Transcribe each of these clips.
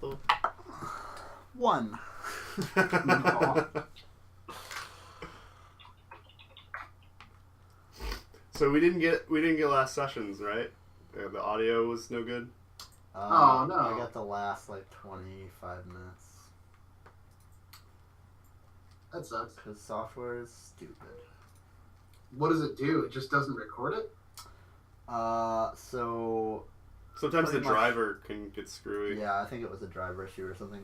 though? 1. So we didn't get last sessions, right? The audio was no good. Oh, no. I got the last 25 minutes. That sucks. Because software is stupid. What does it do? It just doesn't record it? So Sometimes the pretty much- driver can get screwy. yeah, I think it was a driver issue or something.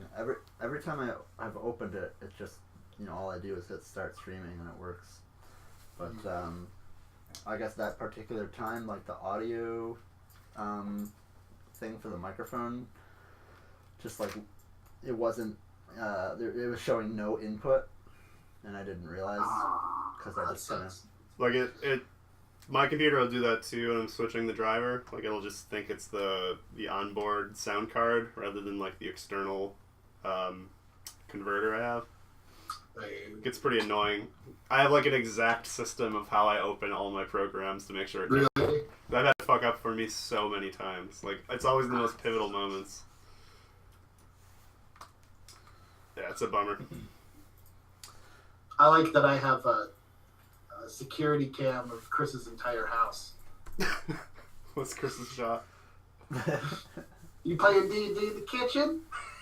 Every time I've opened it, it's just all I do is hit start streaming and it works. But I guess that particular time, the audio thing for the microphone, just it wasn't. It was showing no input, and I didn't realize because I That just kind of. sucks. Like it my computer will do that too when I'm switching the driver. Like it'll just think it's the onboard sound card rather than the external converter I have. It gets pretty annoying. I have an exact system of how I open all my programs to make sure it doesn't. Really? That had to fuck up for me so many times. It's always the most pivotal moments. Yeah, it's a bummer. I like that I have a security cam of Chris's entire house. What's Chris's shot? You playing D&D in the kitchen,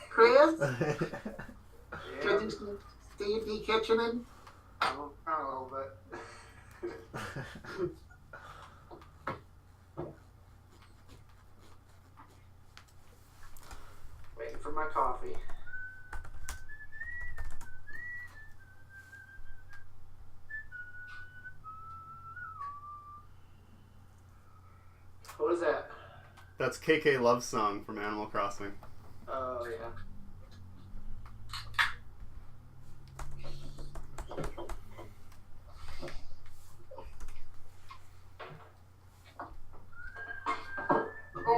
Chris? Yeah, Did you D&D kitchening? a little bit. Waiting for my coffee. What is that? That's KK Love Song from Animal Crossing. Oh, yeah.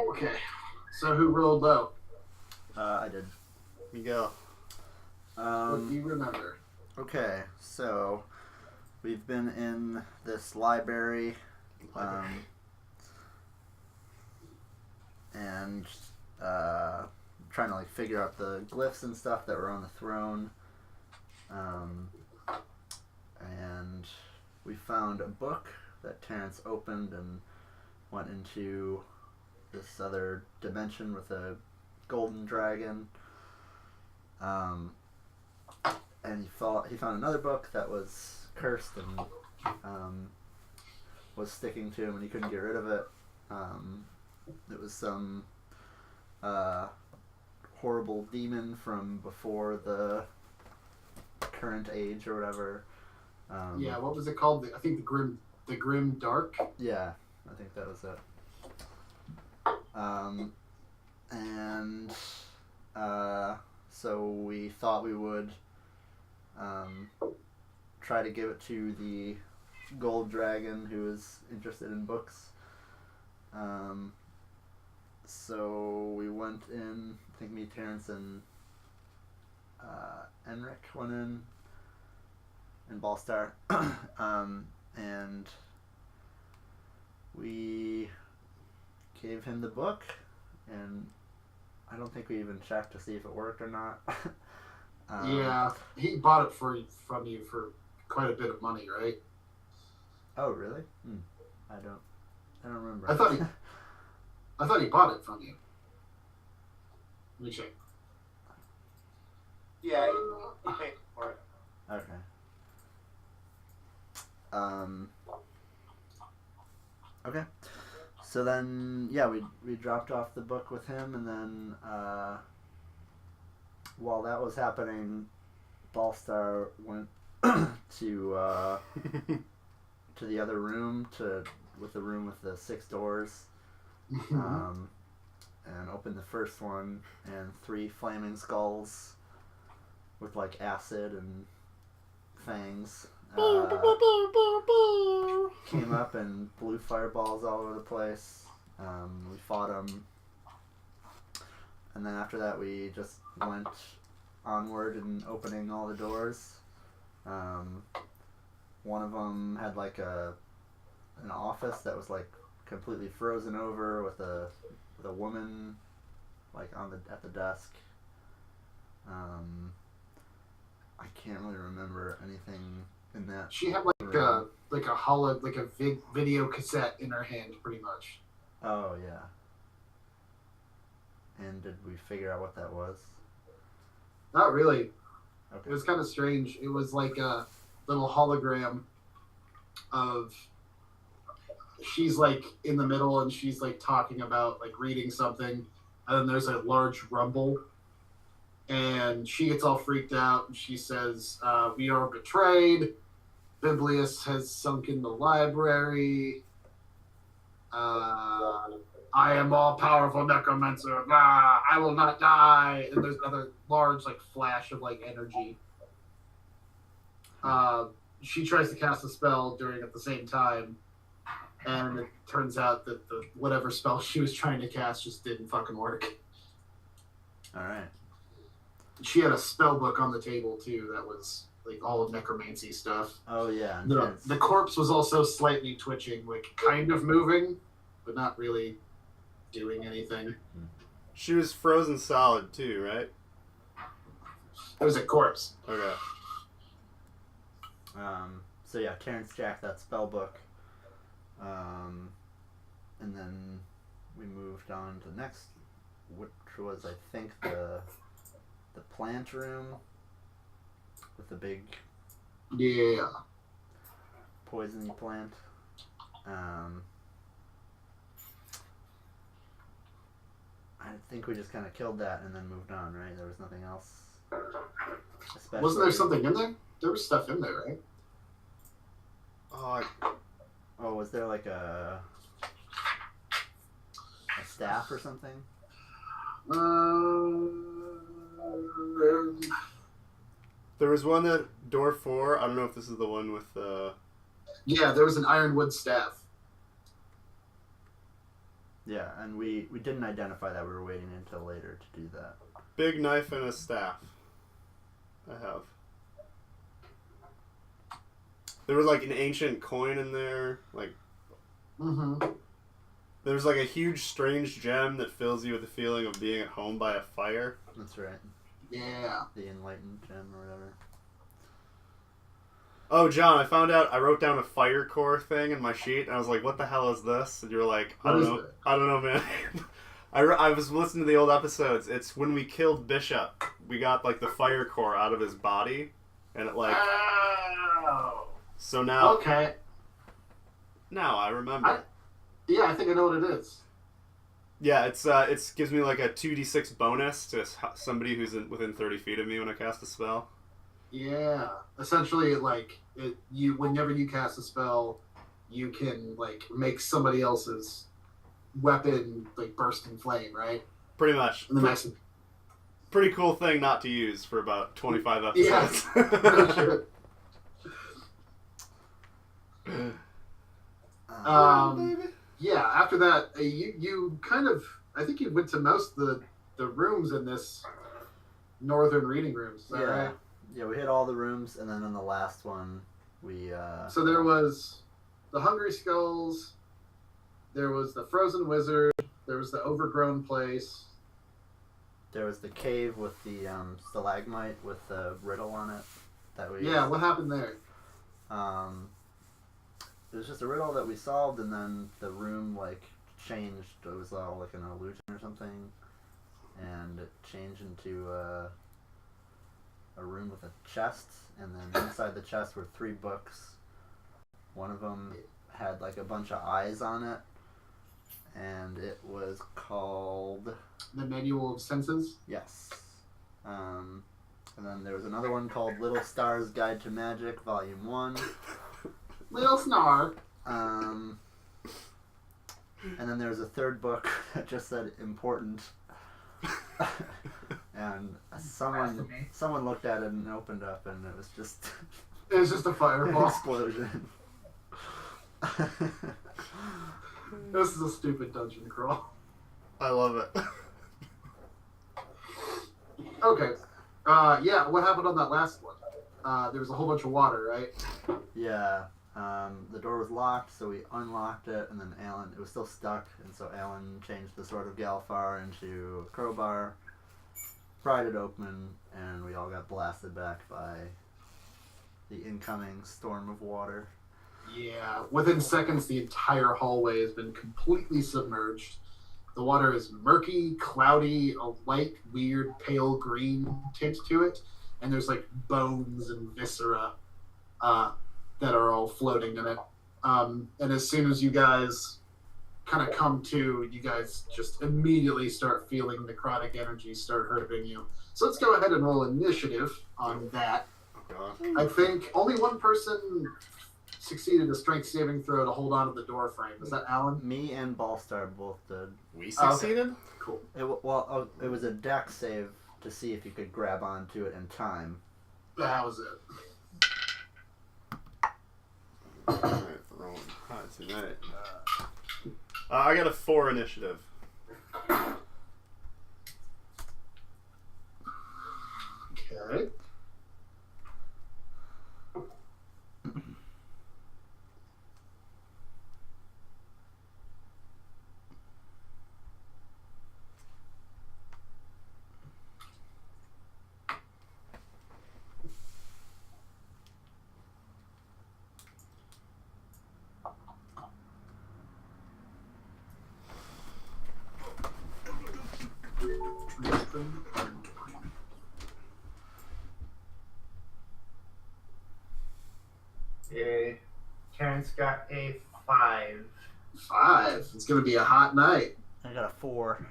Okay. So who rolled low? I did. Miguel. What do you remember? Okay, so we've been in this library, and trying to figure out the glyphs and stuff that were on the throne, and we found a book that Terrence opened and went into this other dimension with a golden dragon. And he found another book that was cursed and was sticking to him, and he couldn't get rid of it. It was some horrible demon from before the current age or whatever. Yeah, what was it called? I think the Grim Dark. Yeah, I think that was it. And so we thought we would try to give it to the gold dragon who is interested in books. So we went in, I think me, Terrence, and Enric went in, and Ballstar, and we gave him the book, and I don't think we even checked to see if it worked or not. Yeah, he bought it from you for quite a bit of money, right? Oh, really? I don't remember. I thought he bought it from you. Let me check. Yeah, he paid for it. Okay. Okay. So then, yeah, we dropped off the book with him, and then while that was happening, Ballstar went to the other room with the room with the 6 doors, and opened the first one, and 3 flaming skulls with acid and fangs came up and blew fireballs all over the place. We fought them, and then after that we just went onward and opening all the doors. One of them had an office that was completely frozen over with a woman at the desk, I can't really remember anything in that. She had like a video cassette in her hand, pretty much. Oh yeah. And did we figure out what that was? Not really. Okay. It was kind of strange. It was like a little hologram of she's like in the middle and she's like talking about like reading something, and then there's a large rumble, and she gets all freaked out and she says, "We are betrayed. Biblius has sunk in the library. I am all powerful necromancer. I will not die." And there's another large like flash of like energy. She tries to cast a spell during at the same time, and it turns out that the whatever spell she was trying to cast just didn't fucking work. All right. She had a spell book on the table too that was like all of necromancy stuff. Oh yeah. The corpse was also slightly twitching, like kind of moving, but not really doing anything. She was frozen solid too, right? It was a corpse. Okay. So yeah, Terrence jacked that spell book. And then we moved on to the next, which was I think the plant room with the big Yeah. poisony plant. I think we just kind of killed that and then moved on, right? There was nothing else. Wasn't there something in there? There was stuff in there, right? Oh, was there like a staff or something? There was one at door 4. I don't know if this is the one with Yeah, there was an ironwood staff. Yeah, and we didn't identify that. We were waiting until later to do that. big knife and a staff. I have. There was like an ancient coin in there. Like, there's like a huge strange gem that fills you with the feeling of being at home by a fire. That's right. Yeah. The enlightened gem or whatever. Oh, John, I found out I wrote down a fire core thing in my sheet, and I was like, what the hell is this? And you were like, I don't know. I don't know, man. I was listening to the old episodes. It's when we killed Bishop, we got like the fire core out of his body, and it like... Oh. So now... Okay. Now I remember. Yeah, I think I know what it is. Yeah, it gives me like a 2d6 bonus to somebody who's within 30 feet of me when I cast a spell. Yeah. Essentially, like, whenever you cast a spell, you can, like, make somebody else's weapon, like, burst in flame, right? Pretty much. And the next... Pretty cool thing not to use for about 25 episodes. Yeah. Yeah, after that, you kind of... I think you went to most of the rooms in this northern reading rooms. Is that right? Yeah, we hit all the rooms, and then on the last one, we... So there was the Hungry Skulls, there was the Frozen Wizard, there was the Overgrown Place. There was the cave with the stalagmite with the riddle on it. Yeah, what happened there? It was just a riddle that we solved, and then the room, like, changed. It was all, like, an illusion or something, and it changed into a room with a chest, and then inside the chest were 3 books. One of them had like a bunch of eyes on it, and it was called... The Manual of Senses? Yes. And then there was another one called Little Star's Guide to Magic, Volume 1. Little Snar. And then there was a 3rd book that just said important. And someone looked at it and opened up, and it was just... It was just a fireball. An explosion. This is a stupid dungeon crawl. I love it. Okay. Yeah, what happened on that last one? There was a whole bunch of water, right? Yeah. The door was locked, so we unlocked it, and then it was still stuck, and so Alan changed the Sword of Galfar into a crowbar. pried it open, and we all got blasted back by the incoming storm of water. Yeah, within seconds, the entire hallway has been completely submerged. The water is murky, cloudy, a light, weird, pale green tint to it, and there's like bones and viscera that are all floating in it. And as soon as you guys kind of come to, you guys just immediately start feeling necrotic energy start hurting you. So let's go ahead and roll initiative on that. Okay. I think only one person succeeded a strength saving throw to hold on to the door frame. Was that Alan? Me and Ballstar both did. We succeeded? Cool. It was a dex save to see if you could grab onto it in time. That was it. Alright, rolling high tonight. I got a 4 initiative. Okay. Terrence got a 5. 5. It's going to be a hot night. I got a 4.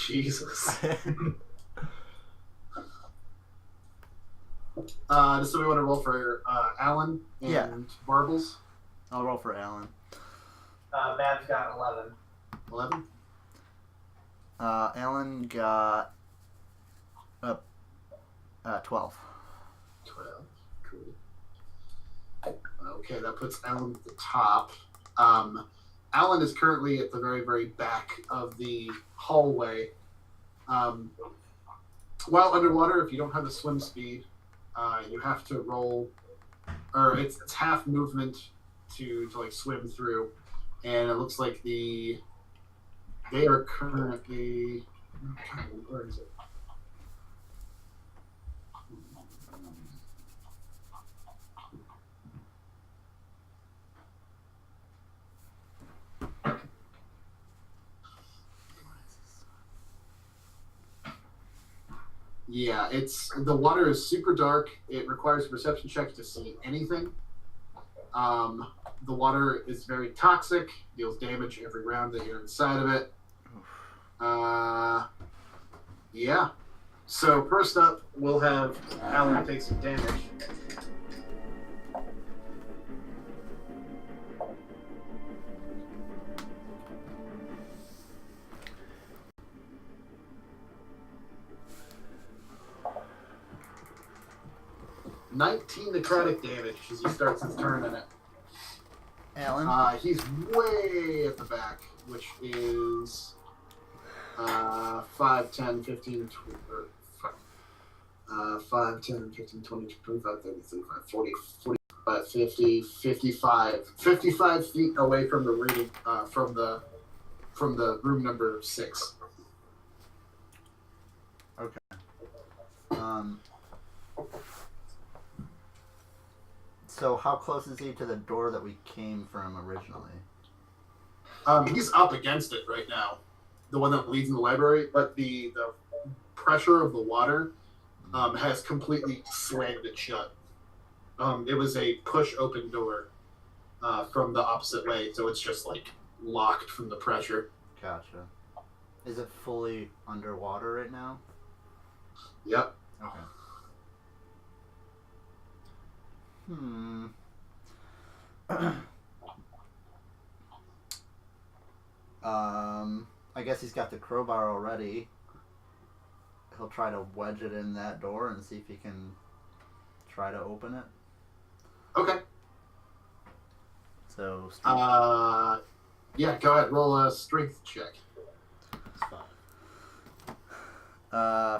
Jesus. Does somebody want to roll for Alan and Yeah. Barbles? I'll roll for Alan. Babs got 11. 11? Alan got 12. 12. Cool. Okay, that puts Alan at the top. Alan is currently at the very, very back of the hallway. While underwater, if you don't have the swim speed, you have to roll, or it's half movement to like swim through, and it looks like they are currently, where is it? Yeah, the water is super dark. It requires a perception check to see anything. The water is very toxic, deals damage every round that you're inside of it. Yeah. So first up, we'll have Alan take some damage. $19 necrotic damage as he starts his turn in it. Alan? He's way at the back, which is 5, 10, 15, 20, 5, 10, 15, 20, 25, 30, 35, 40, 45, 50, 55. 55 feet away from the reading, from the room number 6. So how close is he to the door that we came from originally? He's up against it right now, the one that leads in the library, but the pressure of the water has completely slammed it shut. It was a push open door from the opposite way, so it's just like locked from the pressure. Gotcha. Is it fully underwater right now? Yep. Okay. I guess he's got the crowbar already. He'll try to wedge it in that door and see if he can try to open it. Okay. So, yeah, go ahead, roll a strength check.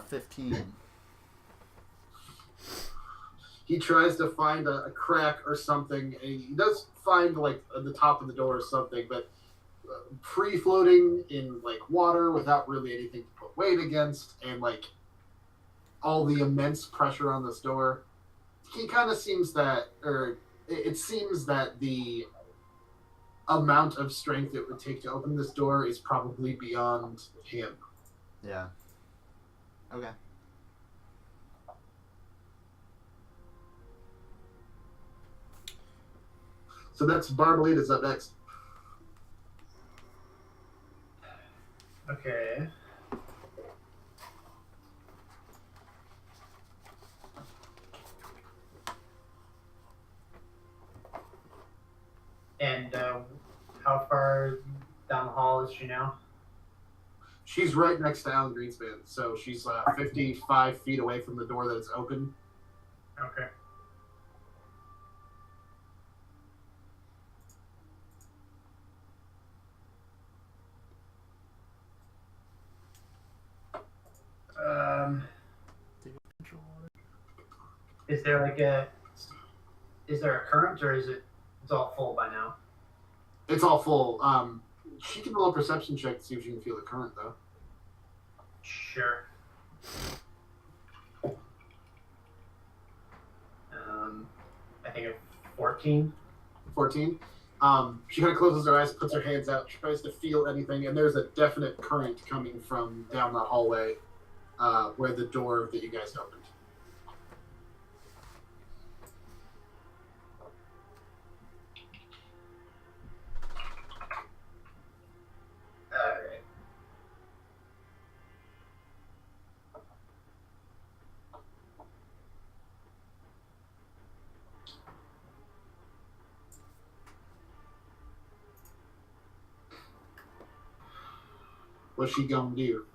15. He tries to find a crack or something, and he does find like at the top of the door or something, but free floating in like water without really anything to put weight against, and like all the immense pressure on this door, he kind of seems that, or it seems that the amount of strength it would take to open this door is probably beyond him. Yeah. Okay. So that's Barbalita's up next. Okay. And how far down the hall is she now? She's right next to Alan Greenspan, so she's 55 feet away from the door that is open. Okay. Is there like is there a current or is it's all full by now? It's all full. She can roll a perception check to see if she can feel the current, though. Sure. I think it's 14. 14. She kind of closes her eyes, puts her hands out, tries to feel anything, and there's a definite current coming from down the hallway where the door that you guys opened. Alright. What's she gonna do?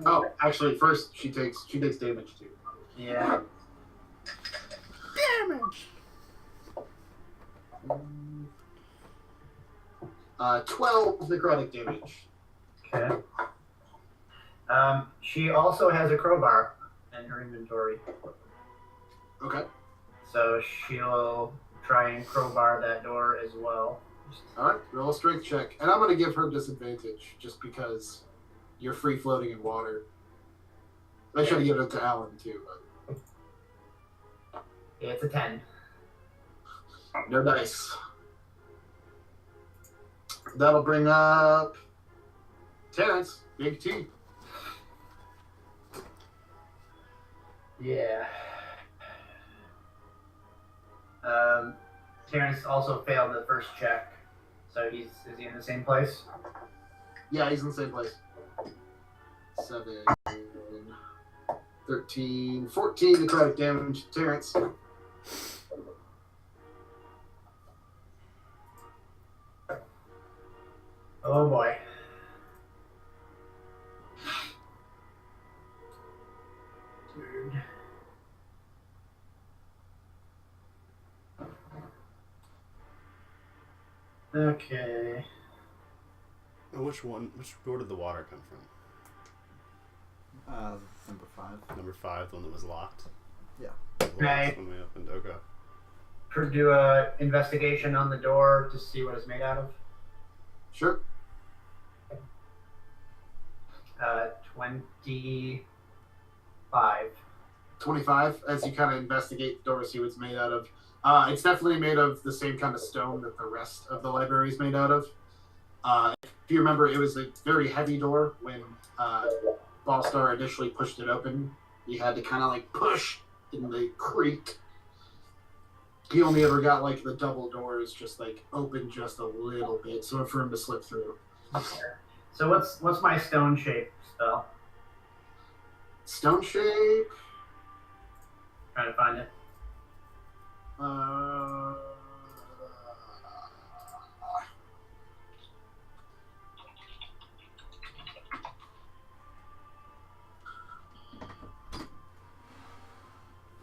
Oh, actually, first she takes damage too. Yeah. Damage! 12 necrotic damage. Okay. She also has a crowbar in her inventory, Okay. so she'll try and crowbar that door as well. All right. Roll a strength check, and I'm gonna give her disadvantage just because you're free floating in water. I should have given it to Alan too, but Yeah, it's a 10. no dice. That'll bring up Terrence, Big T. Yeah. Terrence also failed the first check, so is he in the same place? Yeah, he's in the same place. 7, 13, 14 necrotic damage. Terrence. Oh boy. Dude. Okay. Which door did the water come from? Number 5. Number 5, the one that was locked? Yeah. The last Right. one we opened, okay. Do a investigation on the door to see what it's made out of. Sure. 25. 25 as you kind of investigate the door, see what it's made out of. It's definitely made of the same kind of stone that the rest of the library is made out of. If you remember, it was a very heavy door when Ballstar initially pushed it open. He had to kind of like push and they creaked. He only ever got like the double doors just like open just a little bit, so for him to slip through. So what's my stone shape spell? Stone shape. Trying to find it.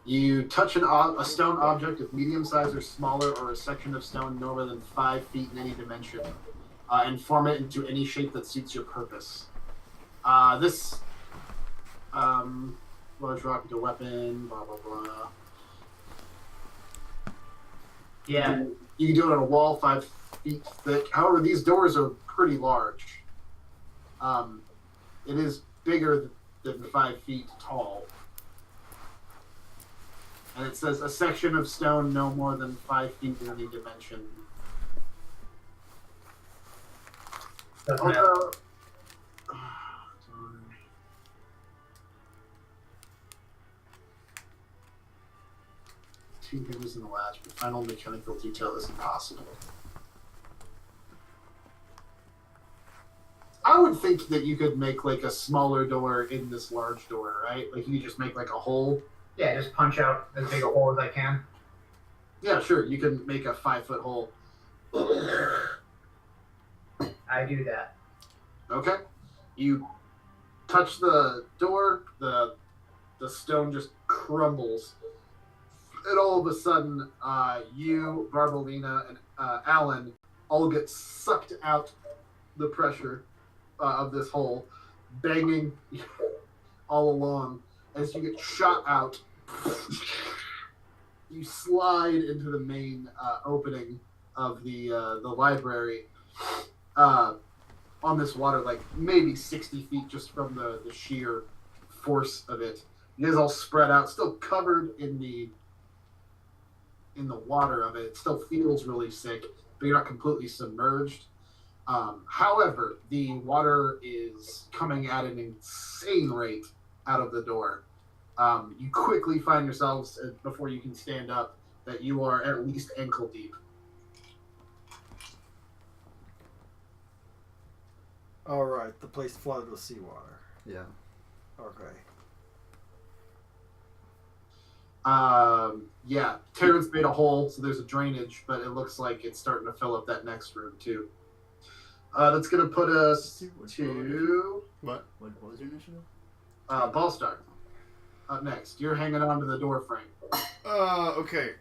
You touch a stone object of medium size or smaller, or a section of stone no more than 5 feet in any dimension, and form it into any shape that suits your purpose. This large rock into weapon, blah blah blah. Yeah. You can do it on a wall 5 feet thick. However, these doors are pretty large. It is bigger than 5 feet tall. And it says a section of stone no more than 5 feet in any dimension. Doesn't matter. Although, two hinges in the latch, but final mechanical detail is impossible. I would think that you could make like a smaller door in this large door, right? Like you could just make like a hole. Yeah, just punch out as big a hole as I can. Yeah, sure. You can make a 5-foot hole. I do that. Okay. You touch the door, the stone just crumbles. And all of a sudden, you, Barbolina, and Alan all get sucked out the pressure of this hole, banging all along. As you get shot out, you slide into the main opening of the library on this water, like maybe 60 feet just from the sheer force of it. You guys all spread out, still covered in the water of it. It still feels really sick, but you're not completely submerged. However, the water is coming at an insane rate out of the door. You quickly find yourselves, before you can stand up, that you are at least ankle deep. Alright, the place flooded with seawater. Yeah. Okay. Yeah, Terrence made a hole, so there's a drainage, but it looks like it's starting to fill up that next room, too. That's going to put us to What? What was your initiative? Ballstar. Up next. You're hanging on to the door frame. Okay.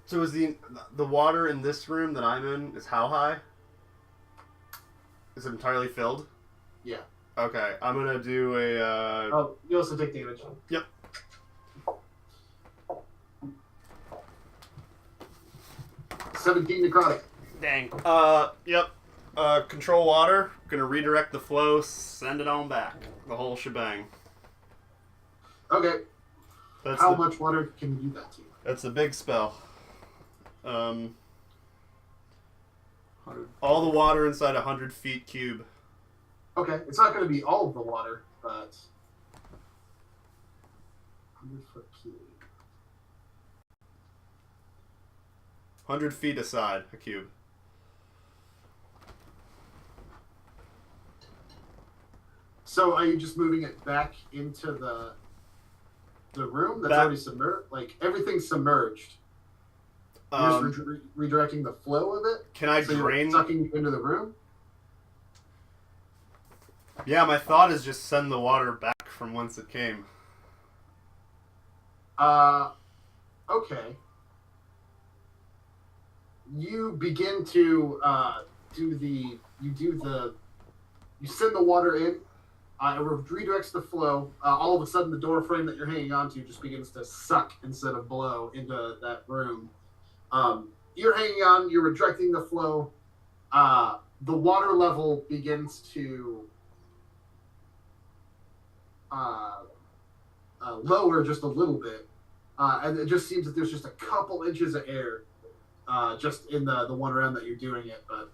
So is the water in this room that I'm in is how high? Is it entirely filled? Yeah. Okay, I'm gonna do a. Oh, you also take damage. Yep. $17 necrotic. Dang. Yep. Control water. Gonna redirect the flow. Send it on back. The whole shebang. Okay. That's How the, much water can you do that to? That's a big spell. 100. All the water inside 100 feet cube. Okay, it's not going to be all of the water, but 100-foot cube. 100 feet aside a cube. So are you just moving it back into the room that's Back- already submerged? Like everything's submerged. You're just redirecting the flow of it. Can I So you're drain? sucking into the room. Yeah, my thought is just send the water back from whence it came. Okay. You begin to you send the water in. It redirects the flow. All of a sudden, the door frame that you're hanging onto just begins to suck instead of blow into that room. You're hanging on. You're redirecting the flow. The water level begins to lower just a little bit, and it just seems that there's just a couple inches of air just in the one round that you're doing it. But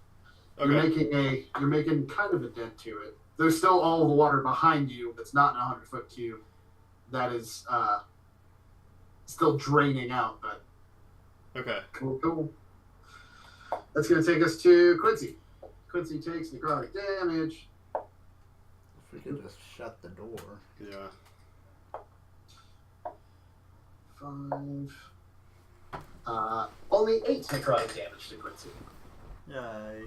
Okay. you're making kind of a dent to it. There's still all the water behind you that's not in a 100-foot cube that is still draining out, but Okay. cool. That's going to take us to Quincy. Quincy takes necrotic damage. If we could just shut the door. Yeah. 5. Only 8 necrotic damage to Quincy. Yay.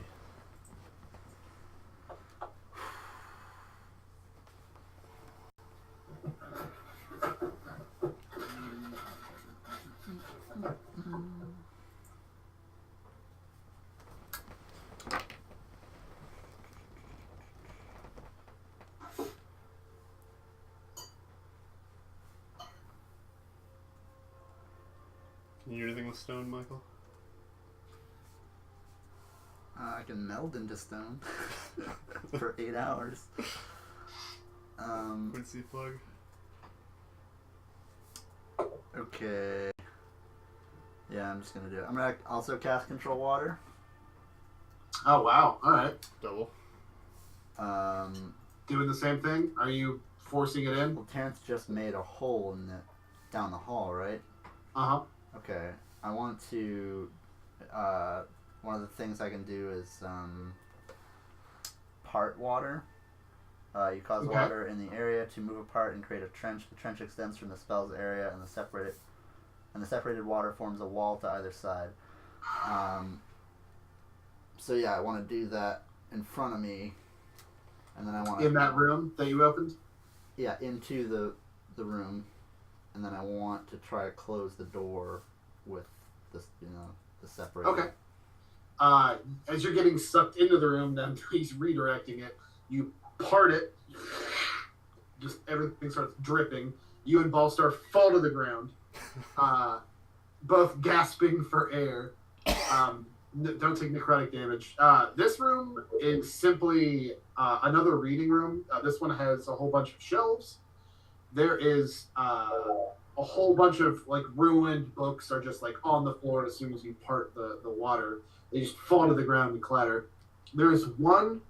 Can you do anything with stone, Michael? I can meld into stone for 8 hours. Quincy plug. Okay. Yeah, I'm just gonna do it. I'm gonna also cast Control Water. Oh wow! All right, Double. doing the same thing. Are you forcing it in? Well, Terrence just made a hole in the down the hall, right? Uh huh. Okay. I want to. One of the things I can do is part water. You cause Okay. water in the area to move apart and create a trench. The trench extends from the spell's area, and the separated water forms a wall to either side. So yeah, I want to do that in front of me, and then I want to In that room that you opened. into the room, and then I want to try to close the door with this, the separated. Okay. As you're getting sucked into the room, then he's redirecting it. You part it. Just everything starts dripping. You and Ballstar fall to the ground, both gasping for air. Don't take necrotic damage. This room is simply another reading room. This one has a whole bunch of shelves. There is a whole bunch of like ruined books are just like on the floor as soon as you part the water. They just fall to the ground and clatter. There is one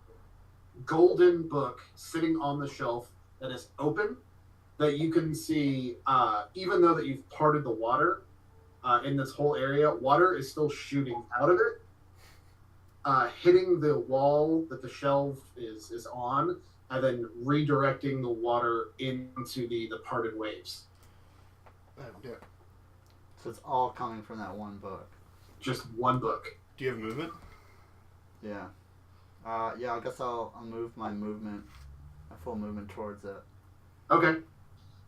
golden book sitting on the shelf that is open that you can see, even though that you've parted the water in this whole area, water is still shooting out of it, hitting the wall that the shelf is on, and then redirecting the water into the parted waves. Yeah. So it's all coming from that one book. Just one book. Do you have movement? Yeah. Yeah, I guess I'll move my full movement towards it. Okay.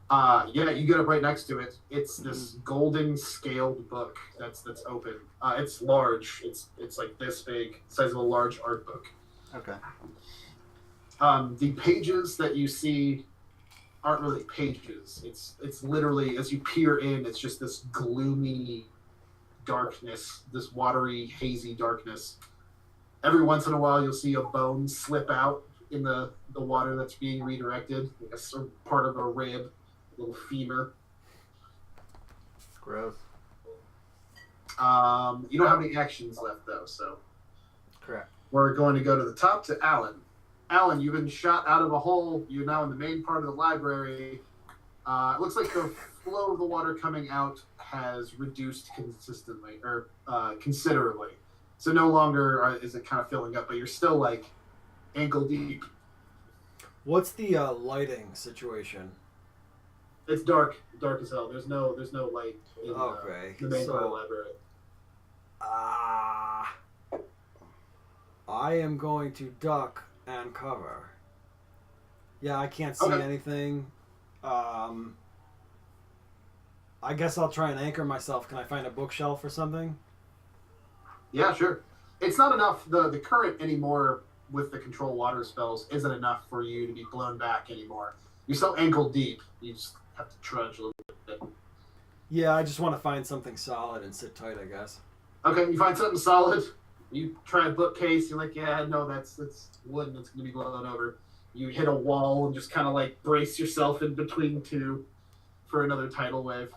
Yeah, you get up right next to it. It's this golden scaled book that's open. It's large. It's like this big, size of a large art book. Okay. The pages that you see aren't really pages. It's literally, as you peer in, it's just this gloomy darkness, this watery, hazy darkness. Every once in a while, you'll see a bone slip out in the water that's being redirected, like a sort of part of a rib, a little femur. Gross. You don't have any actions left, though, so Correct. we're going to go to the top to Alan. Alan, you've been shot out of a hole. You're now in the main part of the library. It looks like the flow of the water coming out has reduced consistently, or considerably. So no longer is it kind of filling up, but you're still like ankle deep. What's the lighting situation? It's dark as hell. There's no light in Okay, the main part of the so library. I am going to duck and cover. Yeah, I can't see Okay. anything. I guess I'll try and anchor myself. Can I find a bookshelf or something? Yeah, sure. It's not enough. The current anymore with the control water spells isn't enough for you to be blown back anymore. You're still ankle deep. You just have to trudge a little bit. Yeah, I just want to find something solid and sit tight, I guess. Okay, you find something solid. You try a bookcase. You're like, yeah, no, that's wood and it's going to be blown over. You hit a wall and just kind of like brace yourself in between two for another tidal wave.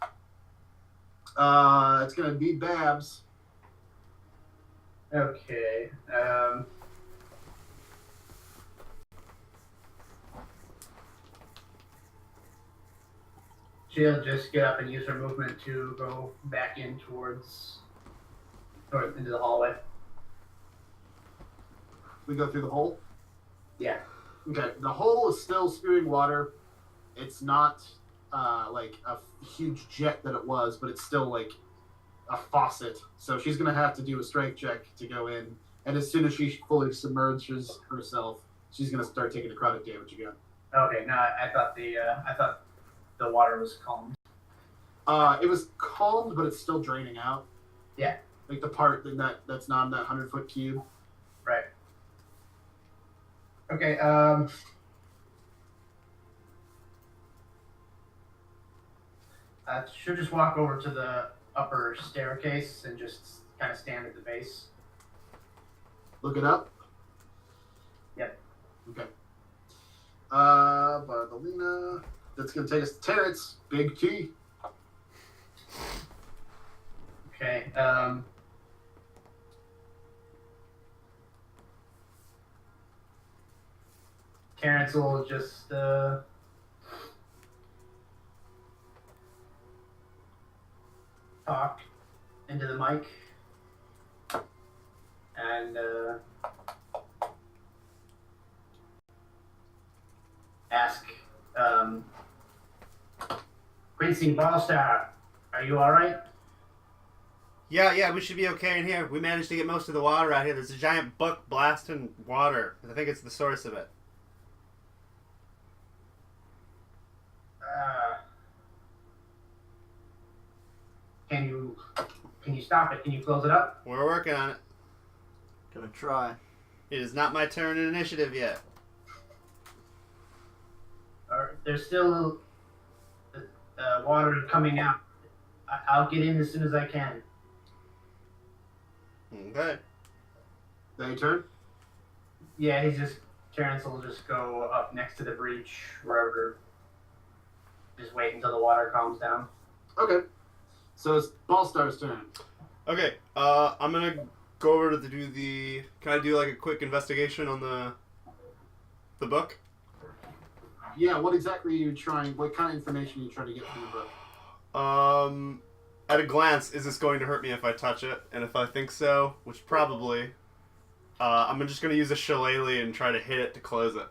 It's going to be Babs. Okay. She'll just get up and use her movement to go back in into the hallway. We go through the hole. Yeah. Okay, the hole is still spewing water. It's not like a huge jet that it was, but it's still like a faucet. So she's going to have to do a strength check to go in. And as soon as she fully submerges herself, she's going to start taking necrotic damage again. Okay. No, I thought the water was calm. It was calmed, but it's still draining out. Yeah. Like the part that's not in that 100-foot cube. Right. Okay. She'll just walk over to the upper staircase and just kind of stand at the base. Look it up. Yep. Okay. But the Alina. That's going to take us to Terrence. Big T. Okay. Terrence will just talk into the mic and ask Quincy Ballstar, are you alright? Yeah, we should be okay in here. We managed to get most of the water out here. There's a giant book blasting water. I think it's the source of it. Can you stop it? Can you close it up? We're working on it. Gonna try. It is not my turn in initiative yet. Or there's still water coming out. I'll get in as soon as I can. Okay. They turn. Yeah, Terrence will just go up next to the breach, wherever. Just wait until the water calms down. Okay. So it's Ballstar's turn. Okay, I'm gonna go over to do the... Can I do like a quick investigation on the book? Yeah, what exactly are you trying... What kind of information are you trying to get from the book? At a glance, is this going to hurt me if I touch it? And if I think so, which probably, I'm just gonna use a shillelagh and try to hit it to close it.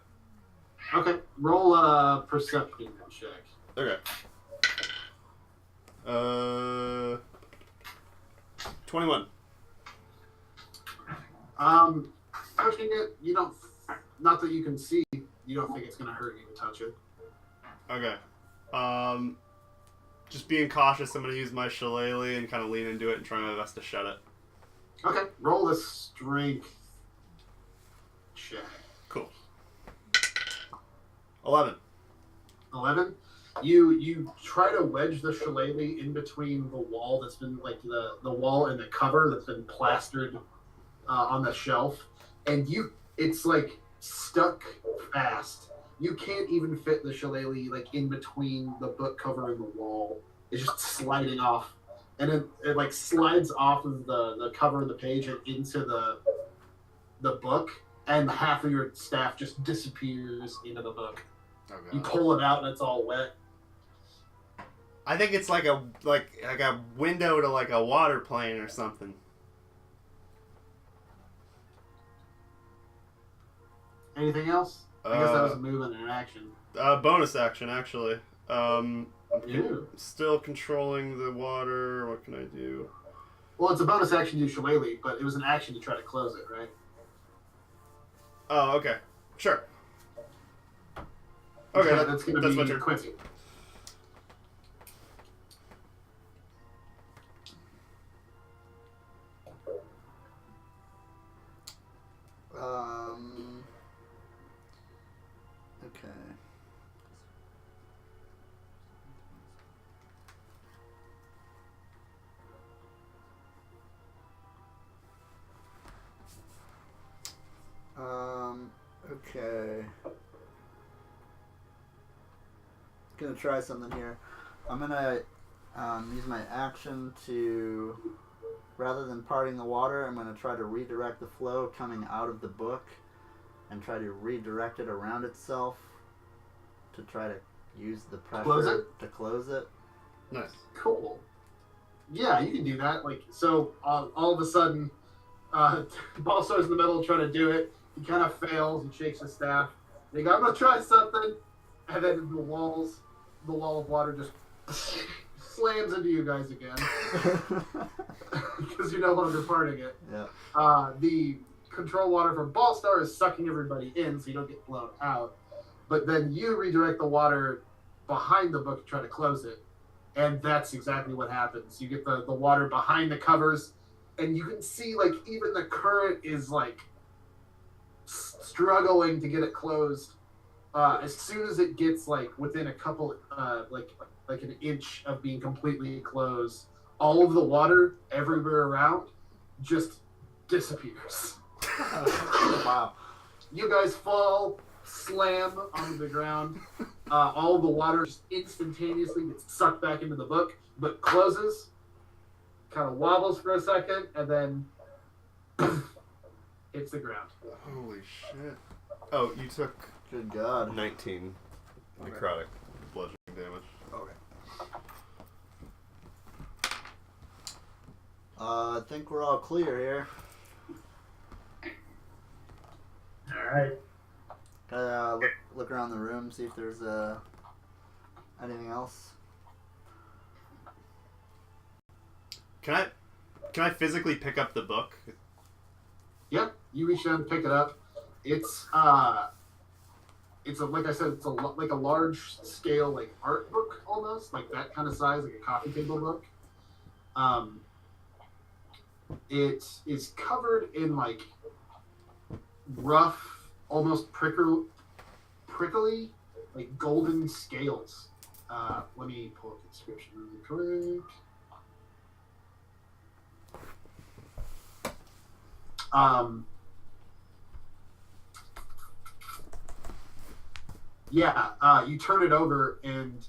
Okay. Roll a perception check. Okay. 21. Touching it, you don't... Not that you can see, you don't think it's going to hurt you to touch it. Okay. Just being cautious, I'm going to use my shillelagh and kind of lean into it and try my best to shut it. Okay. Roll the strength check. Cool. 11. 11. You try to wedge the shillelagh in between the wall that's been like the wall and the cover that's been plastered on the shelf, and it's like stuck fast. You can't even fit the shillelagh like in between the book cover and the wall. It's just sliding off, and it like slides off of the cover of the page and into the book, and half of your staff just disappears into the book. Okay. You pull it out and it's all wet. I think it's like a window to like a water plane or something. Anything else? I guess that was a movement and an action. Bonus action, actually. Ew. Still controlling the water. What can I do? Well, it's a bonus action to do shillelagh, but it was an action to try to close it, right? Oh, okay. Sure. Okay, that's going to that's be my turn. Quincy. Okay. Okay. Gonna try something here. I'm gonna use my action to, rather than parting the water, I'm gonna try to redirect the flow coming out of the book and try to redirect it around itself to try to use the pressure to close it. Nice. Cool. Yeah, you can do that. Like, so all of a sudden, Ballstar's in the middle trying to do it. He kind of fails and shakes his staff. And he goes, I'm gonna try something, and then the wall of water just slams into you guys again because you're no longer parting it. Yeah. The control water from Ballstar is sucking everybody in, so you don't get blown out. But then you redirect the water behind the book to try to close it, and that's exactly what happens. You get the water behind the covers, and you can see like even the current is like struggling to get it closed. As soon as it gets like within a couple like an inch of being completely closed, all of the water everywhere around just disappears. Wow. You guys fall slam onto the ground. All the water just instantaneously gets sucked back into the book, but closes, kind of wobbles for a second, and then hits the ground. Holy shit. Oh, you took Good God. 19 necrotic bludgeoning damage. Okay. I think we're all clear here. Alright. Gotta look around the room, see if there's anything else. Can I physically pick up the book? Yep, you reach down and pick it up. It's like I said, it's like a large scale like art book almost, like that kind of size, like a coffee table book. It is covered in like rough, almost prickly, like golden scales. Let me pull up the description really quick. You turn it over, and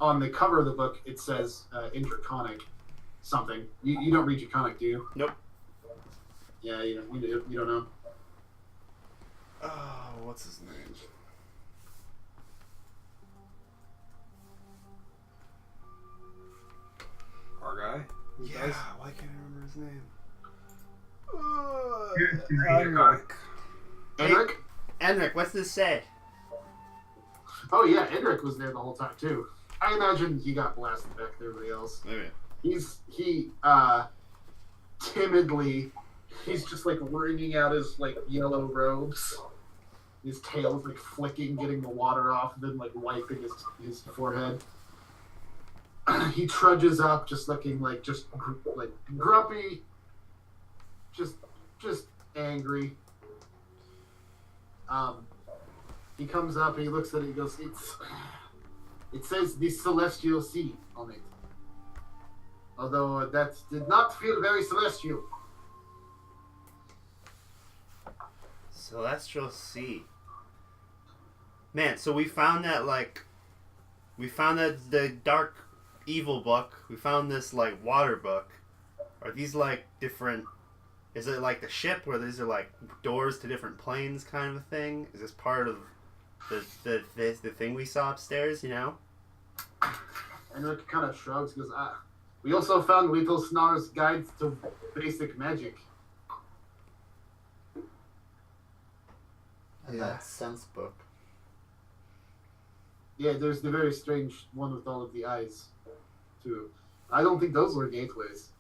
on the cover of the book it says in Draconic something. You don't read Draconic, do you? Nope. Yeah, you don't know. Oh, what's his name? Our guy? Yeah, why can't I remember his name? Henrik. Enric? Enric, what's this say? Oh yeah, Enric was there the whole time too. I imagine he got blasted back to everybody else. Maybe. He timidly, he's just like wringing out his like yellow robes. His tail's like flicking, getting the water off, and then like wiping his forehead. He trudges up, just looking like like grumpy, just angry. He comes up and he looks at it. He goes, "It says the Celestial Sea on it. Although that did not feel very celestial." Celestial Sea. Man, so we found that the dark evil book. We found this like water book. Are these like different? Is it like the ship where these are like doors to different planes kind of a thing? Is this part of the thing we saw upstairs? You know. And Rick kind of shrugs. Goes, we also found Little Snar's Guides to Basic Magic. And that sense book. Yeah, there's the very strange one with all of the eyes, too. I don't think those were gateways.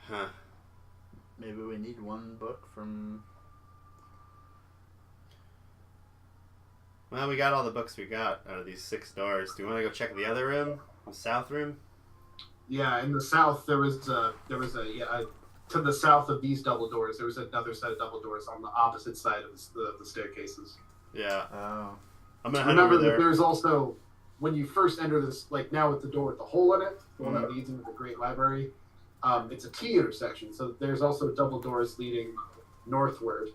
Huh. Maybe we need one book from... Well, we got all the books we got out of these 6 doors. Do you want to go check the other room? The south room? Yeah, in the south there was to the south of these double doors there was another set of double doors on the opposite side of the staircases. Yeah. Oh. I'm gonna head Remember over that there. there's also, when you first enter this, like now with the door with the hole in it, the one that leads into the Great Library, it's a T intersection, so there's also double doors leading northward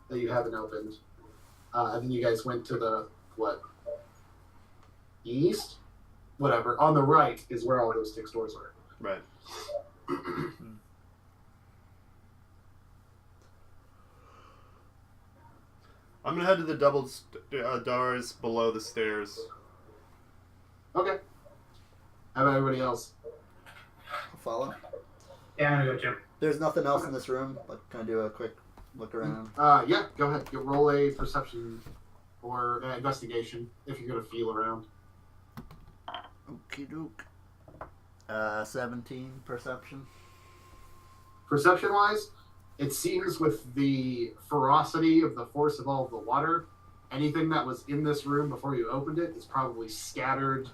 that you haven't opened. And then you guys went to the, east? Whatever. On the right is where all those 6 doors were. Right. I'm gonna head to the double doors below the stairs. Okay. How about everybody else? I'll follow. Yeah, I'm gonna go too. There's nothing else in this room, but can I do a quick look around? Yeah, go ahead. You roll a perception or investigation if you're going to feel around. Okie doke. 17 perception. Perception wise, it seems with the ferocity of the force of all of the water, anything that was in this room before you opened it is probably scattered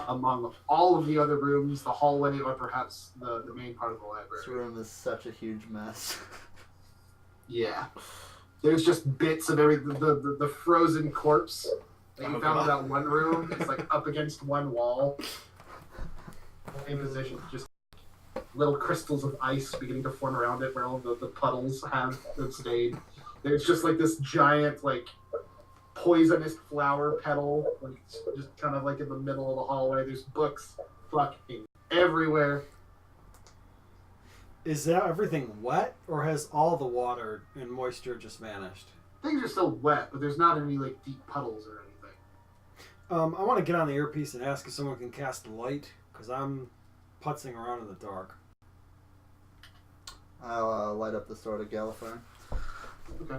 among all of the other rooms, the hallway, or perhaps the main part of the This library. room is such a huge mess. Yeah. There's just bits of the frozen corpse Like you Oh, found God. that one room. It's like up against one wall. Same position, just little crystals of ice beginning to form around it where all the puddles have stayed. There's just like this giant like poisonous flower petal, like just kind of like in the middle of the hallway. There's books fucking everywhere. Is that everything wet, or has all the water and moisture just vanished? Things are still wet, but there's not any like deep puddles or anything. I want to get on the earpiece and ask if someone can cast light, because I'm putzing around in the dark. I'll light up the sword of Gallifrey. Okay.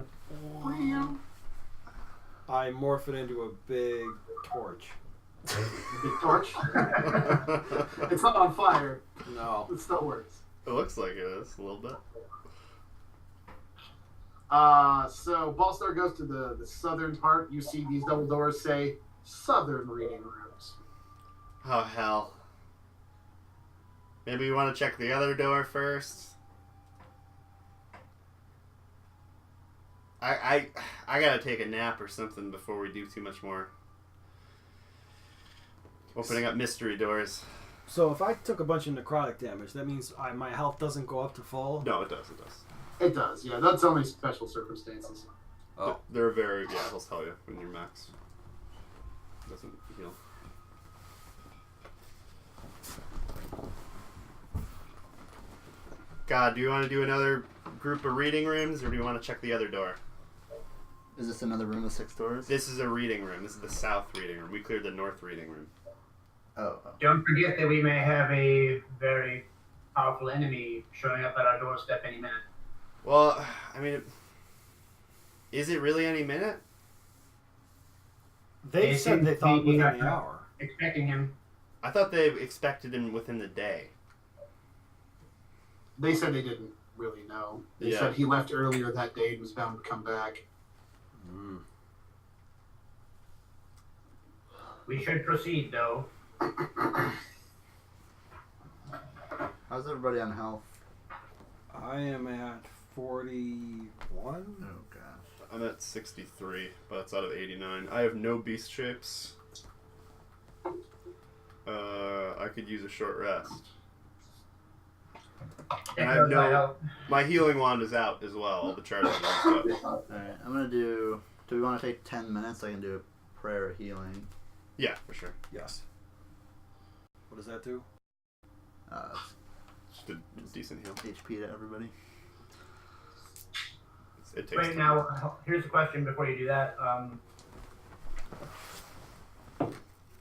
I morph it into a big torch. Big torch. It's not on fire. No. It still works. It looks like it is a little bit. So Ballstar goes to the southern part. You see these double doors say southern reading rooms. Oh hell. Maybe we want to check the other door first. I gotta take a nap or something before we do too much more. Opening up mystery doors. So if I took a bunch of necrotic damage, that means my health doesn't go up to full? No, it does. It does. It does, yeah. That's only special circumstances. Oh. They're very they'll tell you when you're max. Doesn't heal. God, do you want to do another group of reading rooms, or do you want to check the other door? Is this another room with 6 doors? This is a reading room. This is the south reading room. We cleared the north reading room. Oh. Don't forget that we may have a very powerful enemy showing up at our doorstep any minute. Well, I mean, is it really any minute? They They said seem they to thought be within not- the hour. Expecting him. I thought they expected him within the day. They said they didn't really know. They Yeah. said he left earlier that day and was bound to come back. Mm. We should proceed, though. How's everybody on health? I am at 41. Oh gosh. I'm at 63, but it's out of 89. I have no beast shapes. I could use a short rest. And I have no. My healing wand is out as well. All the charges are used up. Alright, I'm gonna do we want to take 10 minutes? I can do a prayer of healing. Yeah, for sure. Yes. What does that do? Just a decent heal. HP to everybody. It takes Right time. now, here's a question before you do that.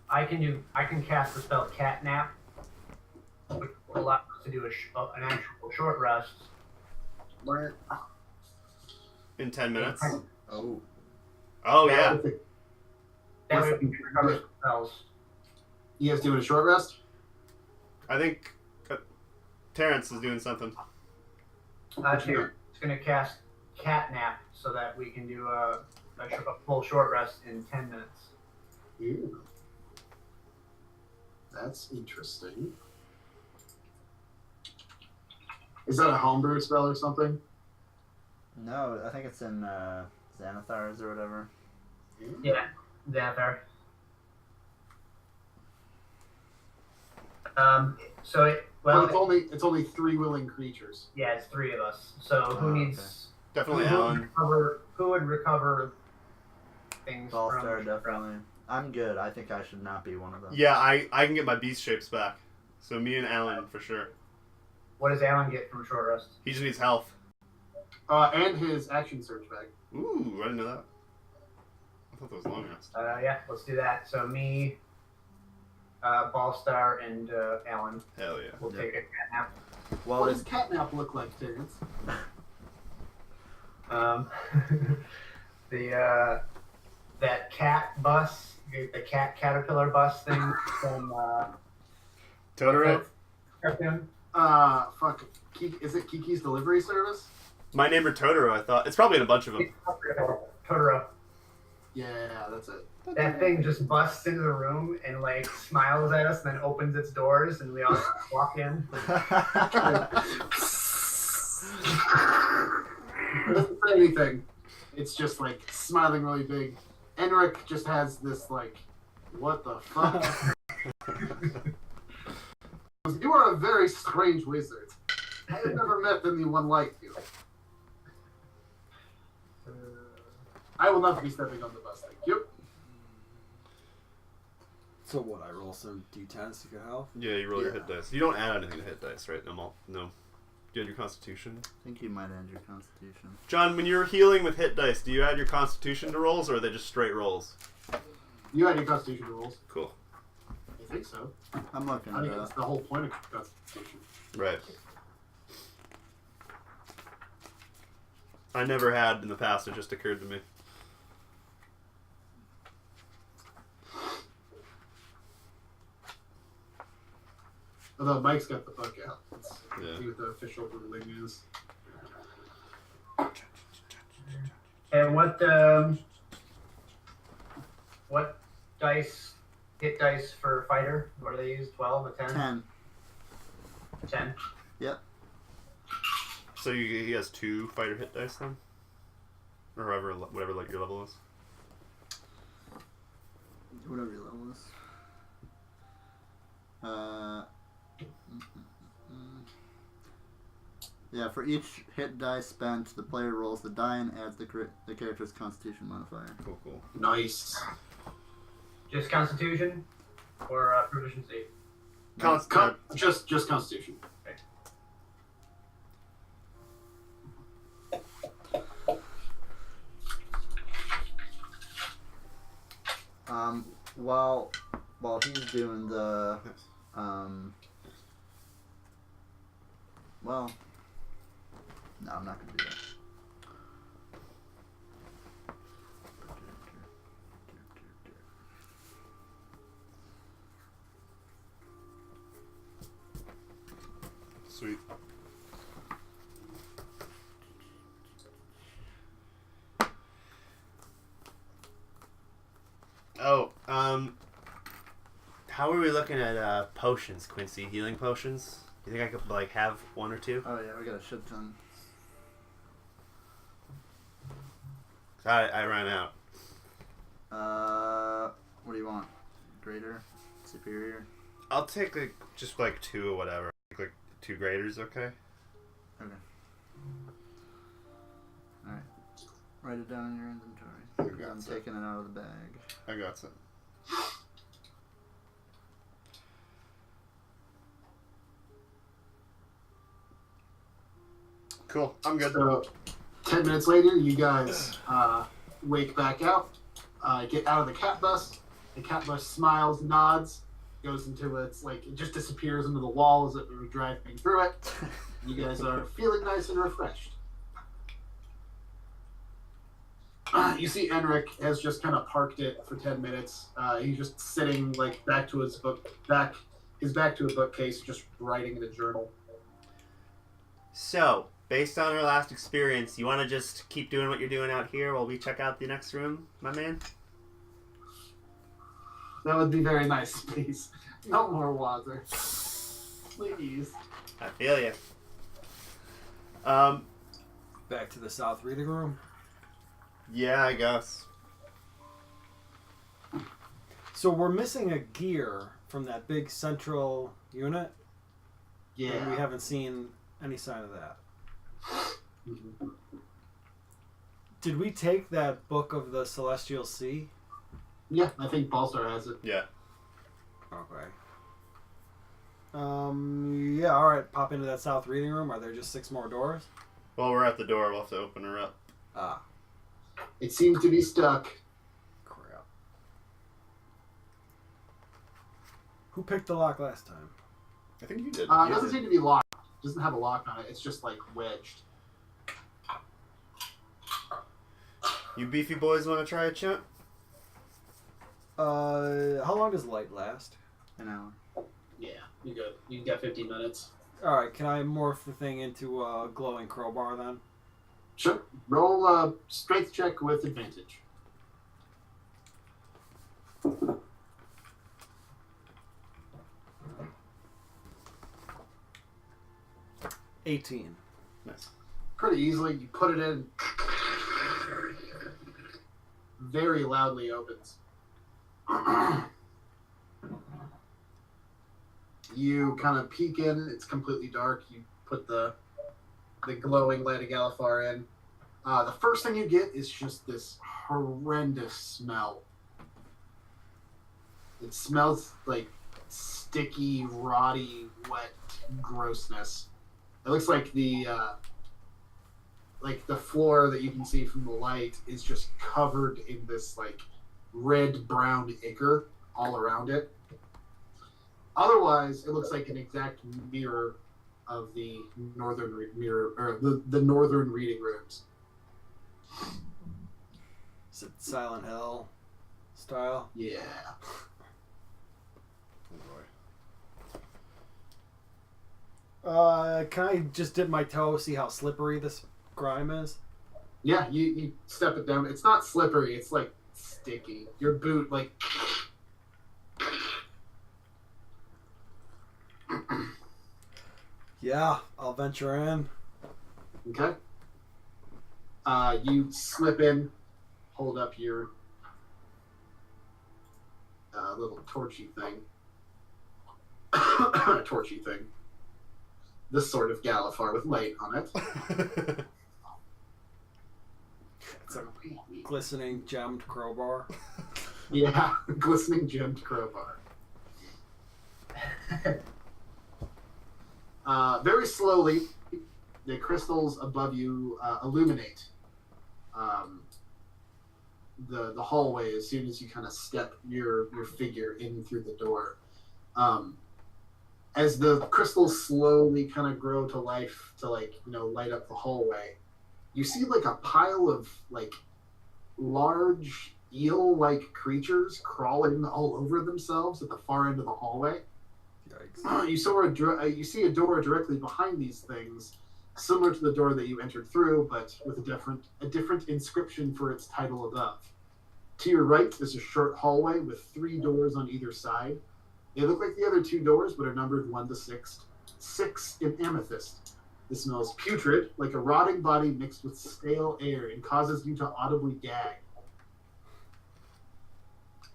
I can cast the spell Catnap, which will allow us to do an actual short rest. Where? In 10 minutes? Oh. Oh, yeah. That way we can recover spells. You guys doing a short rest? I think Terrence is doing something. Here, it's going to cast Catnap so that we can do a full short rest in 10 minutes. Ew. That's interesting. Is that a homebrew spell or something? No, I think it's in Xanathars or whatever. Yeah, that there. Well, it's only 3 willing creatures. Yeah, it's 3 of us. So who Oh, needs? Definitely who Alan. Who would recover things Ballstar, from? definitely. I'm good. I think I should not be one of them. Yeah, I can get my beast shapes back. So me and Alan, for sure. What does Alan get from short rest? He just needs health. And his action surge back. Ooh, I didn't know that. I thought that was long rest. Yeah, let's do that. So me, Ballstar, and Alan Hell yeah. will Yeah. take a cat nap. Well, What does catnap look like, Terrence? That cat bus, the cat caterpillar bus thing from Totoro? cartoon. Fuck. Is it Kiki's Delivery Service? My name is Totoro, I thought. It's probably in a bunch of them. Totoro. Yeah, that's it. That thing just busts into the room and like smiles at us, and then opens its doors, and we all walk in. It doesn't say anything. It's just like smiling really big. Enric just has this like, what the fuck? You are a very strange wizard. I have never met anyone like you. I will not be stepping on the bus, thank you. So what? I roll some d10s to get health. Yeah, you roll your hit dice. You don't add anything to hit dice, right? No. Do you add your Constitution? I think you might add your Constitution. John, when you're healing with hit dice, do you add your Constitution to rolls, or are they just straight rolls? You had your Constitution rules. Cool. I think so. I'm looking I at mean, that. that's the whole point of Constitution. Right. I never had in the past. It just occurred to me. Although Mike's got the book out. Let's Yeah. see what the official ruling is. And what dice, hit dice for fighter? What do they use? 12, a 10? 10. 10. So he has 2 fighter hit dice then, or whatever like your level is. Whatever your level is. Yeah, for each hit die spent, the player rolls the die and adds the character's Constitution modifier. Cool. Nice. Just Constitution or proficiency? Just Constitution. While he's doing the well, no, I'm not gonna do that. Sweet. Oh, how are we looking at potions, Quincy? Healing potions? You think I could like have 1 or 2? Oh yeah, we got a shit ton. I ran out. What do you want? Greater, superior? I'll take just 2 or whatever. Like 2 graders, okay? Okay. Alright. Write it down in your inventory. I I'm got taking it out of the bag. I got some. Cool. I'm good. So, 10 minutes later, you guys wake back out, get out of the cat bus. The cat bus smiles, nods, goes into its, it just disappears into the wall as it was driving through it. You guys are feeling nice and refreshed. You see Enric has just kind of parked it for 10 minutes. He's just sitting back to his back to a bookcase, just writing in a journal. So, based on our last experience, you want to just keep doing what you're doing out here while we check out the next room, my man? That would be very nice, please. No more water. Please. I feel you. Back to the south reading room. Yeah, I guess. So we're missing a gear from that big central unit. Yeah. And we haven't seen any sign of that. Mhm. Did we take that book of the Celestial Sea? Yeah, I think Ballstar has it. Yeah. Okay. Yeah, alright, pop into that south reading room. Are there just 6 more doors? Well, we're at the door. We'll have to open her up. Ah, It seems to be stuck. crap. Who picked the lock last time? I think you did. It doesn't seem to be locked. It doesn't have a lock on it. It's just wedged. You beefy boys want to try a chant? How long does light last? An hour. Yeah, you good. You got 15 minutes. Alright, can I morph the thing into a glowing crowbar then? Sure. Roll a strength check with advantage. $18. Nice. Pretty easily, you put it in. very loudly opens. You kind of peek in. It's completely dark. You put the glowing light of Galifar in. The first thing you get is just this horrendous smell. It smells like sticky, rotty, wet grossness. It looks like the floor that you can see from the light is just covered in this like red-brown ichor all around it. Otherwise, it looks like an exact mirror of the northern mirror or the northern reading rooms. Is it Silent Hill style? Yeah. Oh boy. Can I just dip my toe, see how slippery this grime is? Yeah, you step it down. It's not slippery. It's like sticky. Your boot like. Yeah, I'll venture in. Okay. You slip in, hold up your little torchy thing. Torchy thing. This sort of Galifar with light on it. It's a glistening gemmed crowbar. Yeah, glistening gemmed crowbar. Very slowly, the crystals above you illuminate the hallway as soon as you kind of step your figure in through the door. As the crystals slowly kind of grow to life to light up the hallway, you see like a pile of like large eel-like creatures crawling all over themselves at the far end of the hallway. Yikes. You see a door directly behind these things, similar to the door that you entered through, but with a different inscription for its title above. To your right is a short hallway with 3 doors on either side. They look like the other 2 doors, but are numbered 1 to 6. 6 in amethyst. This smells putrid, like a rotting body mixed with stale air, and causes you to audibly gag.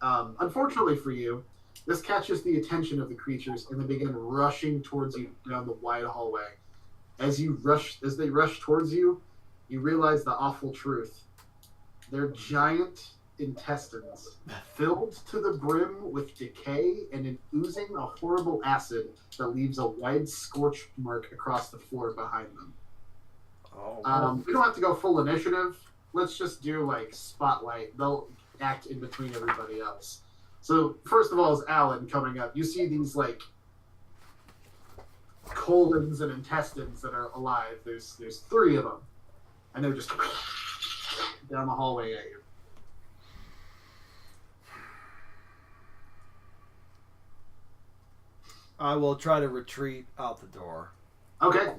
Unfortunately for you, this catches the attention of the creatures, and they begin rushing towards you down the wide hallway. As they rush towards you, you realize the awful truth. They're giant intestines, filled to the brim with decay and an oozing a horrible acid that leaves a wide scorch mark across the floor behind them. Oh. We don't have to go full initiative. Let's just do like spotlight. They'll act in between everybody else. So first of all is Alan coming up. You see these like colons and intestines that are alive. There's 3 of them, and they're just down the hallway at you. I will try to retreat out the door. Okay,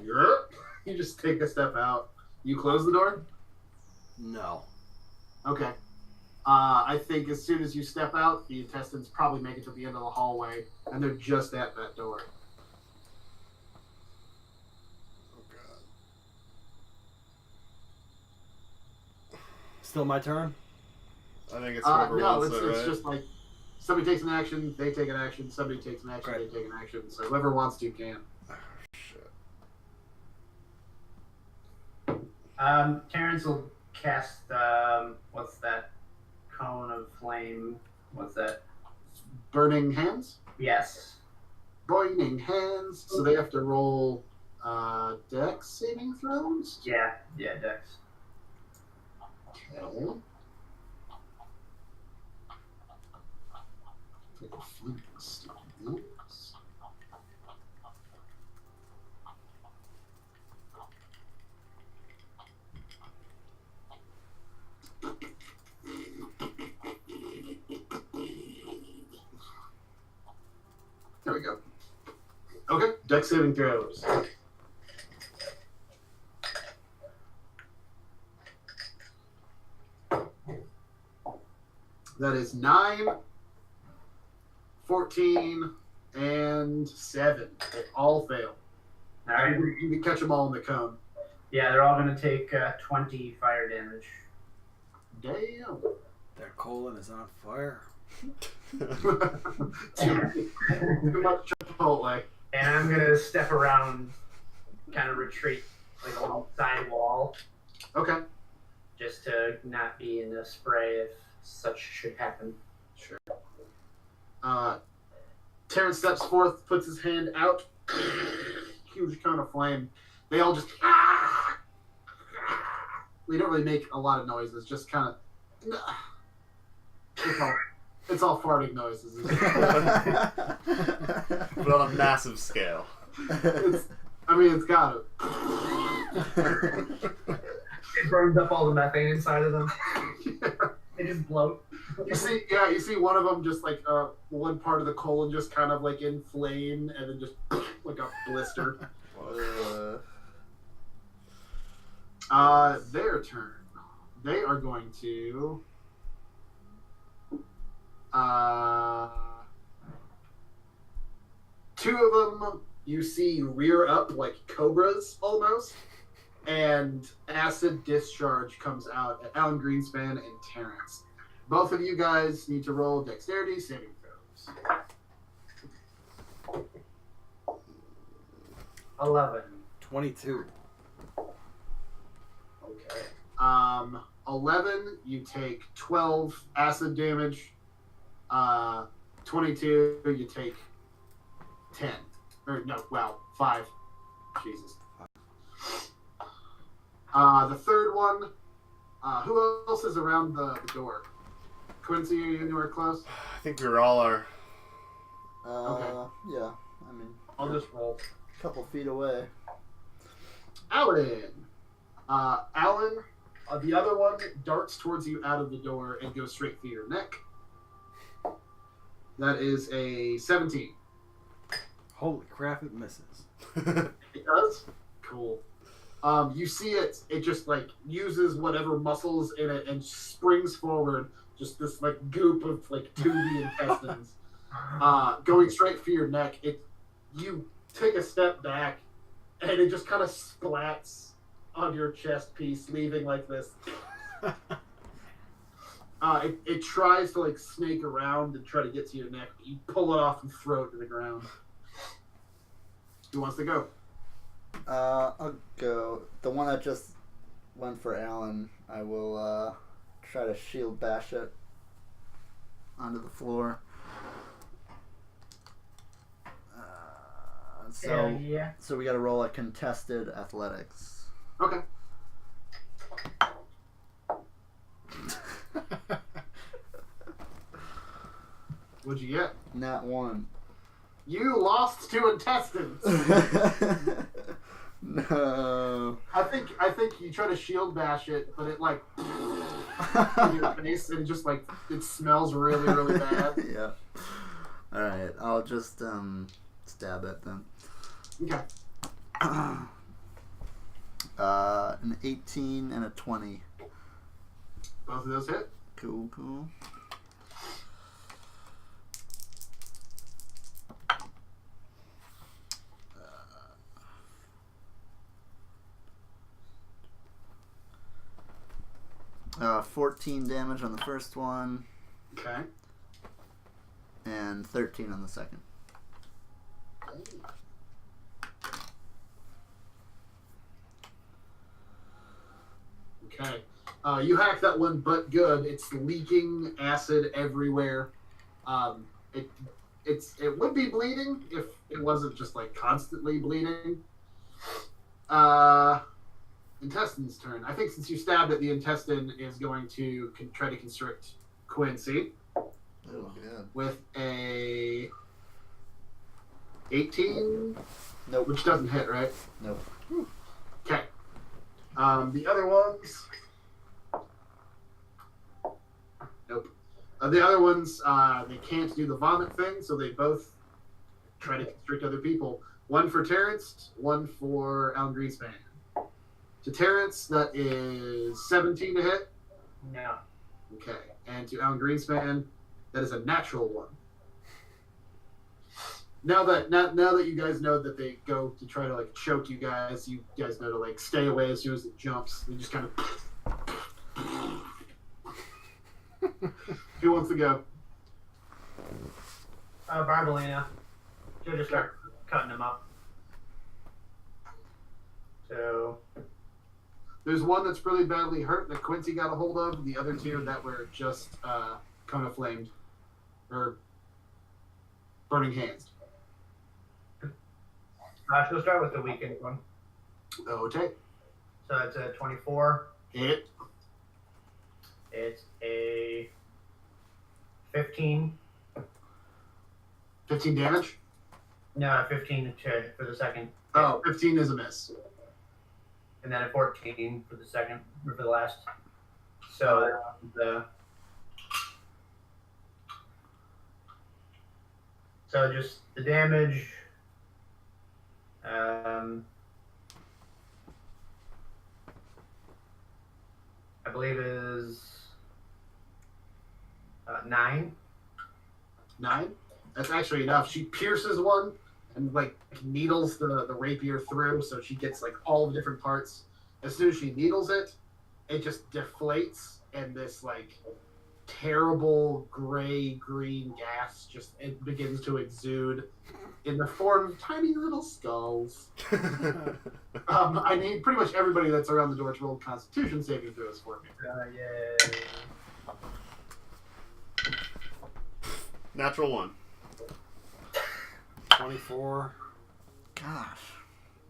you just take a step out. You close the door? No. Okay. I think as soon as you step out, the intestines probably make it to the end of the hallway, and they're just at that door. Oh god. Still my turn? I think it's whoever No, wants it's it, right? just like somebody takes an action, they take an action, somebody takes an action, Right. they take an action. So whoever wants to can. Shit. Terrence will cast, what's that cone of flame? What's that? Burning hands? Yes. Burning hands. So they have to roll dex saving throws? Yeah, Dex. Okay. Take a flip and stick this. There we go. Okay, dex saving throws. That is 9, 14, and 7. They all fail. Alright. You can catch them all in the cone. Yeah, they're all going to take 20 fire damage. Damn. That colon is on fire. Too much Chipotle. And I'm gonna step around, kind of retreat like along the side wall, Okay. just to not be in the spray if such should happen. Sure. Terrence steps forth, puts his hand out. Huge cone of flame. They all just. We don't really make a lot of noises, just kind of. It's all farting noises. But on a massive scale. It's got it. It burns up all the methane inside of them. They just bloat. You see one of them just like one part of the colon just kind of like inflame and then just like a blister. Their turn. They are going to. Two of them you see rear up like cobras almost, and acid discharge comes out at Alan Greenspan and Terrence. Both of you guys need to roll dexterity saving throws. 11. 22. Okay. 11, you take 12 acid damage. 22, you take 10. Or no, wow, 5. Jesus. The third one, who else is around the door? Quincy, are you anywhere close? I think we all are. Okay. Yeah. I mean, I'll just roll. a couple feet away. Alan. Alan, the other one darts towards you out of the door and goes straight for your neck. That is a 17. Holy crap, it misses. It does? Cool. You see it just like uses whatever muscles in it and springs forward, just this like goop of like tubey intestines. Going straight for your neck. You take a step back and it just kind of splats on your chest piece, leaving like this. It tries to like snake around and try to get to your neck, but you pull it off and throw it to the ground. Who wants to go? I'll go. The one that just went for Alan, I will try to shield bash it onto the floor. Yeah. So we got to roll a contested athletics. Okay. What'd you get? Nat 1. You lost 2 intestines. No. I think you try to shield bash it, but it like in your face and just like it smells really really bad. Yeah. All right. I'll just stab it then. Okay. An 18 and a 20. Both of those hit. Cool. 14 damage on the first one. Okay. And 13 on the second. Okay. You hack that one, but good. It's leaking acid everywhere. It would be bleeding if it wasn't just like constantly bleeding. Intestine's turn. I think since you stabbed it, the intestine is going to try to constrict Quincy Oh, good. with a 18. Nope. Which doesn't hit, right? Nope. Okay. The other ones. Nope. The other ones, they can't do the vomit thing, so they both try to constrict other people. One for Terrence, one for Alan Greenspan. To Terrence, that is 17 to hit. No. Okay. And to Alan Greenspan, that is a natural 1. Now that you guys know that they go to try to like choke you guys know to like stay away as soon as it jumps. They just kind of Who wants to go? Barbalina. She'll just start cutting him up. So, There's one that's really badly hurt that Quincy got a hold of, and the other two that were just kind of flamed. Or burning hands. she'll start with the weakened one. Okay. So that's a 24. Hit. It's a 15. 15 damage. No, 15 for the second. Oh, 15 is a miss. And then a 14 for the second, or for the last. So just the damage. I believe is 9. 9. That's actually enough. She pierces one and like needles the rapier through, so she gets like all the different parts. As soon as she needles it, it just deflates, and this like terrible gray green gas just it begins to exude in the form of tiny little skulls. I need pretty much everybody that's around the door to roll Constitution saving throws for me. Yeah. Natural 1. 24. Gosh.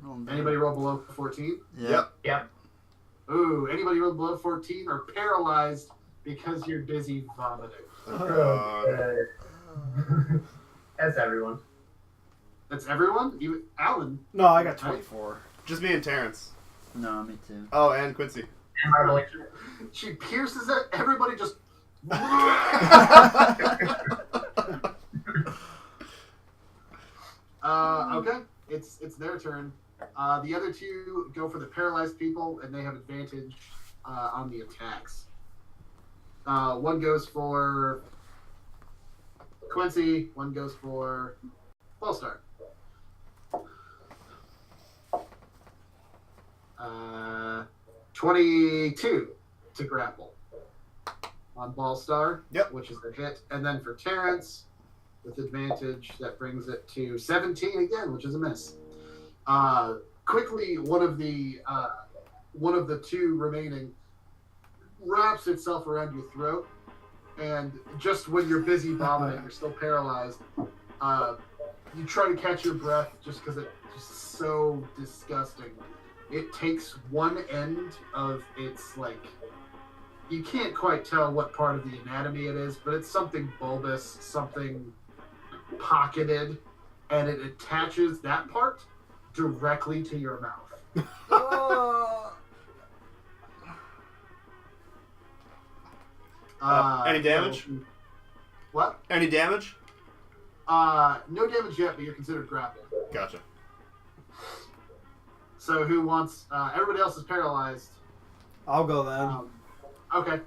Oh, man. Anybody roll below 14? Yep. Yep. Ooh, anybody roll below 14 are paralyzed because you're busy vomiting. That's everyone. That's everyone? Even Alan. No, I got 24. Just me and Terrence. No, me too. Oh, and Quincy. And Marvelina. She pierces it, everybody just okay. It's their turn. The other two go for the paralyzed people, and they have advantage on the attacks. One goes for Quincy, one goes for Ballstar. 22 to grapple on Ballstar, Yep. which is the hit. And then for Terrence, with advantage, that brings it to 17 again, which is a miss. Quickly, one of the two remaining wraps itself around your throat, and just when you're busy vomiting, you're still paralyzed. You try to catch your breath just because it's just so disgusting. It takes one end of its, like, you can't quite tell what part of the anatomy it is, but it's something bulbous, something pocketed, and it attaches that part directly to your mouth. Any damage? So, what? Any damage? No damage yet, but you're considered grappled. Gotcha. So who wants? Everybody else is paralyzed. I'll go then. Okay.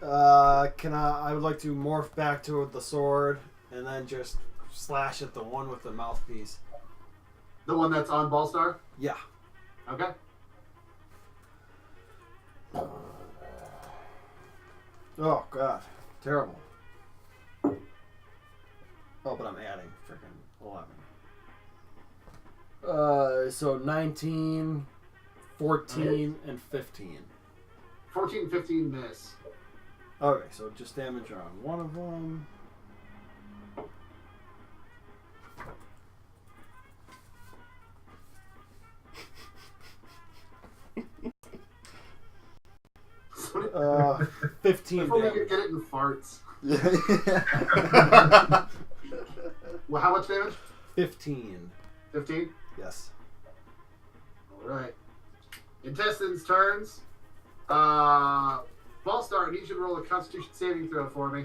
I would like to morph back to the sword and then just slash at the one with the mouthpiece. The one that's on Ballstar? Yeah. Okay. Oh god, terrible. Oh, but I'm adding freaking 11. So 19, 14, and 15. 14, 15 miss. Okay, so just damage on one of them. Uh, 15 If only you damage. could get it in farts. Yeah. Well, how much damage? 15. 15? Yes. Alright. Intestines turns. Ballstar, I need you to roll a Constitution saving throw for me.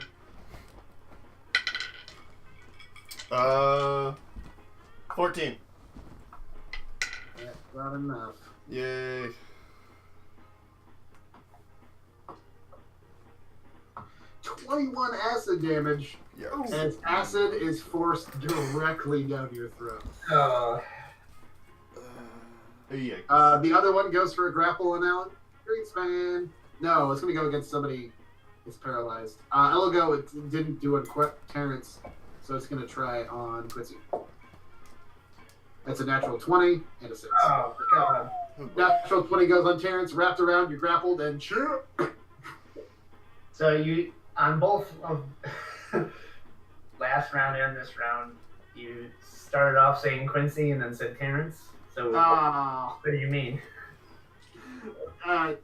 14. That's not enough. Yay. .21 acid damage, Yikes. as acid is forced directly down your throat. Yikes. The other one goes for a grapple on Alan Greenspan. No, it's going to go against somebody It's paralyzed. It'll go. It didn't do on Terrence, so it's gonna try on Quincy. That's a natural 20 and a 6. Oh god. Natural 20 goes on Terrence, wrapped around, you're grappled, and shoot. So you on both of last round and this round, you started off saying Quincy and then said Terrence. So what do you mean?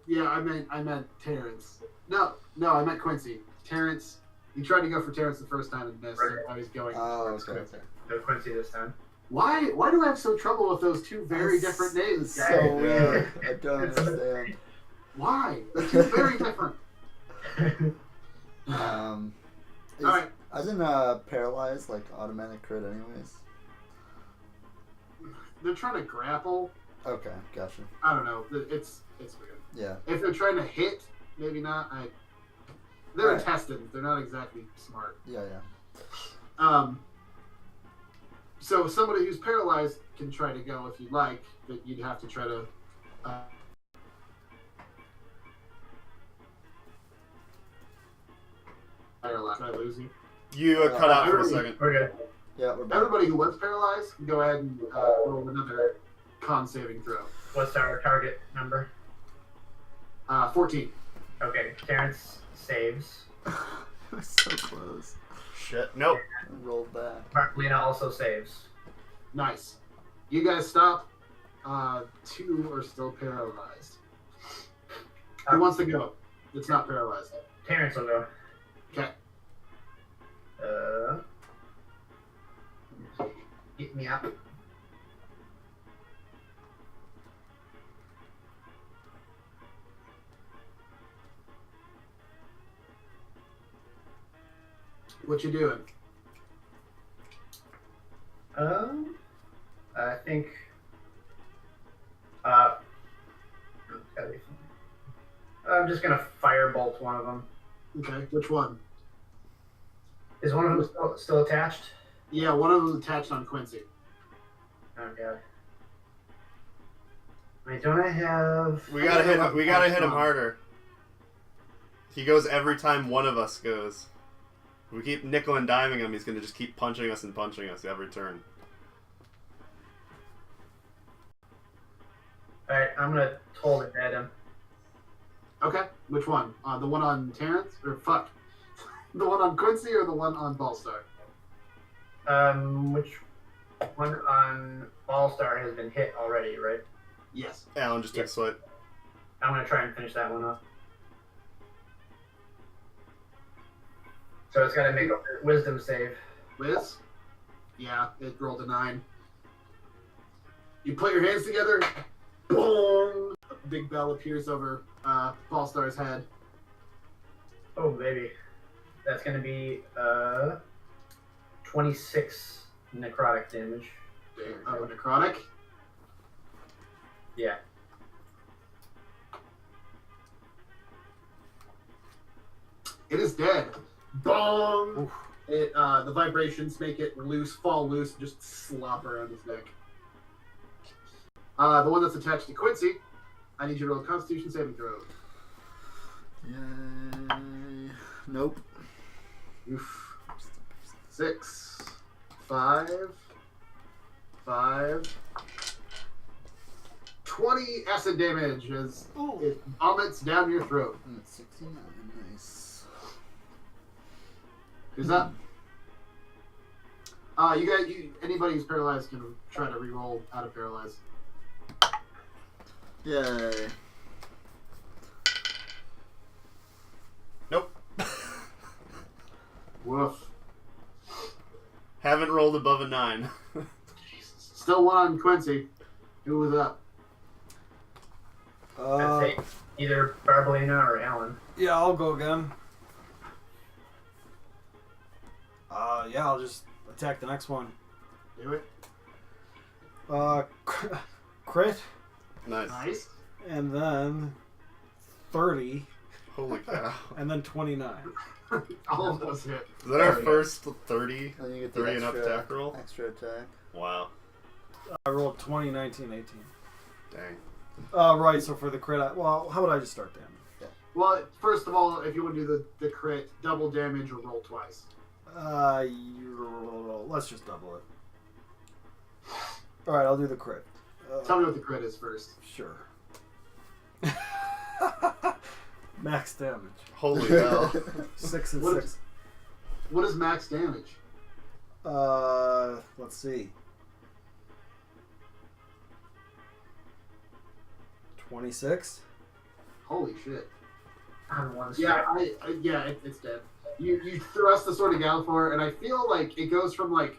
Yeah, I meant Terrence. No, I meant Quincy. Terrence. You tried to go for Terrence the first time and missed. Right. So I was going. Oh, towards okay. Quincy. No Quincy this time. Why do I have so trouble with those two very different names, So guys? weird. I don't understand. Why? They're two very different. Is, Alright. Isn't paralyzed like automatic crit anyways? They're trying to grapple. Okay, gotcha. I don't know. It's weird. Yeah. If they're trying to hit, maybe not. They're Right. intestines. They're not exactly smart. Yeah. So somebody who's paralyzed can try to go if you'd like, but you'd have to try to. Paralyzed. Did I lose you? You cut out for a everybody- second. We're good. Yeah, we're back. Everybody who was paralyzed can go ahead and roll another con saving throw. What's our target number? 14. Okay, Terrence saves. It was so close. Shit. Nope. I rolled back. Marlena also saves. Nice. You guys stop. 2 are still paralyzed. Who wants to go? It's not paralyzed. Terrence will go. Okay. Get me up. What you doing? I think. I'm just gonna firebolt one of them. Okay. Which one? Is one of them still attached? Yeah, one of them's attached on Quincy. Oh god. Wait, don't I have? We gotta hit him. We gotta hit him harder. He goes every time one of us goes. If we keep nickel and diming him, he's gonna just keep punching us and punching us every turn. Alright, I'm gonna hold it at him. Okay. Which one? The one on Terrence? Or fuck. The one on Quincy or the one on Ballstar? Which one on Ballstar has been hit already, right? Yes. Alan just took swipe. I'm gonna try and finish that one off. So it's gotta make a wisdom save. Liz? Yeah, it rolled a 9. You put your hands together. Boom! A big bell appears over Ballstar's head. Oh baby. That's gonna be 26 necrotic damage. Necrotic. Yeah. It is dead. Boom! It the vibrations make it fall loose, and just slop around his neck. The one that's attached to Quincy, I need you to roll a Constitution saving throw. Yay. Nope. Oof. 6, 5, 5, 20 acid damage as it vomits down your throat. I'm at 69. Nice. Who's up? Anybody who's paralyzed can try to re-roll out of paralyzed. Yay. Nope. Woof. Haven't rolled above a 9. Still one on Quincy. Who was up? I'd say either Barbalina or Alan. Yeah, I'll go again. Yeah, I'll just attack the next one. Do it. Crit, Nice. Nice. and then 30, Holy cow. and then 29. All of those hit. Is that our first 30? And you get the 30 and up extra, attack roll? extra attack. Wow. I rolled 20, 19, 18. Dang. Right, so for the crit, well, how would I just start damage? Well, first of all, if you want to do the crit, double damage or roll twice. Let's just double it. All right, I'll do the crit. Tell me what the crit is first. Sure. Max damage. Holy hell. 6 and What 6. What is max damage? Let's see. 26. Holy shit. On one Yeah, strike. it's dead. You thrust the sword of Galifar, and I feel like it goes from like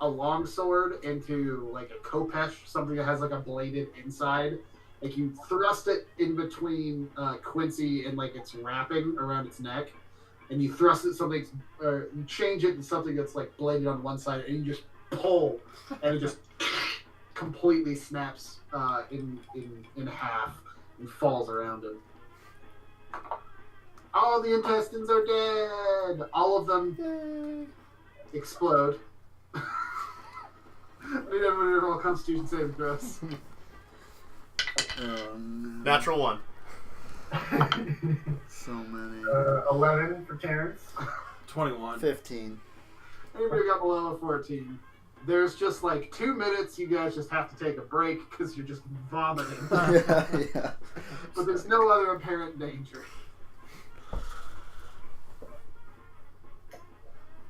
a long sword into like a khopesh, something that has like a bladed inside. Like you thrust it in between Quincy and like its wrapping around its neck, and you thrust it something, or you change it to something that's like bladed on one side, and you just pull, and it just completely snaps in half and falls around him. All the intestines are dead. All of them explode. I need everybody to roll Constitution saving throws. Natural 1. So many. 11 for Terrence. 21. 15. Anybody got below a 14? There's just like 2 minutes. You guys just have to take a break because you're just vomiting. Yeah. But there's no other apparent danger.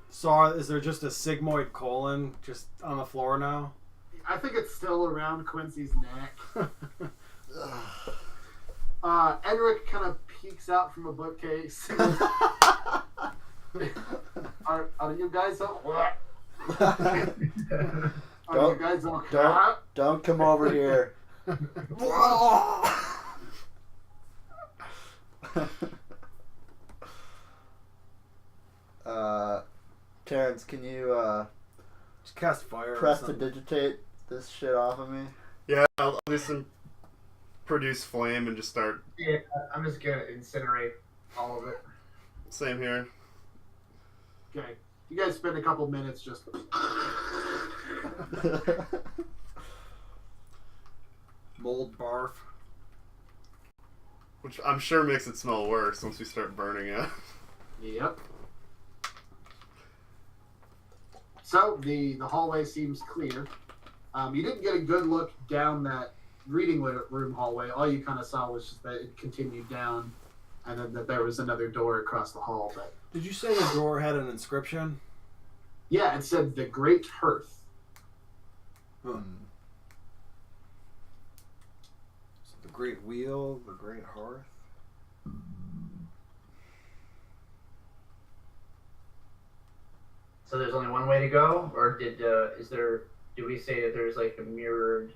So, is there just a sigmoid colon just on the floor now? I think it's still around Quincy's neck. Enric kind of peeks out from a bookcase. Are you guys okay? Are you guys okay? Don't come over here. Terrence, can you Just cast fire. press or to something. digitate this shit off of me? Yeah, I'll do some produce flame and just start. Yeah, I'm just gonna incinerate all of it. Same here. Okay. You guys spend a couple minutes just. Mold barf. Which I'm sure makes it smell worse once we start burning it. Yep. So the hallway seems clear. You didn't get a good look down that reading room hallway. All you kind of saw was just that it continued down, and then that there was another door across the hall. But Did you say the door had an inscription? yeah, it said the Great Hearth. So the Great Wheel, the Great Hearth. So there's only one way to go, or do we say that there's like a mirrored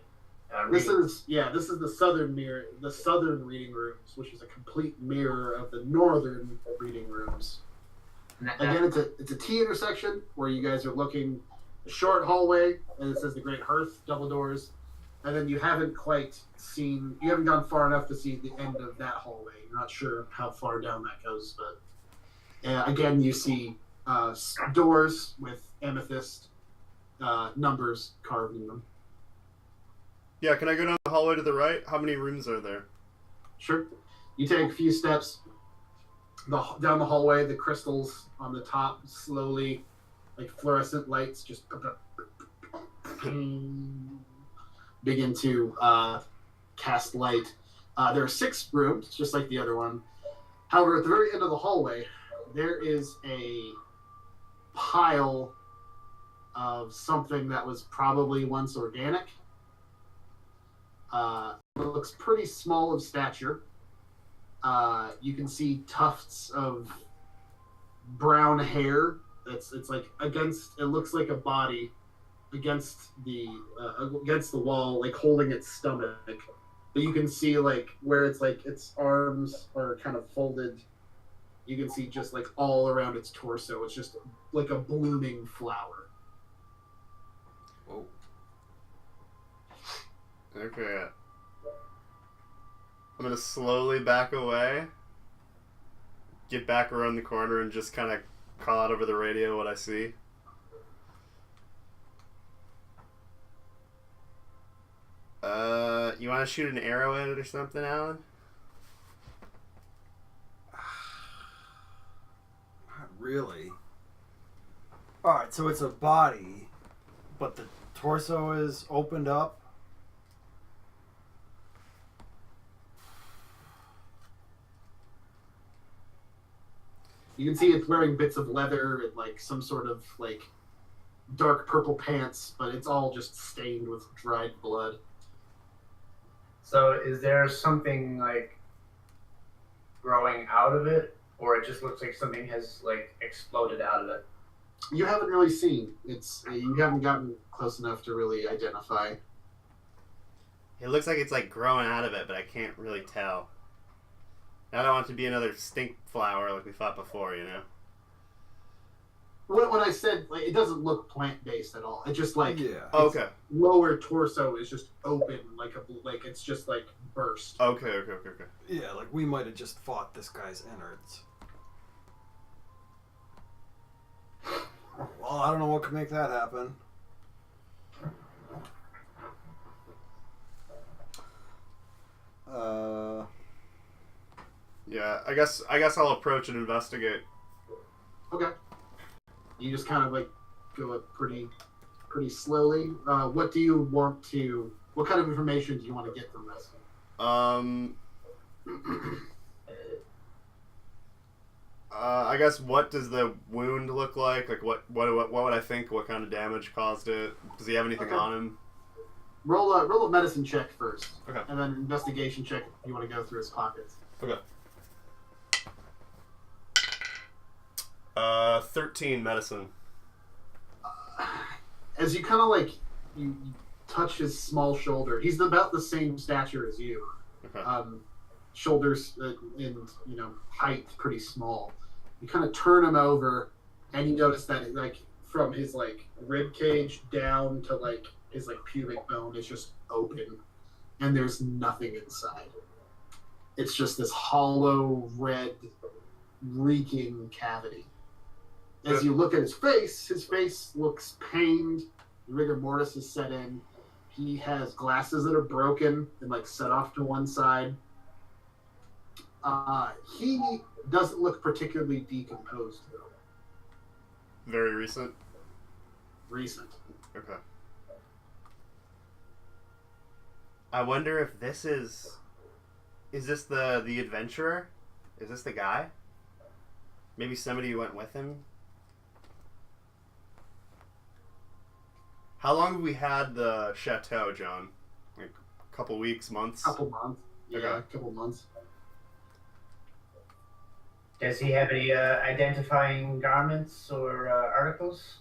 This reading? is the southern mirror, the southern reading rooms, which is a complete mirror of the northern reading rooms. And that- Again, it's a T intersection where you guys are looking a short hallway, and it says the Great Hearth, double doors, and then you haven't gone far enough to see the end of that hallway. You're not sure how far down that goes, but again, you see doors with amethyst numbers carved in them. Yeah, can I go down the hallway to the right? How many rooms are there? Sure. You take a few steps down the hallway. The crystals on the top slowly, like fluorescent lights, just begin to cast light. There are 6 rooms, just like the other one. However, at the very end of the hallway, there is a pile of something that was probably once organic. It looks pretty small of stature. You can see tufts of brown hair. It's like against. It looks like a body against the wall, like holding its stomach. But you can see like where it's like its arms are kind of folded. You can see just like all around its torso. It's just like a blooming flower. Whoa. Okay. I'm gonna slowly back away, get back around the corner, and just kind of call out over the radio what I see. You want to shoot an arrow at it or something, Alan? really. Alright, so it's a body, but the torso is opened up. You can see it's wearing bits of leather and like some sort of like dark purple pants, but it's all just stained with dried blood. So is there something like growing out of it, or it just looks like something has like exploded out of it? You haven't really seen. It's you haven't gotten close enough to really identify. It looks like it's like growing out of it, but I can't really tell. I don't want it to be another stink flower like we thought before, you know? When I said like, it doesn't look plant based at all. It's just like Yeah. Okay. lower torso is just open, like it's just like burst. Okay. Yeah, like we might have just fought this guy's innards. Well, I don't know what could make that happen. Yeah, I guess I'll approach and investigate. Okay. You just kind of like go up pretty slowly. What do you want to? What kind of information do you want to get from this? I guess what does the wound look like? Like what would I think? What kind of damage caused it? Does he have anything Okay. on him? Roll a medicine check first, Okay. and then investigation check if you want to go through his pockets. Okay. 13 medicine. As you kind of like you touch his small shoulder, he's about the same stature as you. Okay. Shoulders and height pretty small. You kind of turn him over, and you notice that like from his like rib cage down to like his like pubic bone is just open, and there's nothing inside. It's just this hollow red, reeking cavity. As you look at his face looks pained. Rigor mortis is set in. He has glasses that are broken and like set off to one side. He doesn't look particularly decomposed though. Very recent. Recent. Okay. I wonder if this is this the adventurer? Is this the guy? Maybe somebody went with him? How long have we had the chateau, John? Like a couple weeks, months? Couple months. Yeah, Okay. couple months. Does he have any identifying garments or articles?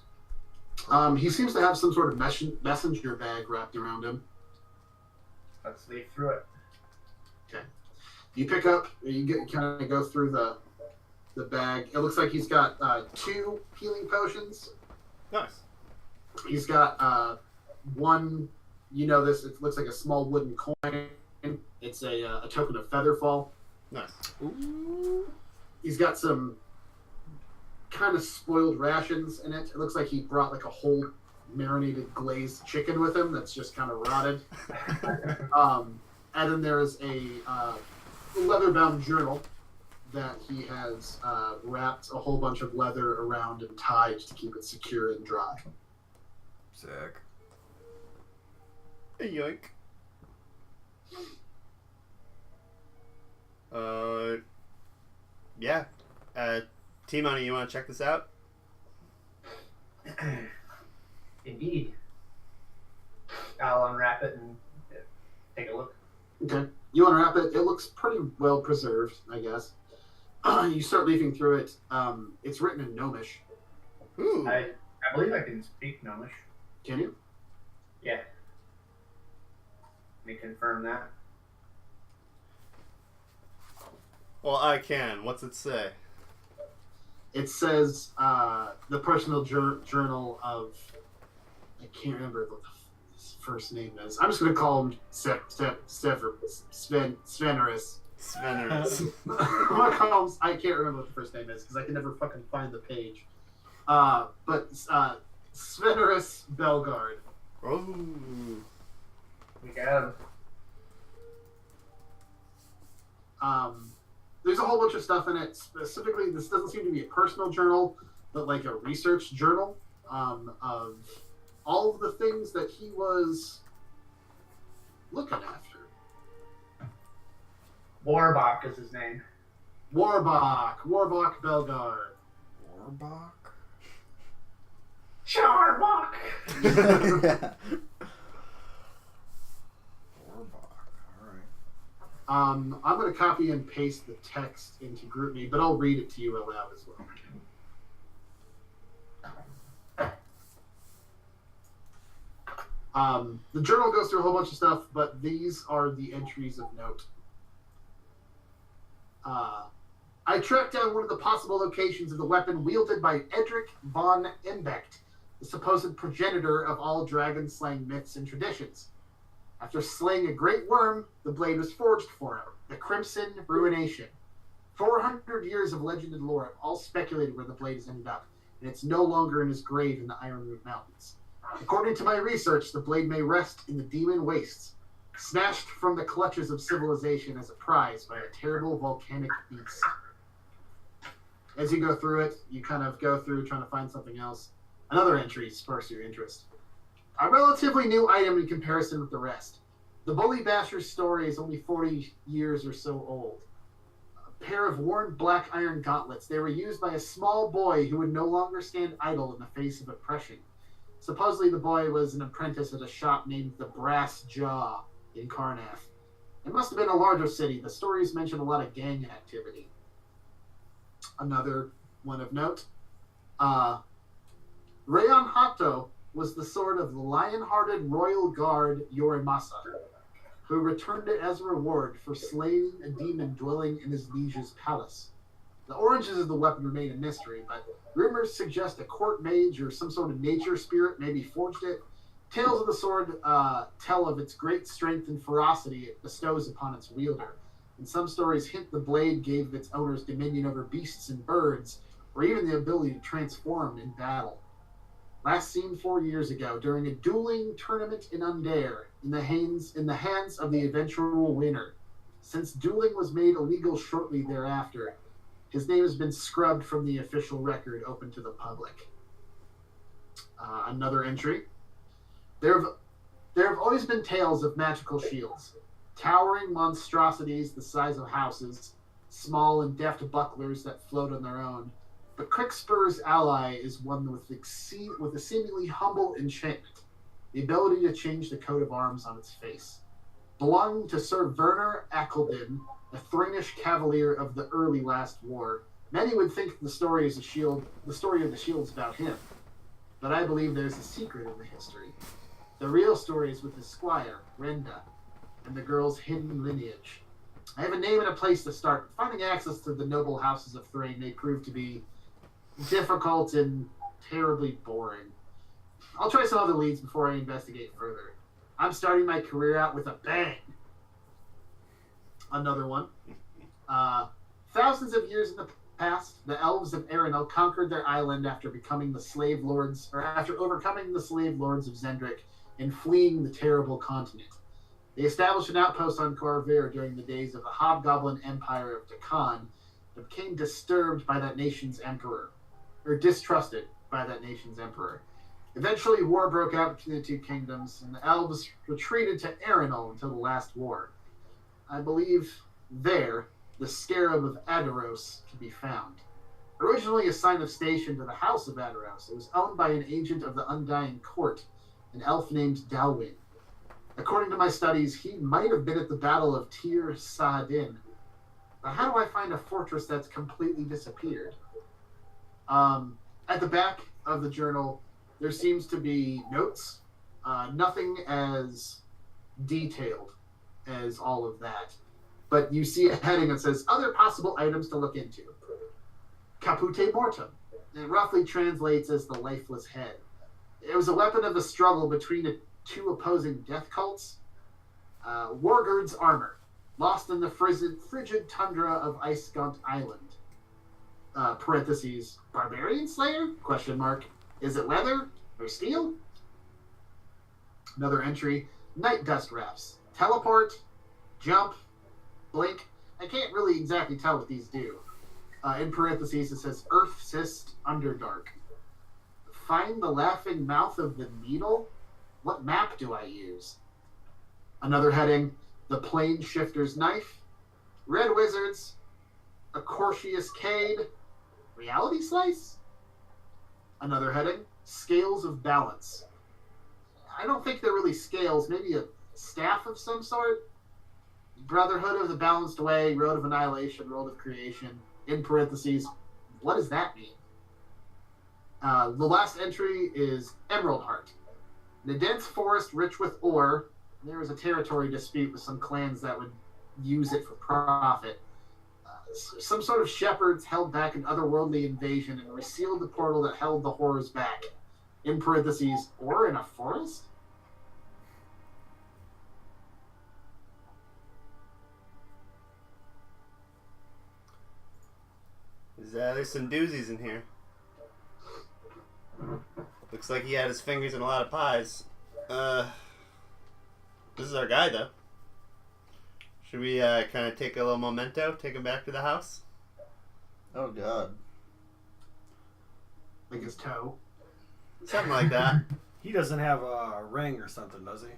He seems to have some sort of messenger bag wrapped around him. Let's leaf through it. You pick up, you kind of go through the bag. It looks like he's got 2 healing potions. Nice. He's got one. This. It looks like a small wooden coin. It's a token of Featherfall. Nice. Ooh. He's got some kind of spoiled rations in it. It looks like he brought like a whole marinated glazed chicken with him that's just kind of rotted. And then there's a leather-bound journal that he has wrapped a whole bunch of leather around and tied to keep it secure and dry. Sick. Yoink. Yeah. T-Money, you want to check this out? Indeed. I'll unwrap it and take a look. Okay. You unwrap it. It looks pretty well preserved, I guess. You start leafing through it. It's written in Gnomish. Ooh. I believe I can speak Gnomish. Can you? Yeah. Let me confirm that. Well, I can. What's it say? It says the personal journal of. I can't remember what his first name is. I'm just going to call him Svenerus. Svenerus. I'm gonna call him, I can't remember what the first name is because I can never fucking find the page. But Svenerus Belgard. Oh. We got him. there's a whole bunch of stuff in it. Specifically, this doesn't seem to be a personal journal, but like a research journal of all of the things that he was looking after. Warbach is his name. Warbach Belgard. Warbach? Charbach! Warbach. Alright. I'm going to copy and paste the text into GroupMe, but I'll read it to you aloud as well. The journal goes through a whole bunch of stuff, but these are the entries of note. I tracked down one of the possible locations of the weapon wielded by Edric von Embecht, the supposed progenitor of all dragon-slaying myths and traditions. After slaying a great worm, the blade was forged for him, the Crimson Ruination. 400 years of legend and lore have all speculated where the blade has ended up, and it's no longer in his grave in the Ironwood Mountains. According to my research, the blade may rest in the Demon Wastes, snatched from the clutches of civilization as a prize by a terrible volcanic beast. As you go through it, you kind of go through trying to find something else. Another entry sparks your interest. A relatively new item in comparison with the rest. The Bully Basher's story is only 40 years or so old. A pair of worn black iron gauntlets. They were used by a small boy who would no longer stand idle in the face of oppression. Supposedly the boy was an apprentice at a shop named the Brass Jaw in Karnath. It must have been a larger city. The stories mention a lot of gang activity. Another one of note. Rayon Hato was the sword of the lion-hearted royal guard Yorimasa, who returned it as a reward for slaying a demon dwelling in his liege's palace. The origins of the weapon remain a mystery, but rumors suggest a court mage or some sort of nature spirit maybe forged it. Tales of the sword tell of its great strength and ferocity it bestows upon its wielder, and some stories hint the blade gave its owners dominion over beasts and birds, or even the ability to transform in battle. Last seen 4 years ago during a dueling tournament in Undere, in the hands of the eventual winner. Since dueling was made illegal shortly thereafter, his name has been scrubbed from the official record open to the public. Another entry. There have always been tales of magical shields, towering monstrosities the size of houses, small and deft bucklers that float on their own. But Crickspur's ally is one with a seemingly humble enchantment, the ability to change the coat of arms on its face. Belonging to Sir Werner Akeldin, a Thrangish cavalier of the early last war, many would think the story of the shield's about him. But I believe there's a secret in the history. The real story is with his squire, Renda, and the girl's hidden lineage. I have a name and a place to start. Finding access to the noble houses of Thrain may prove to be difficult and terribly boring. I'll try some other leads before I investigate further. I'm starting my career out with a bang. Another one. Thousands of years in the past, the elves of Arenal conquered their island after overcoming the slave lords of Zendrick and fleeing the terrible continent. They established an outpost on Corvair during the days of the Hobgoblin Empire of Dakan, but became distrusted by that nation's emperor. Eventually, war broke out between the two kingdoms, and the elves retreated to Arenal until the last war. I believe there, the Scarab of Adaros can be found. Originally a sign of station to the House of Adaros, it was owned by an agent of the Undying Court, an elf named Dalwyn. According to my studies, he might have been at the Battle of Tir Saadin. But how do I find a fortress that's completely disappeared? At the back of the journal, there seems to be notes. Nothing as detailed as all of that. But you see a heading that says, other possible items to look into. Caput Mortem. It roughly translates as the lifeless head. It was a weapon of the struggle between the two opposing death cults. Wargurd's armor, lost in the frigid tundra of Icegaunt Island. Parentheses, Barbarian Slayer? Question mark. Is it leather or steel? Another entry, Night Dust Wraps. Teleport, jump, blink, I can't really exactly tell what these do. In parentheses, it says Earth Cyst Underdark. Find the laughing mouth of the needle? What map do I use? Another heading, The Plane Shifter's Knife, Red Wizards, Acortius Cade, Reality Slice? Another heading, Scales of Balance. I don't think they're really scales, maybe a staff of some sort? Brotherhood of the Balanced Way, Road of Annihilation, Road of Creation. In parentheses, what does that mean? The last entry is Emerald Heart. In a dense forest rich with ore, there was a territory dispute with some clans that would use it for profit. Some sort of shepherds held back an otherworldly invasion and resealed the portal that held the horrors back. In parentheses, ore in a forest? There's some doozies in here. Looks like he had his fingers in a lot of pies. This is our guy, though. Should we kind of take a little memento, take him back to the house? Oh God. Like his toe. Something like that. He doesn't have a ring or something, does he?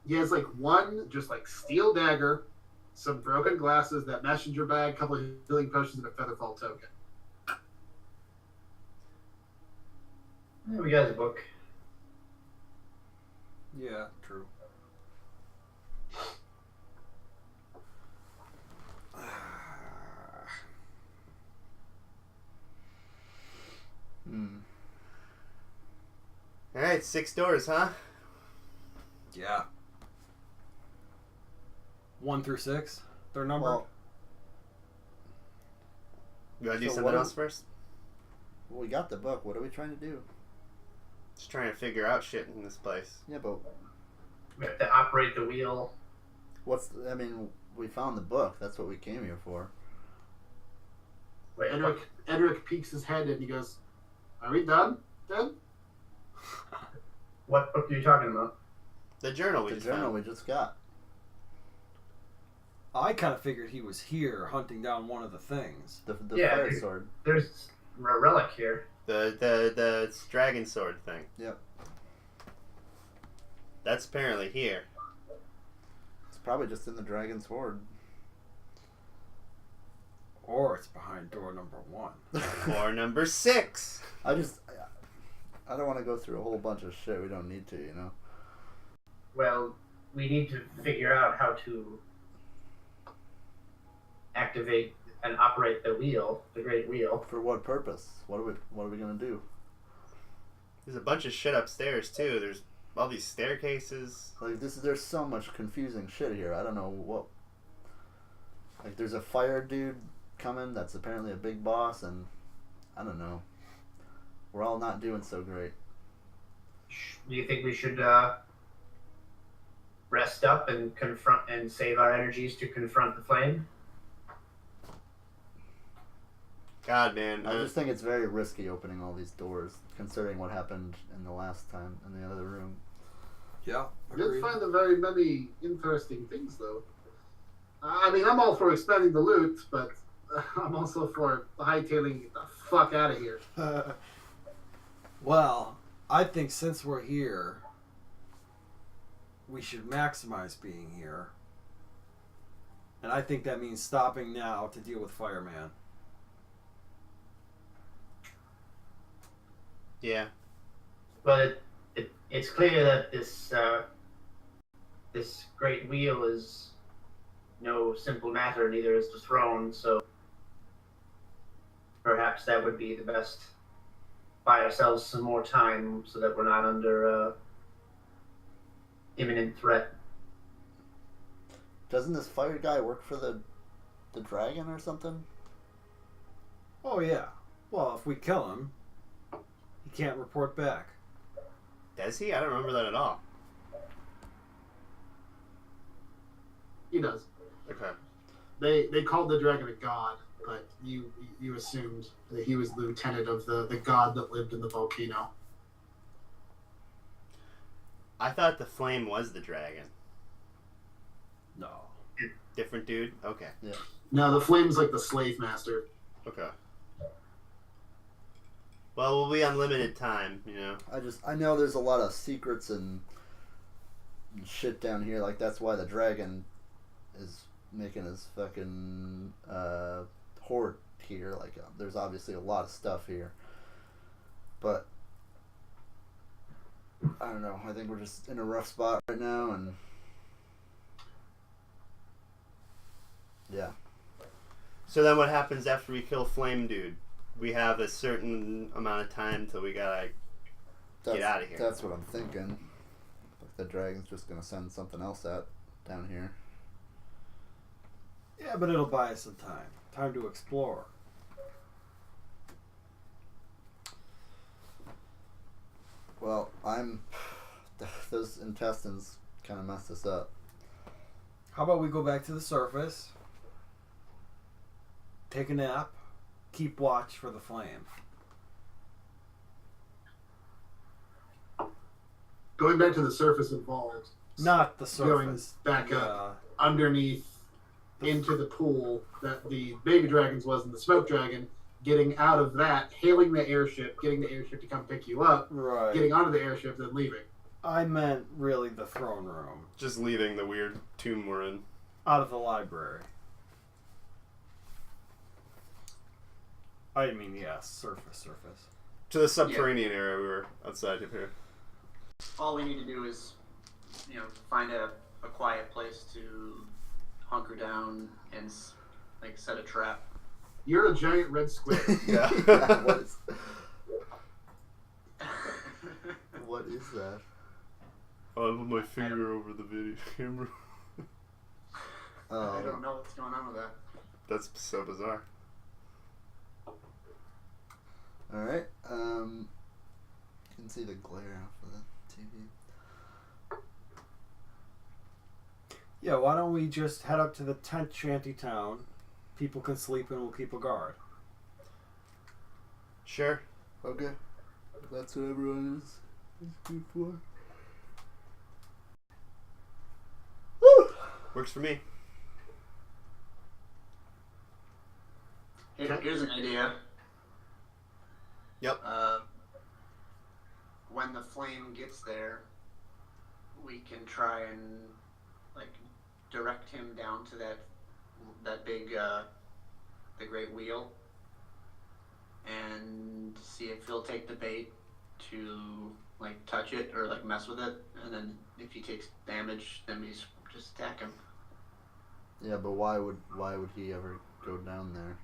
He has like one just like steel dagger, some broken glasses, that messenger bag, couple of healing potions, and a featherfall token. Yeah, we got his book. Yeah, true. Alright, 6 doors, huh? Yeah. 1 through 6, their number. Well, You want to do So something what else is- first? we got the book. What are we trying to do? Just trying to figure out shit in this place. Yeah, but We have to operate the wheel. I mean, we found the book. That's what we came here for. Wait, Edric peeks his head and he goes, "Are we done then?" what book are you talking about? The journal we The just journal found. we just got. I kind of figured he was here hunting down one of the things. The Yeah, fire dude. sword. There's a relic here. The dragon sword thing. Yep. That's apparently here. It's probably just in the dragon's hoard. Or it's behind door number 1. Or number 6. I don't want to go through a whole bunch of shit we don't need to, you know? Well, we need to figure out how to activate and operate the wheel, the great wheel. For what purpose? What are we gonna do? There's a bunch of shit upstairs, too. There's all these staircases. Like there's so much confusing shit here. I don't know what. Like there's a fire dude coming that's apparently a big boss, and I don't know. We're all not doing so great. Do you think we should rest up and confront and save our energies to confront the flame? God, man. I just think it's very risky opening all these doors, considering what happened in the last time in the other room. Yeah, I did find very many interesting things, though. I mean, I'm all for expending the loot, but I'm also for hightailing the fuck out of here. Well, I think since we're here, we should maximize being here. And I think that means stopping now to deal with Fireman. Yeah. Well, it's clear that this great wheel is no simple matter, neither is the throne, so perhaps that would be the best. Buy ourselves some more time so that we're not under imminent threat. Doesn't this fire guy work for the dragon or something? Oh, yeah. Well, if we kill him, he can't report back. Does he? I don't remember that at all. He does. Okay. They called the dragon a god, but you assumed that he was the lieutenant of the god that lived in the volcano. I thought the flame was the dragon. No. Different dude? Okay. No, the flame's like the slave master. Okay. Well, we'll be on limited time, you know. I know there's a lot of secrets and shit down here. Like that's why the dragon is making his fucking hoard here. Like there's obviously a lot of stuff here, but I don't know. I think we're just in a rough spot right now, and yeah. So then what happens after we kill Flame Dude? We have a certain amount of time till we gotta That's, get out of here. That's what I'm thinking. Like the dragon's just gonna send something else out down here. Yeah, but it'll buy us some time. Time to explore. Well, those intestines kind of messed us up. How about we go back to the surface, take a nap, keep watch for the flame. Going back to the surface involved Not the going surface. back the, up underneath into the pool that the baby dragons was in the smoke dragon, getting out of that, hailing the airship, getting the airship to come pick you up, Right. getting onto the airship, then leaving. I meant really the throne room. just leaving the weird tomb we're in. Out of the library. I mean, yes, surface. To the subterranean area we were outside of here. All we need to do is, you know, find a quiet place to hunker down and like set a trap. You're a giant red squid. Yeah. What is that? I'll put my finger over the video camera. I don't know what's going on with that. That's so bizarre. Alright, you can see the glare off of the TV. Yeah, why don't we just head up to the tent shanty town? People can sleep and we'll keep a guard. Sure. Okay. That's what everyone is good for. Works for me. Here's an idea. Yep. When the flame gets there, we can try and like direct him down to that big the great wheel, and see if he'll take the bait to like touch it or like mess with it, and then if he takes damage, then we just attack him. Yeah, but why would he ever go down there?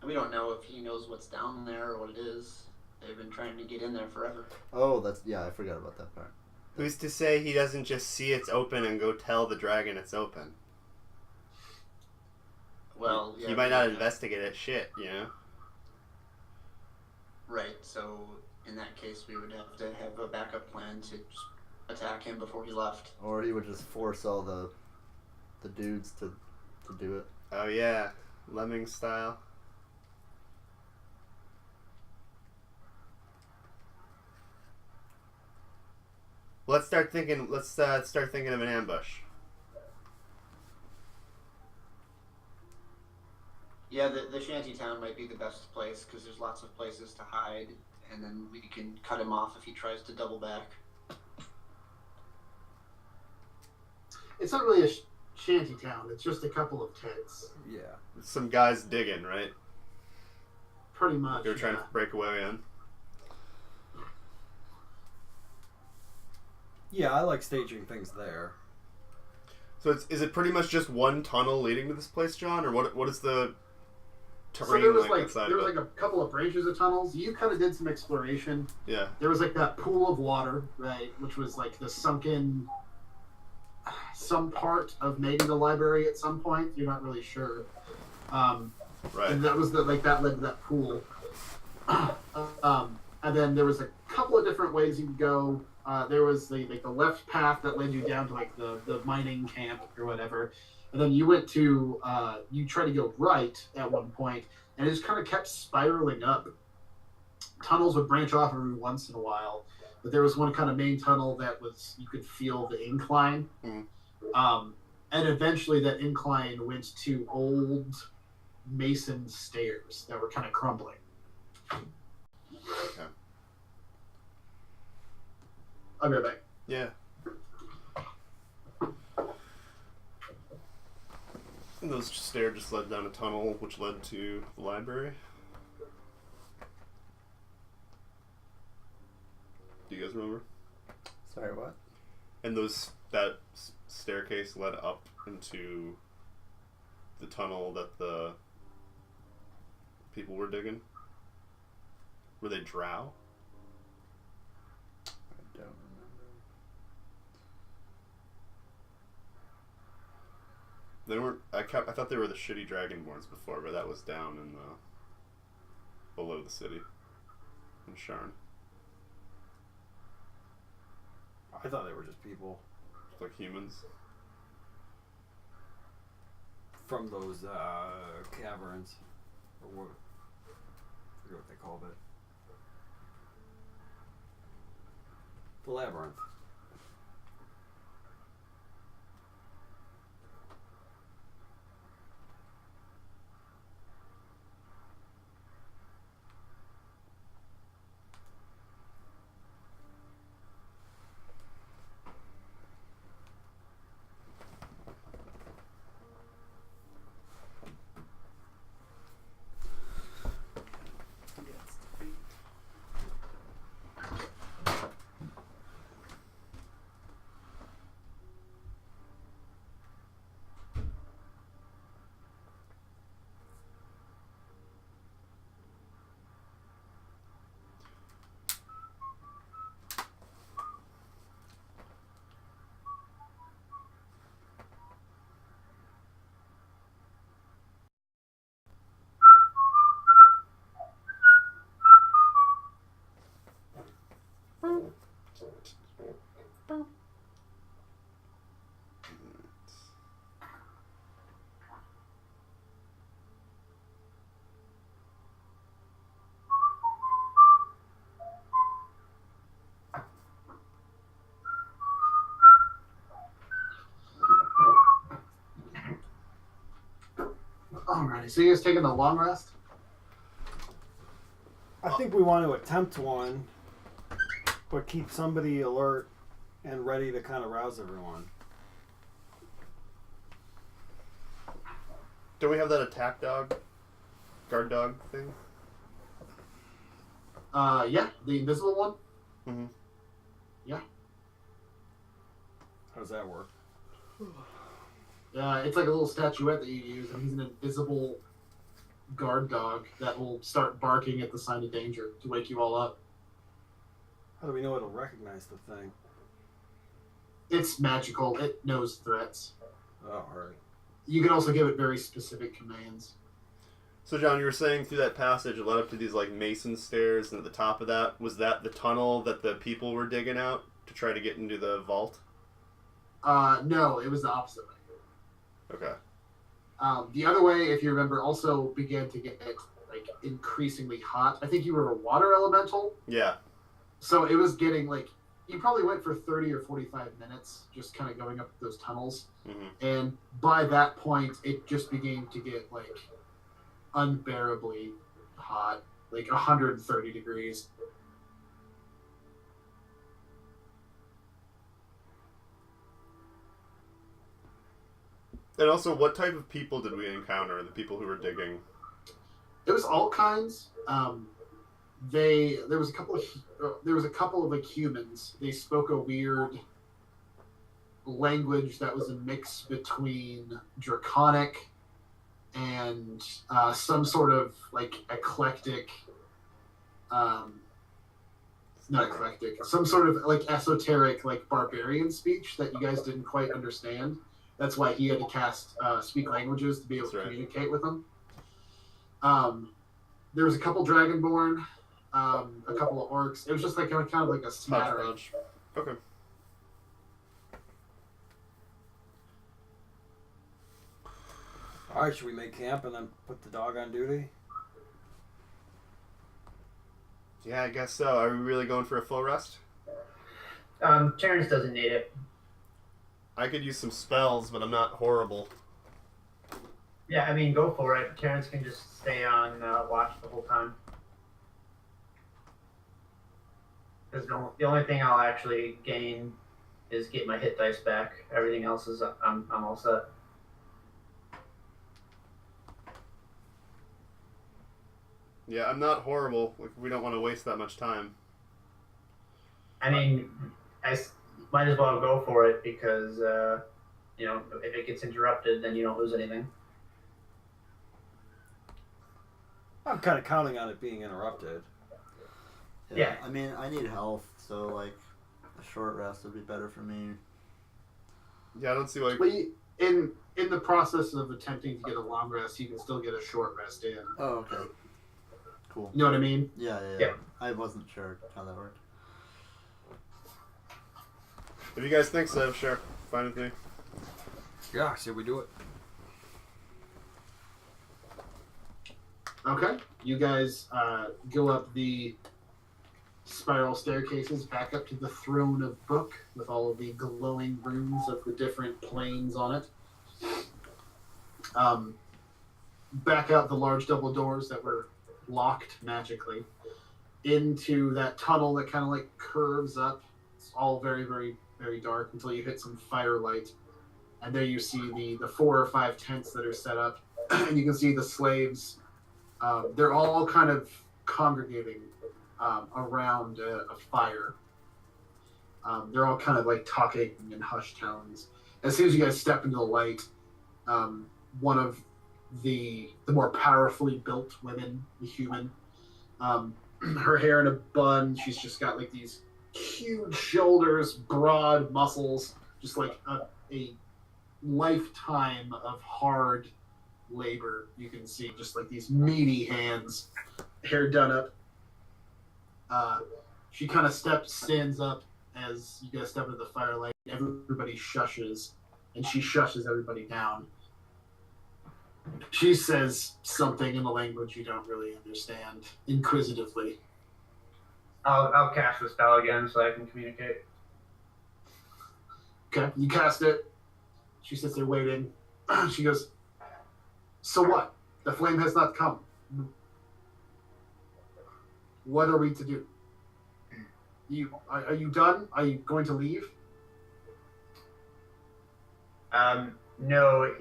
We don't know if he knows what's down there or what it is. They've been trying to get in there forever. Oh, I forgot about that part. Who's to say he doesn't just see it's open and go tell the dragon it's open? Well, yeah, He might not investigate it. Shit, you know. Right, so in that case, we would have to have a backup plan to just attack him before he left. Or he would just force all the dudes to do it. Oh yeah, lemming style. Let's start thinking. Let's start thinking of an ambush. Yeah, the shanty town might be the best place because there's lots of places to hide, and then we can cut him off if he tries to double back. It's not really a shanty town. It's just a couple of tents. Yeah. Some guys digging, right? Pretty much. They were trying to break away in. Yeah, I like staging things there. So is it pretty much just one tunnel leading to this place, John, or what is the So terrain there was like like inside there of was it? like a couple of branches of tunnels. You kind of did some exploration. Yeah. There was like that pool of water, right, which was like the sunken, some part of maybe the library at some point. You're not really sure. Right. And that was that led to that pool. And then there was a couple of different ways you could go. There was the left path that led you down to like the mining camp or whatever. And then you went to you tried to go right at one point, and it just kind of kept spiraling up. Tunnels would branch off every once in a while, but there was one kind of main tunnel that was you could feel the incline, Mhm. And eventually that incline went to old mason stairs that were kind of crumbling. Okay. I'll be right back. Yeah. And those stairs just led down a tunnel, which led to the library. Do you guys remember? Sorry, what? And that staircase led up into the tunnel that the people were digging. Were they drow? I don't remember. They weren't. I thought they were the shitty dragonborns before, but that was down in the below the city in Sharn. I thought they were just people Just like humans. from those caverns, or what? I forget what they called it. The labyrinth. Alrighty, so you guys taking a long rest? I think we want to attempt one, but keep somebody alert and ready to kind of rouse everyone. Don't we have that attack dog, guard dog thing? Yeah, the invisible one. Mm-hmm. How does that work? It's like a little statuette that you use, and he's an invisible guard dog that will start barking at the sign of danger to wake you all up. How do we know it'll recognize the thing? It's magical. It knows threats. Oh, alright. You can also give it very specific commands. So, John, you were saying through that passage it led up to these like mason stairs, and at the top of that was that the tunnel that the people were digging out to try to get into the vault. No, it was the opposite way. Okay. The other way, if you remember, also began to get like increasingly hot. I think you were a water elemental, Yeah. so it was getting like you probably went for 30 or 45 minutes just kind of going up those tunnels, Mm-hmm. and by that point, it just began to get like unbearably hot, like 130 degrees. And also, what type of people did we encounter? The people who were digging. It was all kinds. There was a couple of like humans. They spoke a weird language that was a mix between Draconic and some sort of like eclectic. Not eclectic. Some sort of like esoteric like barbarian speech that you guys didn't quite understand. That's why he had to cast speak languages to be able to communicate with them. There was a couple dragonborn, a couple of orcs. It was just like kind of like a smattering. Hodgepodge. Okay. Alright, should we make camp and then put the dog on duty? Yeah, I guess so. Are we really going for a full rest? Terrence doesn't need it. I could use some spells, but I'm not horrible. Yeah, I mean, go for it. Terrence can just stay on watch the whole time. Because the only thing I'll actually gain is get my hit dice back. Everything else is I'm all set. Yeah, I'm not horrible. Like, we don't want to waste that much time. I mean, might as well go for it because you know, if it gets interrupted, then you don't lose anything. I'm kind of counting on it being interrupted. Yeah. I mean, I need health, so like a short rest would be better for me. Yeah, I don't see like. But in the process of attempting to get a long rest, you can still get a short rest in. Oh, okay. Cool. You know what I mean? Yeah. Yeah. I wasn't sure how that worked. If you guys think so, sure, fine with me. Yeah, say we do it. Okay. You guys go up the spiral staircases back up to the throne of book with all of the glowing runes of the different planes on it. Back out the large double doors that were locked magically into that tunnel that kind of like curves up. It's all very, very, very dark until you hit some firelight. And there you see the 4 or 5 tents that are set up. And you can see the slaves. They're all kind of congregating around a fire. They're all kind of like talking in hushed tones. As soon as you guys step into the light, one of the more powerfully built women, the human, her hair in a bun. She's just got like these huge shoulders, broad muscles, just like a lifetime of hard labor. You can see just like these meaty hands, hair done up. She kind of stands up as you guys step into the firelight. Everybody shushes, and she shushes everybody down. She says something in a language you don't really understand, inquisitively. I'll cast the spell again so I can communicate. Okay, you cast it. She sits there waiting. She goes, "So what? The flame has not come. What are we to do? Are you done? Are you going to leave?" No,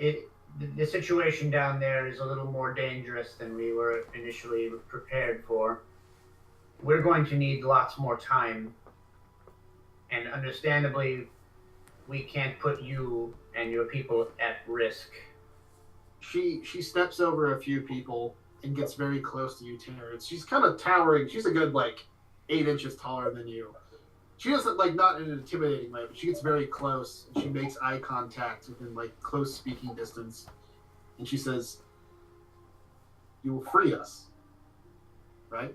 the situation down there is a little more dangerous than we were initially prepared for. We're going to need lots more time, and understandably, we can't put you and your people at risk. She steps over a few people and gets very close to you, Terrence. She's kind of towering. She's a good 8 inches taller than you. She doesn't not in an intimidating way, but she gets very close and she makes eye contact within close speaking distance, and she says, "You will free us, right?"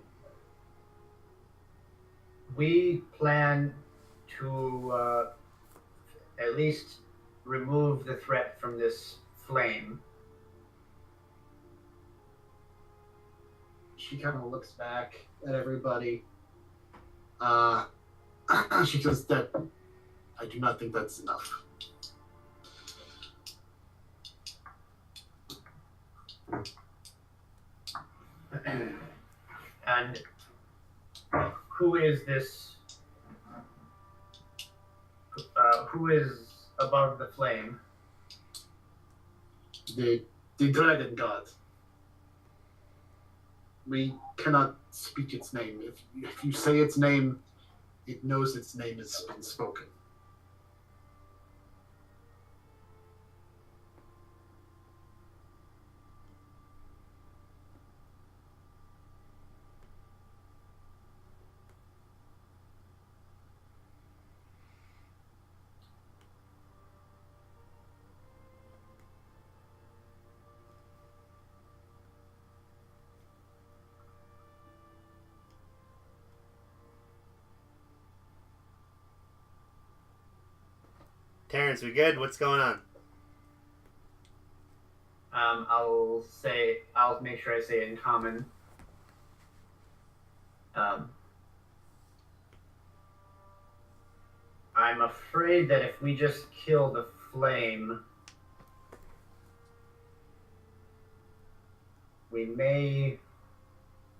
We plan to at least remove the threat from this flame. She kind of looks back at everybody. She says that I do not think that's enough. And who is this? Who is above the flame? The dragon god. We cannot speak its name. If you say its name, it knows its name has been spoken. Terrence, we good? What's going on? I'll make sure I say it in common. I'm afraid that if we just kill the flame, we may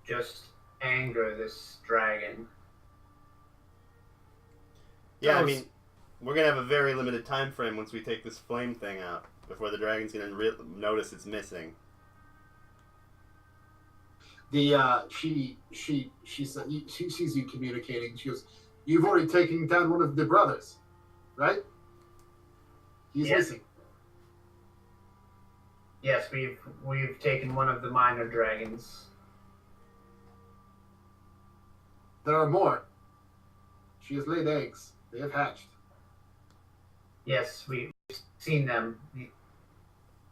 just anger this dragon. Yeah, I mean, we're gonna have a very limited time frame once we take this flame thing out before the dragon's gonna notice it's missing. She said she sees you communicating. She goes, "You've already taken down one of the brothers, right? He's Yes. missing." Yes, we've taken one of the minor dragons. There are more. She has laid eggs. They have hatched. Yes, we've seen them.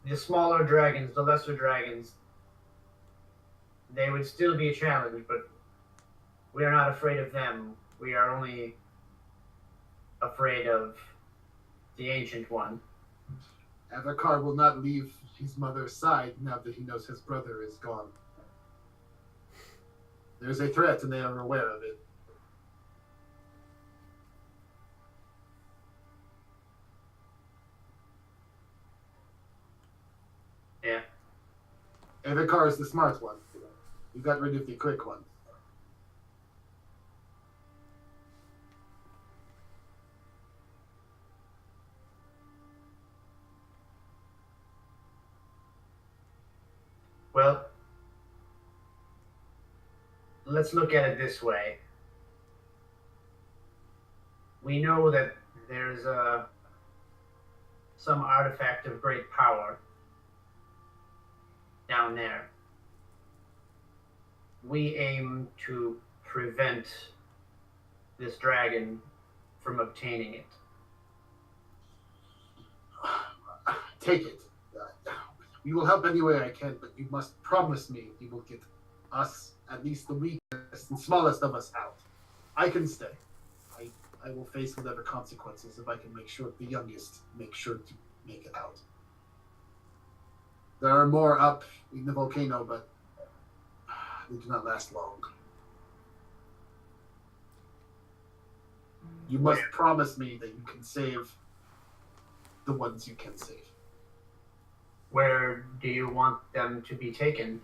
The smaller dragons, the lesser dragons, they would still be a challenge, but we are not afraid of them. We are only afraid of the Ancient One. Avakar will not leave his mother's side now that he knows his brother is gone. There's a threat and they are aware of it. Yeah. Avakar is the smart one. You got rid of the quick one. Well, let's look at it this way. We know that there's some artifact of great power down there. We aim to prevent this dragon from obtaining it. Take it. We will help any way I can, but you must promise me you will get us, at least the weakest and smallest of us, out. I can stay. I will face whatever consequences if I can make sure the youngest make sure to make it out. There are more up in the volcano, but they do not last long. You must promise me that you can save the ones you can save. Where do you want them to be taken?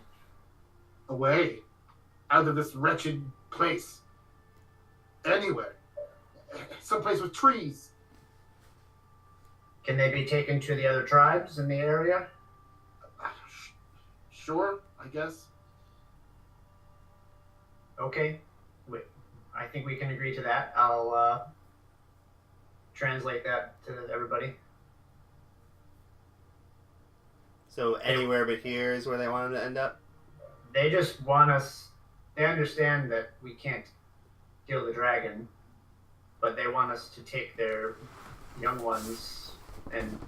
Away. Out of this wretched place. Anywhere. Someplace with trees. Can they be taken to the other tribes in the area? Sure, I guess. Okay. Wait, I think we can agree to that. I'll translate that to everybody. So anywhere but here is where they want him to end up? They just want us. They understand that we can't kill the dragon, but they want us to take their young ones and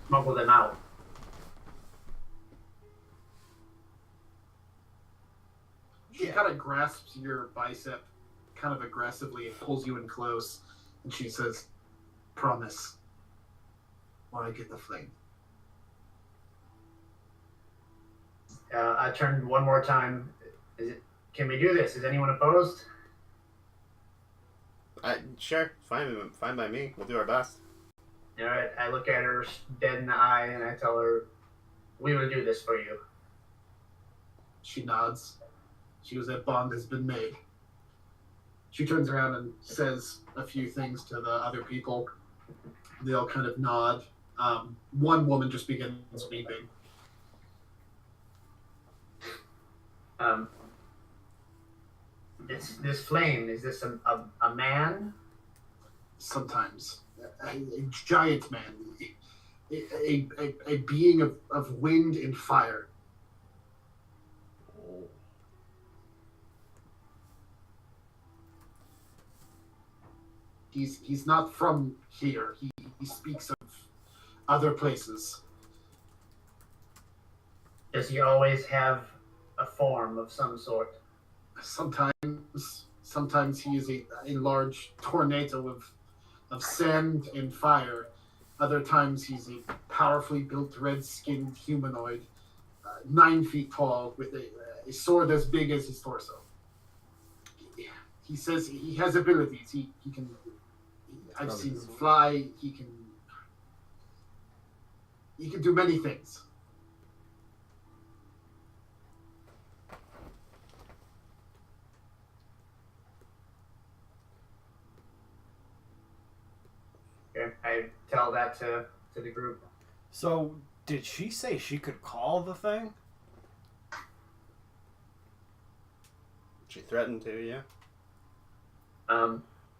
smuggle them out. She kind of grasps your bicep kind of aggressively and pulls you in close, and she says, "Promise, when I get the flame." I turned one more time. Can we do this? Is anyone opposed? Sure, fine by me. We'll do our best. All right. I look at her dead in the eye and I tell her, "We will do this for you." She nods. She goes, "That bond has been made." She turns around and says a few things to the other people. They all kind of nod. One woman just begins weeping. This flame, is this a man? Sometimes a giant man, a being of wind and fire. He's not from here. He speaks of other places. Does he always have a form of some sort? Sometimes he is a large tornado of sand and fire. Other times he's a powerfully built red-skinned humanoid, 9 feet tall, with a sword as big as his torso. He says he has abilities. I've Probably seen him this one. fly. He can do many things. Okay, I tell that to the group. So, did she say she could call the thing? She threatened to, yeah.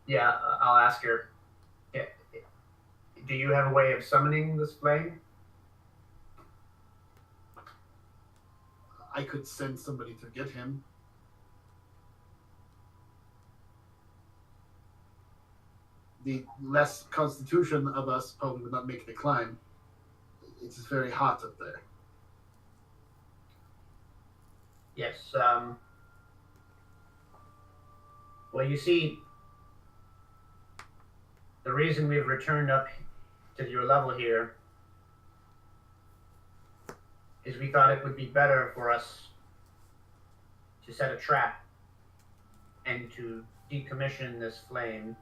Yeah, I'll ask her. Yeah, do you have a way of summoning this flame? I could send somebody to get him. The less constitution of us probably would not make the climb. It's very hot up there. Yes. Well, you see, the reason we've returned up to your level here is we thought it would be better for us to set a trap and to decommission this flame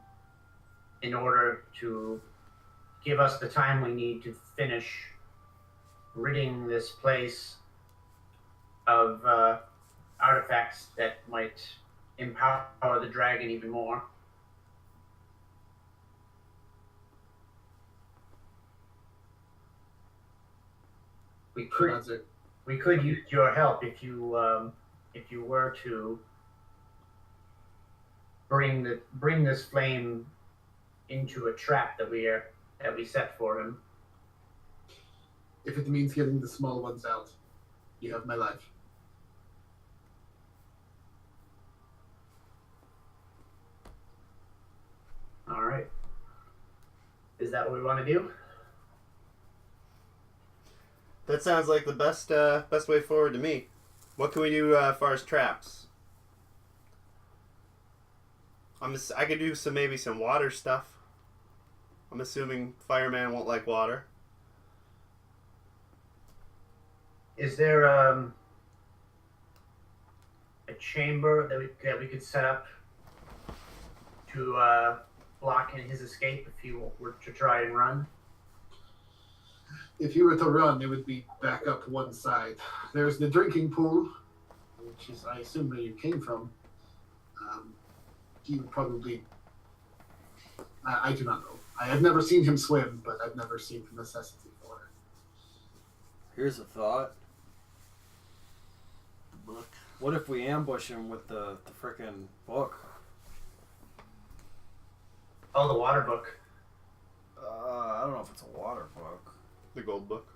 in order to give us the time we need to finish ridding this place of artifacts that might empower the dragon even more. We could use your help if you were to bring this flame into a trap that we set for him. If it means getting the small ones out, you have my life. All right. Is that what we want to do? That sounds like the best way forward to me. What can we do as far as traps? I could do maybe some water stuff. I'm assuming fireman won't like water. Is there a chamber that we could set up to block his escape if he were to try and run? If you were to run, it would be back up one side. There's the drinking pool, which is, I assume, where you came from. He would probably... I do not know. I have never seen him swim, but I've never seen the necessity for it. Here's a thought. Book. What if we ambush him with the frickin' book? Oh, the water book. I don't know if it's a water book. The gold book.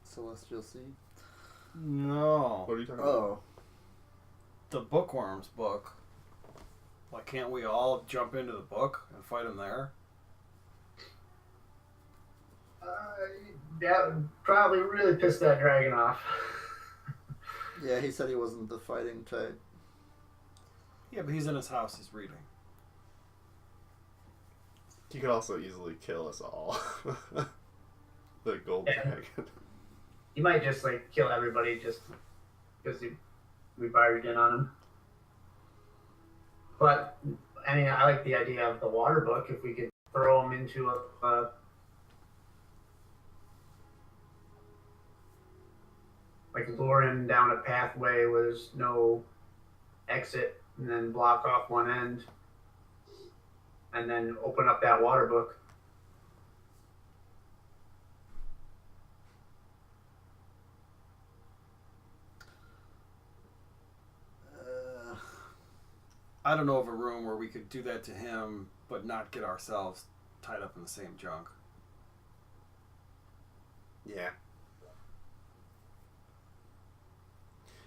Celestial Seed. No. What are you talking about? Oh. The bookworm's book. Like, can't we all jump into the book and fight him there? That would probably really piss that dragon off. Yeah, he said he wasn't the fighting type. Yeah, but he's in his house, he's reading. He could also easily kill us all. The gold dragon. He might just kill everybody just because we barged in on him. But I mean, I like the idea of the water book. If we could throw him into a lure him down a pathway where there's no exit, and then block off one end, and then open up that water book. I don't know of a room where we could do that to him, but not get ourselves tied up in the same junk. Yeah.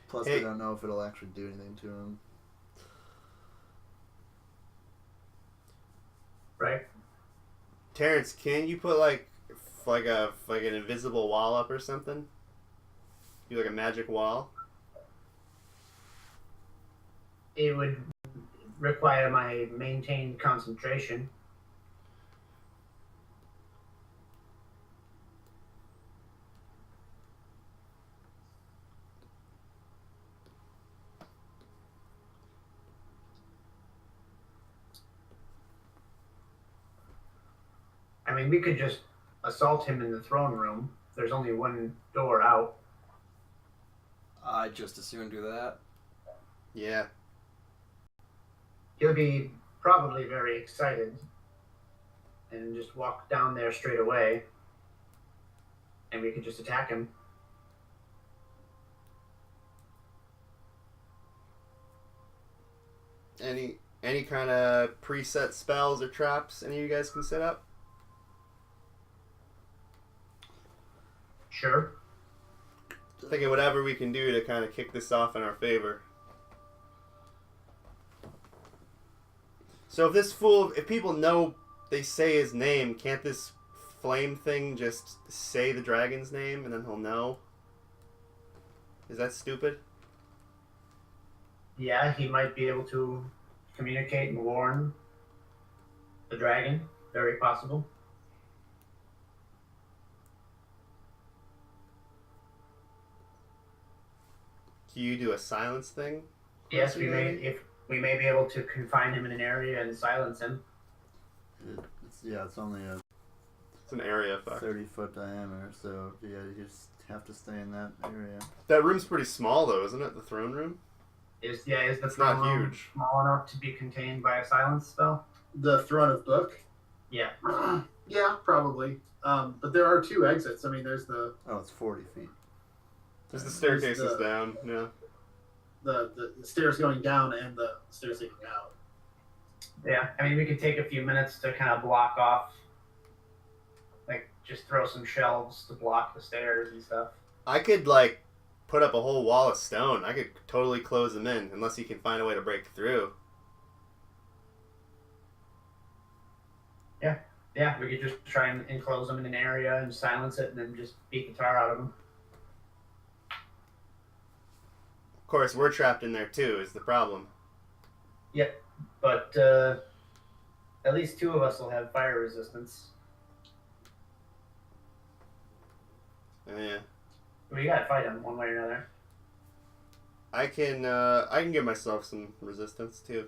Plus, Hey. we don't know if it'll actually do anything to him. Right? Terrence, can you put like an invisible wall up or something? Do like a magic wall? It would require my maintained concentration. mean, we could just assault him in the throne room. There's only one door out. I'd just as soon do that. Yeah. He'll be probably very excited and just walk down there straight away. And we could just attack him. Any kind of preset spells or traps any of you guys can set up? Sure. Thinking whatever we can do to kind of kick this off in our favor. So if people know they say his name, can't this flame thing just say the dragon's name and then he'll know? Is that stupid? Yeah, he might be able to communicate and warn the dragon. Very possible. Do you do a silence thing? Yes, we may be able to confine him in an area and silence him. It's only a It's an area effect. 30-foot diameter, so yeah, you just have to stay in that area. That room's pretty small though, isn't it? The throne room? Is the It's not throne room huge. small enough to be contained by a silence spell? The Throne of Book. Yeah. Yeah, probably. But there are two exits. I mean, there's the Oh, it's 40 feet. There's the staircases the- down, yeah. the stairs going down and the stairs leading out. Yeah, I mean, we could take a few minutes to kind of block off, like, just throw some shelves to block the stairs and stuff. I could, like, put up a whole wall of stone. I could totally close them in, unless you can find a way to break through. Yeah, we could just try and enclose them in an area and silence it and then just beat the tar out of them. Of course, we're trapped in there too, is the problem. But at least two of us will have fire resistance. Yeah. We gotta fight them one way or another. I can give myself some resistance too.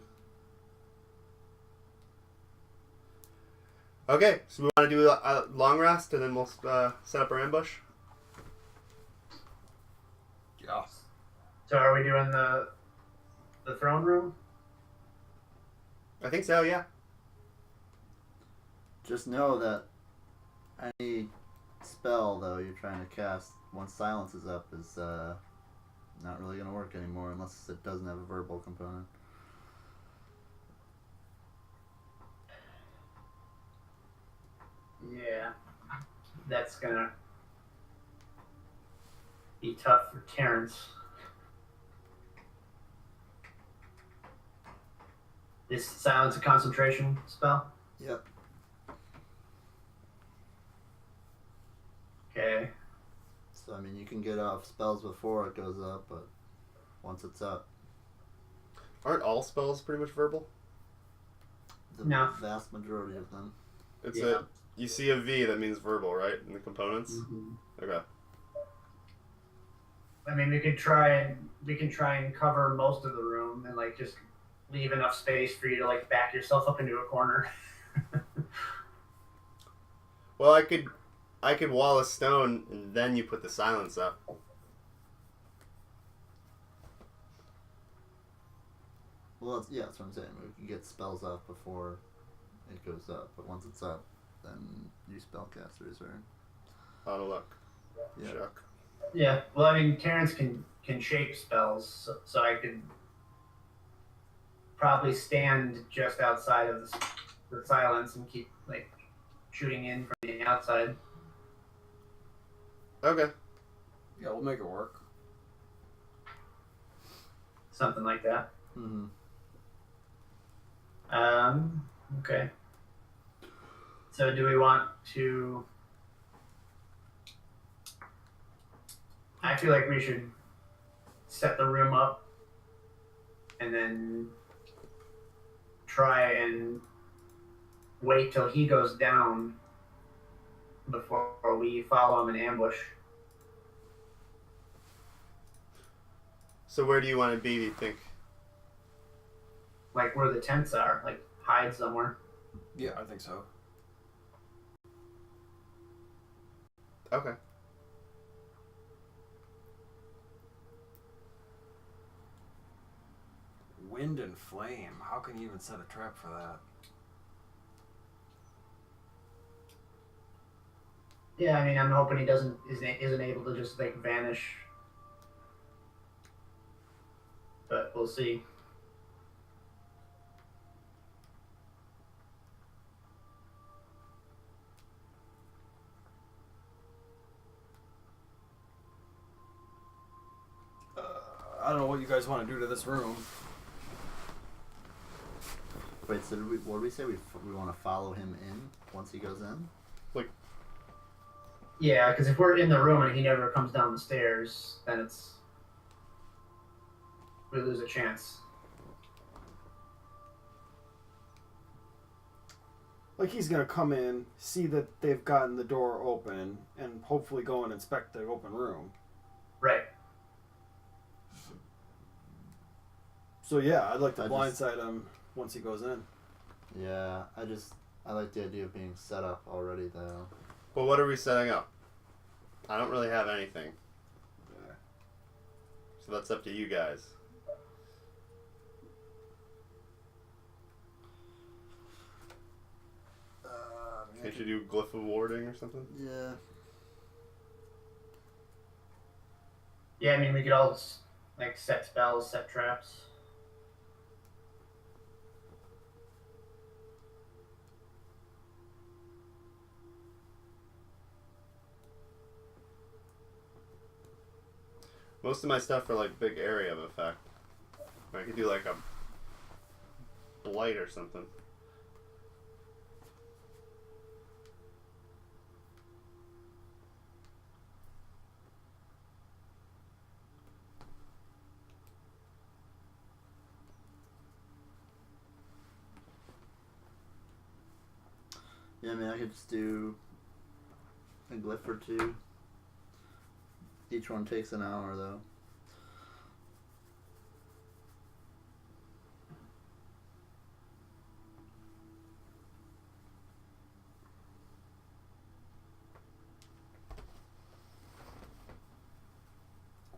Okay, so we want to do a long rest and then we'll set up our ambush. Yeah. So are we doing the throne room? I think so, yeah. Just know that any spell, though, you're trying to cast once silence is up is not really going to work anymore unless it doesn't have a verbal component. Yeah. That's gonna be tough for Terrence. Is silence a concentration spell? Yep. Okay. So, I mean, you can get off spells before it goes up, but once it's up, Aren't all spells pretty much verbal? the No. vast majority of them. It's Yeah. you see a V, that means verbal, right? In the components? Okay. I mean, we can try and cover most of the room and like just leave enough space for you to like back yourself up into a corner. Well, I could wall a stone and then you put the silence up. Well, that's what I'm saying. We can get spells off before it goes up, but once it's up, then you spellcasters are. Auto luck. Yeah. Chuck. Yeah. Well, I mean, Terrence can shape spells, so I could probably stand just outside of the silence and keep like shooting in from the outside. Okay. Yeah, we'll make it work. Something like that. Mm-hmm. Okay. So do we want to... I feel like we should set the room up and then try and wait till he goes down before we follow him in ambush. So where do you want to be, do you think? Like where the tents are, like hide somewhere. Yeah, I think so. Okay. Wind and flame. How can you even set a trap for that? Yeah, I mean, I'm hoping he isn't able to just like vanish, but we'll see. I don't know what you guys want to do to this room. Wait, so what did we say? We want to follow him in once he goes in? Yeah, because if we're in the room and he never comes down the stairs, then we lose a chance. Like he's gonna come in, see that they've gotten the door open, and hopefully go and inspect the open room. Right. So yeah, I'd like to I blindside him once he goes in. Yeah, I like the idea of being set up already though. Well, what are we setting up? I don't really have anything. So that's up to you guys. Can't you do glyph of warding or something? Yeah. Yeah, I mean, we could all like set spells, set traps. Most of my stuff are like big area of effect. I could do like a blight or something. Yeah, I mean, I could just do a glyph or two. Each one takes an hour, though.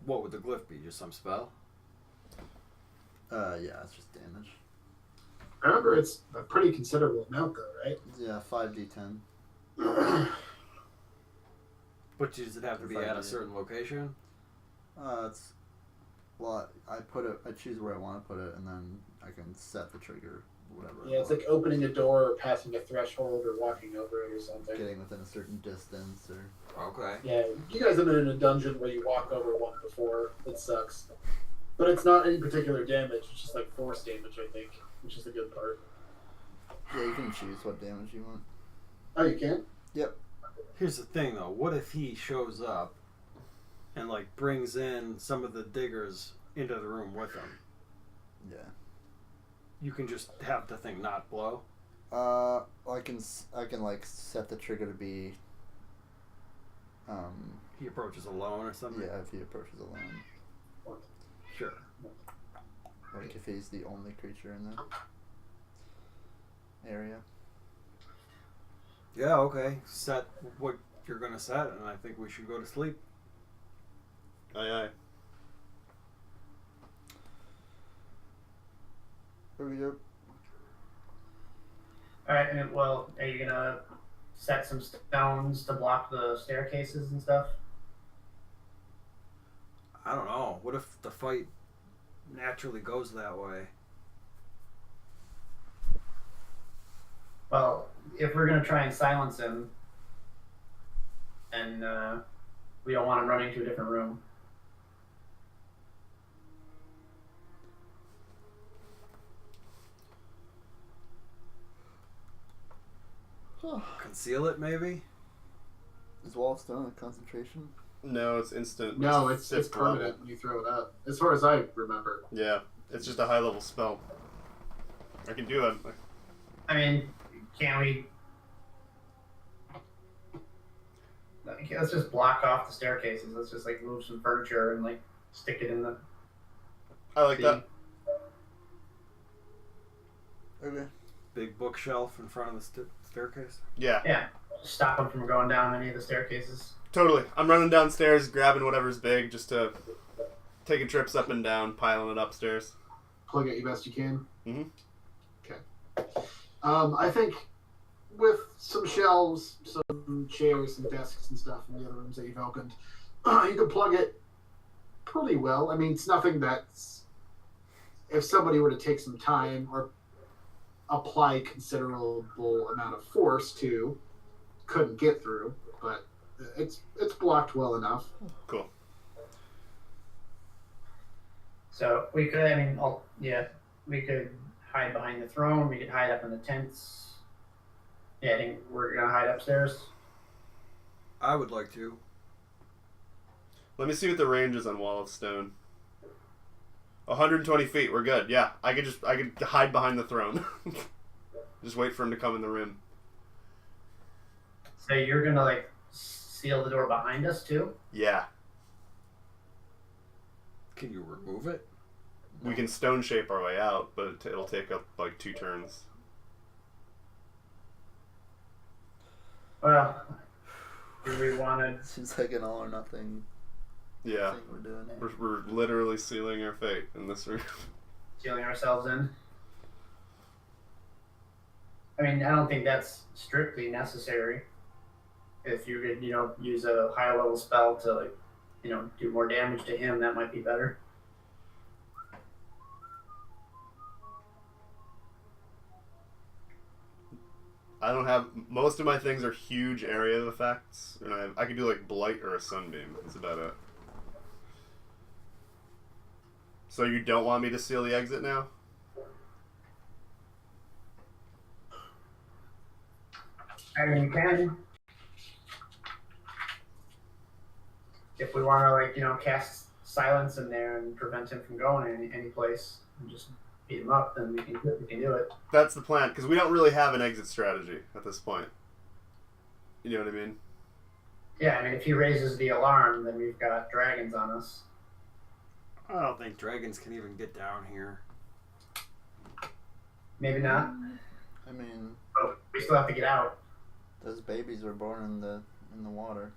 What would the glyph be? Just some spell? Yeah, it's just damage. Remember, it's a pretty considerable amount, though, right? Yeah, 5d10. But does it have to be at a certain location? I choose where I want to put it, and then I can set the trigger, whatever. Yeah, it's like opening a door or passing a threshold or walking over it or something. getting within a certain distance, or Okay. Yeah, you guys have been in a dungeon where you walk over one before. It sucks. But it's not any particular damage, it's just like force damage, I think, which is the good part. yeah, you can choose what damage you want. Oh, you can? Here's the thing, though. What if he shows up and like brings in some of the diggers into the room with him? Yeah. You can just have the thing not blow. I can like set the trigger to be. He approaches alone or something. Yeah, if he approaches alone, Sure. like if he's the only creature in the area. Yeah. Okay. Set what you're gonna set, and I think we should go to sleep. Aye, aye. Here we go. All right, and well, are you gonna set some stones to block the staircases and stuff? I don't know. What if the fight naturally goes that way? Well, if we're gonna try and silence him, and we don't want him running to a different room. Conceal it, maybe. Is wall stone a concentration? No, it's instant. No, it's fifth permanent level. when you throw it up. As far as I remember. Yeah, it's just a high level spell. I can do it. I mean, can we? Let's just block off the staircases. Let's just like move some furniture and like stick it in the. I like that. Okay. Big bookshelf in front of the staircase. Yeah. Yeah, stop them from going down any of the staircases. Totally. I'm running downstairs, grabbing whatever's big, just to taking trips up and down, piling it upstairs. Plug it your best you can. Mhm. Okay. I think with some shelves, some chairs, some desks and stuff in the other rooms that you've opened, you can plug it pretty well. I mean, it's nothing that's, if somebody were to take some time or apply considerable amount of force to, couldn't get through, but it's blocked well enough. Cool. So we could, we could hide behind the throne. We could hide up in the tents. Yeah, I think we're gonna hide upstairs. I would like to. Let me see what the range is on Wall of Stone. 120 feet. We're good. Yeah, I could hide behind the throne. Just wait for him to come in the room. So you're gonna like seal the door behind us too? Yeah, Can you remove it? we can stone shape our way out, but it'll take up like 2 turns. Well, do we want to? Seems like an all or nothing Yeah, thing we're doing here. we're literally sealing our fate in this room. Sealing ourselves in? I mean, I don't think that's strictly necessary. If you could, use a high level spell to, like, do more damage to him, that might be better. I don't have, most of my things are huge area effects, and I could do like blight or a sunbeam. That's about it. So you don't want me to seal the exit now? I mean, you can. If we want to, cast silence in there and prevent him from going any place and just beat him up, then we can do it. That's the plan, because we don't really have an exit strategy at this point. You know what I mean? Yeah, I mean, if he raises the alarm, then we've got dragons on us. I don't think dragons can even get down here. Maybe not. I mean, But we still have to get out. those babies were born in the water.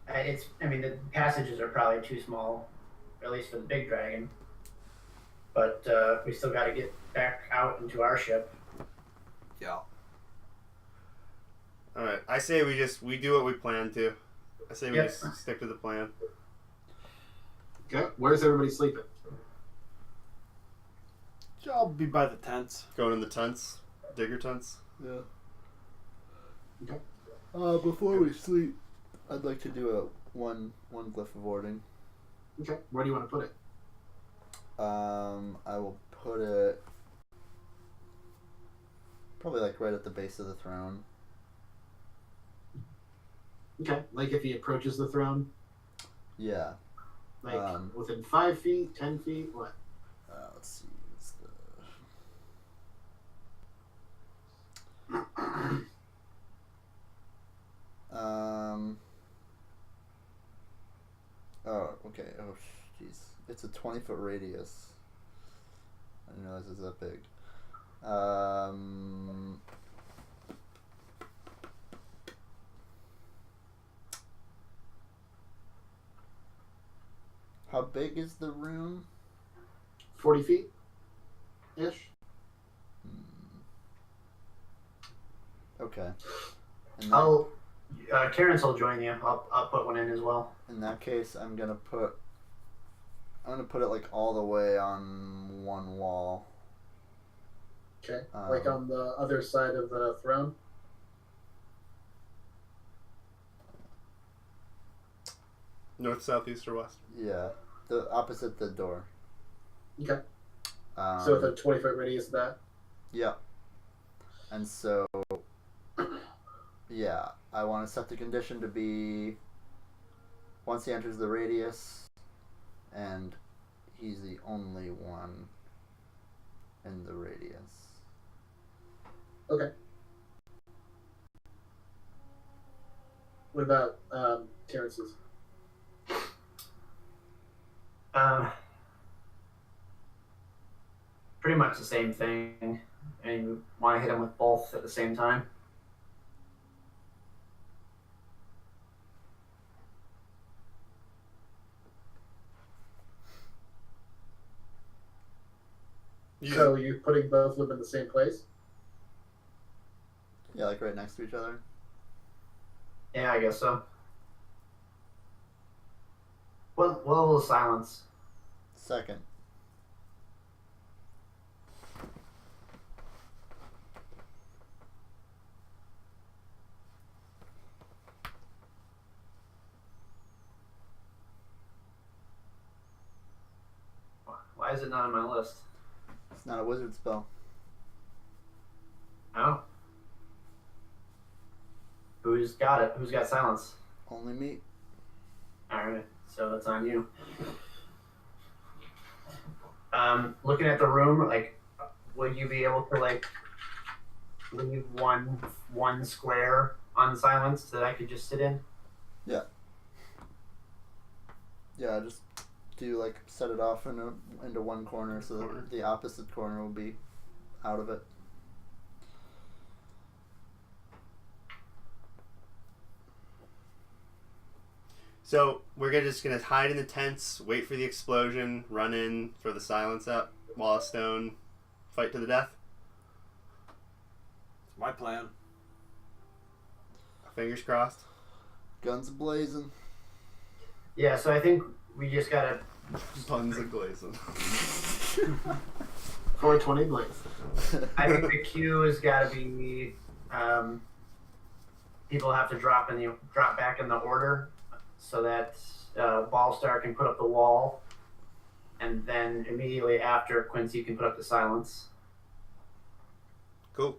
The passages are probably too small, at least for the big dragon. But we still got to get back out into our ship. Yeah. Alright, I say we do what we plan to. I say we Yep. just stick to the plan. Okay, where's everybody sleeping? I'll be by the tents. Going in the tents, digger tents. Yeah. Okay. Before we sleep, I'd like to do one glyph of warding. Okay, where do you want to put it? I will put it probably like right at the base of the throne. Okay, like if he approaches the throne, Yeah. like Um, within 5 feet, 10 feet, what? Let's see. What's the Oh, okay. Oh, jeez. It's a 20-foot radius. I didn't realize it was that big. How big is the room? 40 feet ish. Okay. In Terrence will join you. I'll put one in as well. that case, I'm gonna put it like all the way on one wall. Okay, like on the other side of the throne. North, south, east, or west? Yeah, the opposite the door. Okay, Um, so with a 20-foot radius of that. yeah. And so, yeah, I want to set the condition to be once he enters the radius, and he's the only one in the radius. Okay. What about Terrence's? Pretty much the same thing. And you want to hit him with both at the same time. So you're putting both of them in the same place? Yeah, like right next to each other. Yeah, I guess so. What level of silence? Second. Why is it not on my list? It's not a wizard spell. Oh. Who's got it? Who's got silence? Only me. Alright, so it's on you. Looking at the room, like, would you be able to, like, leave one square unsilenced that I could just sit in? Yeah, just do like set it off into one corner so that the opposite corner will be out of it. So we're just gonna hide in the tents, wait for the explosion, run in, throw the silence up, wall of stone, fight to the death. It's my plan. Fingers crossed. Guns blazing. Yeah, so I think we just gotta. Puns and glazing. 420 blaze. I think the cue has got to be people have to drop back in the order so that Ballstar can put up the wall, and then immediately after Quincy can put up the silence. Cool.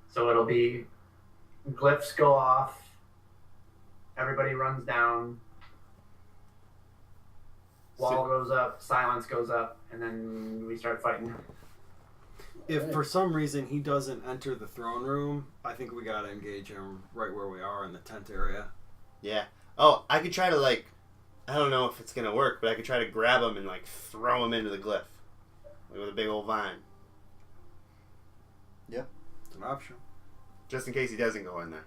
So it'll be glyphs go off, everybody runs down, wall goes up, silence goes up, and then we start fighting. If for some reason he doesn't enter the throne room, I think we gotta engage him right where we are in the tent area. Yeah. Oh, I could try to I don't know if it's gonna work, but I could try to grab him and throw him into the glyph, with a big old vine, It's an option. just in case he doesn't go in there.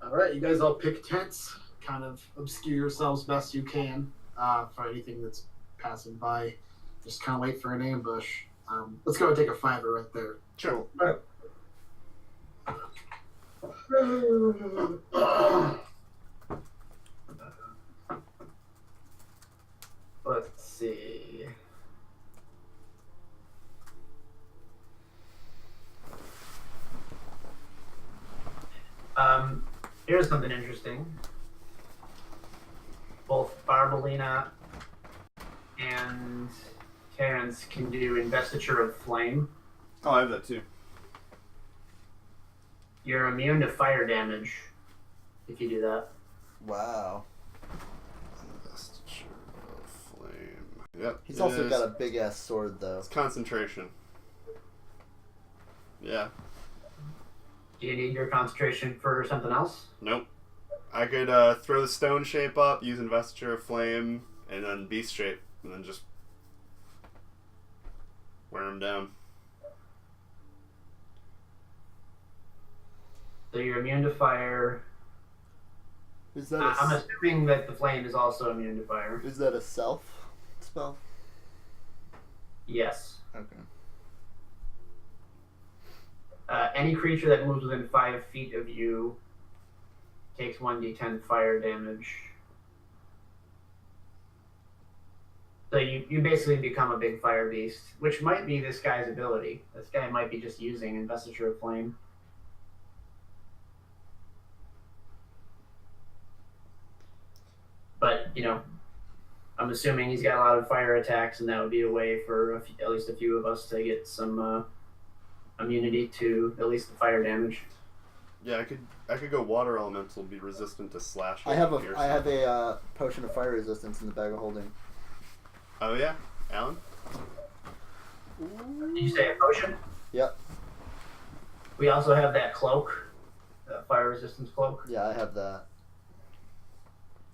All right, you guys all pick tents, kind of obscure yourselves best you can for anything that's passing by. Just kind of wait for an ambush. Let's go and take a fiver right there. Sure. Let's see. Here's something interesting. Both Barbalina and Terrence can do Investiture of Flame. Oh, I have that too. You're immune to fire damage if you do that. Wow. Investiture of Flame. Yep. He's it also is. got a big ass sword though. It's concentration. Yeah. Do you need your concentration for something else? Nope. I could throw the stone shape up, use Investiture of Flame, and then Beast shape, and then just wear him down. So you're immune to fire. Is that I'm assuming that the flame is also immune to fire. is that a self spell? Yes. Okay. Any creature that moves within 5 feet of you takes 1d10 fire damage. So you basically become a big fire beast, which might be this guy's ability. This guy might be just using Investiture of Flame. But, I'm assuming he's got a lot of fire attacks, and that would be a way for at least a few of us to get some immunity to at least the fire damage. Yeah, I could go Water Elemental, be resistant to slash. I have pierce. a potion of fire resistance in the bag of holding. Oh yeah, Alan. Did you say a potion? Yep. We also have that cloak, the fire resistance cloak. Yeah, I have that.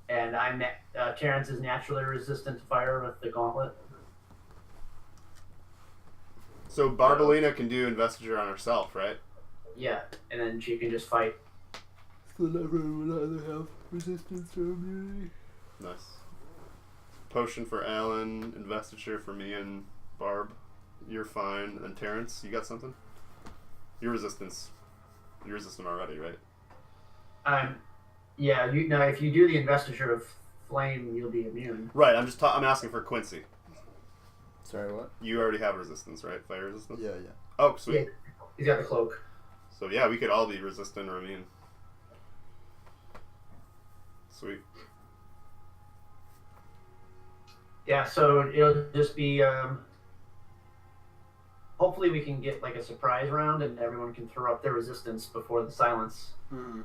And Terrence is naturally resistant to fire with the gauntlet. So Barbalina can do Investiture on herself, right? Yeah, and then she can just fight. So everyone would either have resistance or immunity. Nice. potion for Alan, investiture for me and Barb. You're fine. And then Terrence, you got something? Your resistance. You're resistant already, right? Yeah. You now, if you do the investiture of flame, you'll be immune. Right. I'm asking for Quincy. Sorry, what? You already have resistance, right? Fire resistance. Yeah. Oh, sweet. Yeah. He's got the cloak. So yeah, we could all be resistant or immune. Sweet. Yeah. So it'll just be. Hopefully, we can get like a surprise round, and everyone can throw up their resistance before the silence. Hmm.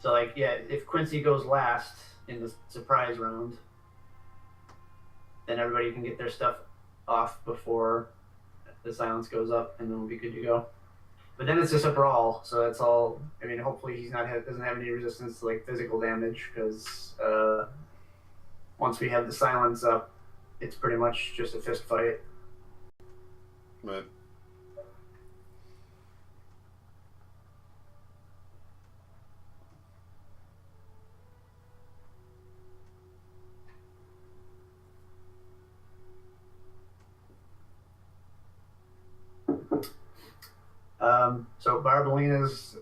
So like, yeah, if Quincy goes last in the surprise round, then everybody can get their stuff off before the silence goes up, and then we'll be good to go. But then it's just a brawl, so that's all. I mean, hopefully he's doesn't have any resistance to like physical damage, because once we have the silence up, it's pretty much just a fist fight. Right. So Barbalina's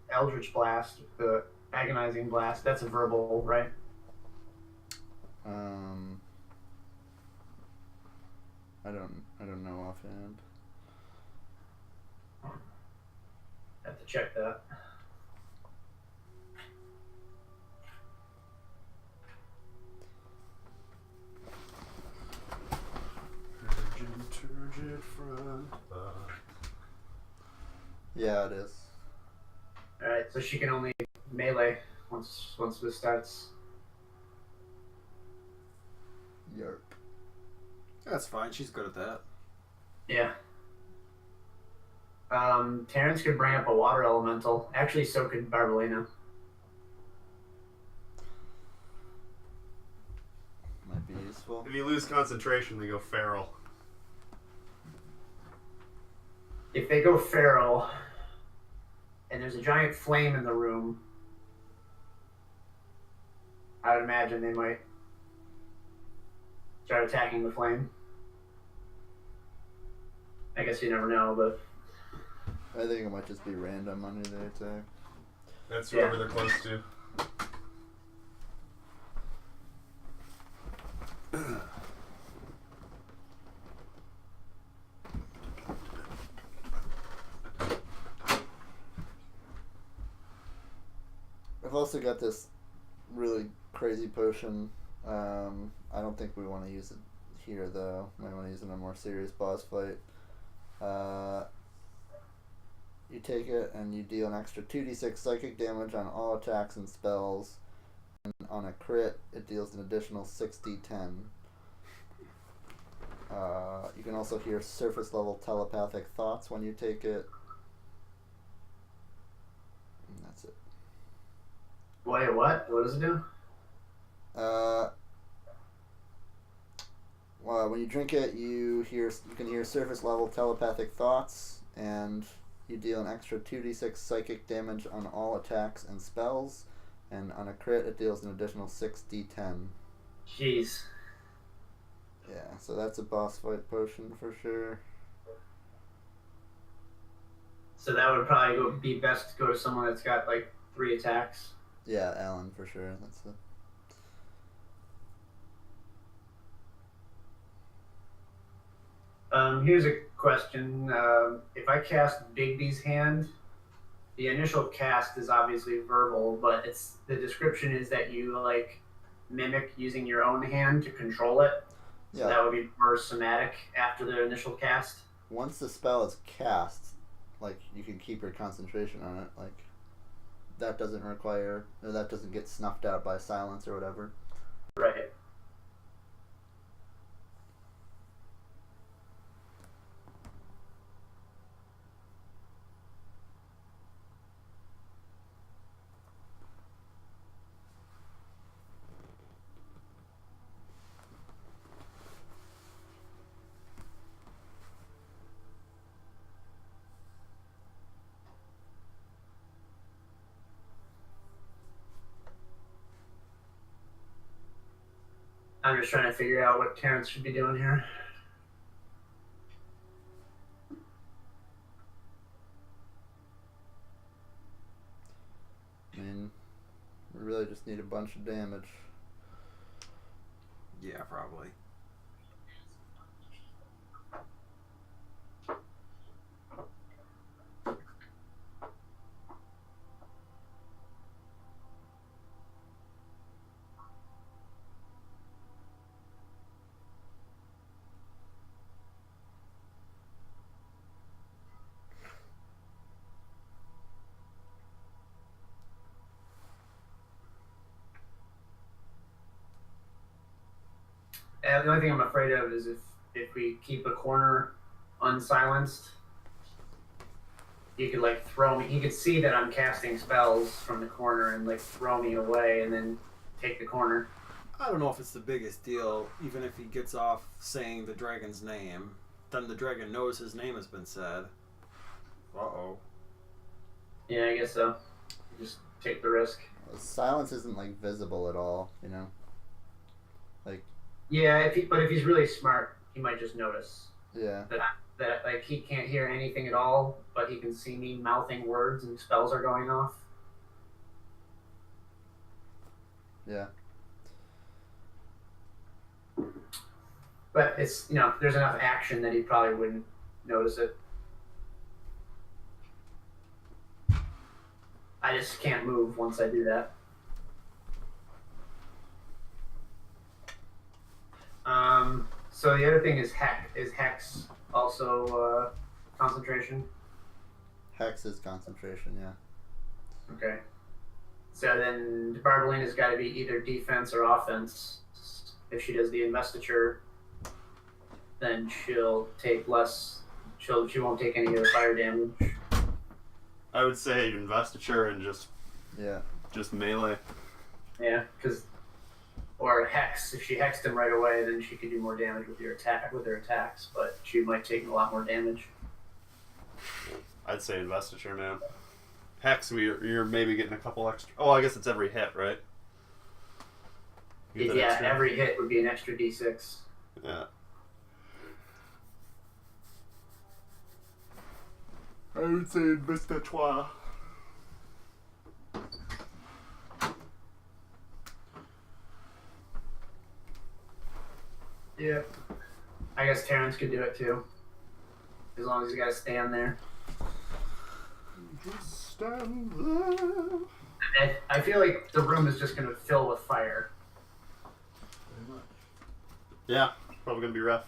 Eldritch Blast, the Agonizing Blast, that's a verbal, right? I don't know offhand. Have to check that. Turgid front. Yeah, it is. Alright, so she can only melee once this starts. Yerp. That's fine. She's good at that. Yeah. Terrence could bring up a water elemental. Actually, so could Barbalina. Might be useful. If you lose concentration, they go feral. If they go feral, and there's a giant flame in the room, I would imagine they might start attacking the flame. I guess you never know, but I think it might just be random on who they attack. That's whoever they're close to. I've also got this really crazy potion. I don't think we want to use it here, though. Might want to use it in a more serious boss fight. You take it and you deal an extra 2d6 psychic damage on all attacks and spells. And on a crit, it deals an additional 6d10. You can also hear surface level telepathic thoughts when you take it. And that's it. wait, what? What does it do? Well, when you drink it, you can hear surface level telepathic thoughts, and you deal an extra 2d6 psychic damage on all attacks and spells, and on a crit, it deals an additional 6d10. Jeez. Yeah, so that's a boss fight potion for sure. So that would probably be best to go to someone that's got like 3 attacks. Yeah, Alan for sure. That's the. Here's a question. If I cast Bigby's Hand, the initial cast is obviously verbal, but the description is that you like mimic using your own hand to control it. So Yeah. that would be more somatic after the initial cast. Once the spell is cast, like you can keep your concentration on it. Like that doesn't require, or that doesn't get snuffed out by silence or whatever. Right. I'm just trying to figure out what Terrence should be doing here. I mean, we really just need a bunch of damage. Yeah, probably. And the only thing I'm afraid of is if we keep a corner unsilenced, he could like throw me. He could see that I'm casting spells from the corner and like throw me away and then take the corner. I don't know if it's the biggest deal, even if he gets off saying the dragon's name. Then the dragon knows his name has been said. Uh-oh. Yeah, I guess so. Just take the risk. Silence isn't like visible at all, you know. Like, Yeah, but if he's really smart, he might just notice yeah, that like he can't hear anything at all, but he can see me mouthing words and spells are going off. yeah. But it's there's enough action that he probably wouldn't notice it. I just can't move once I do that. So the other thing is Hex also concentration? Hex is concentration, yeah. Okay. So then Barbalina's got to be either defense or offense. If she does the investiture, then she'll take less. She won't take any of the fire damage. I would say investiture and Yeah. just melee. Yeah, or Hex. If she hexed him right away, then she could do more damage with her attacks. But she might take a lot more damage. I'd say investiture, man. Hex, you're maybe getting a couple extra. Oh, I guess it's every hit, right? You get that Yeah, extra? every hit would be an extra d6. Yeah. I would say investiture. Yeah. I guess Terrence could do it too. As long as you guys stand there. Just stand there. I feel like the room is just going to fill with fire. Very much. Yeah, probably gonna be rough.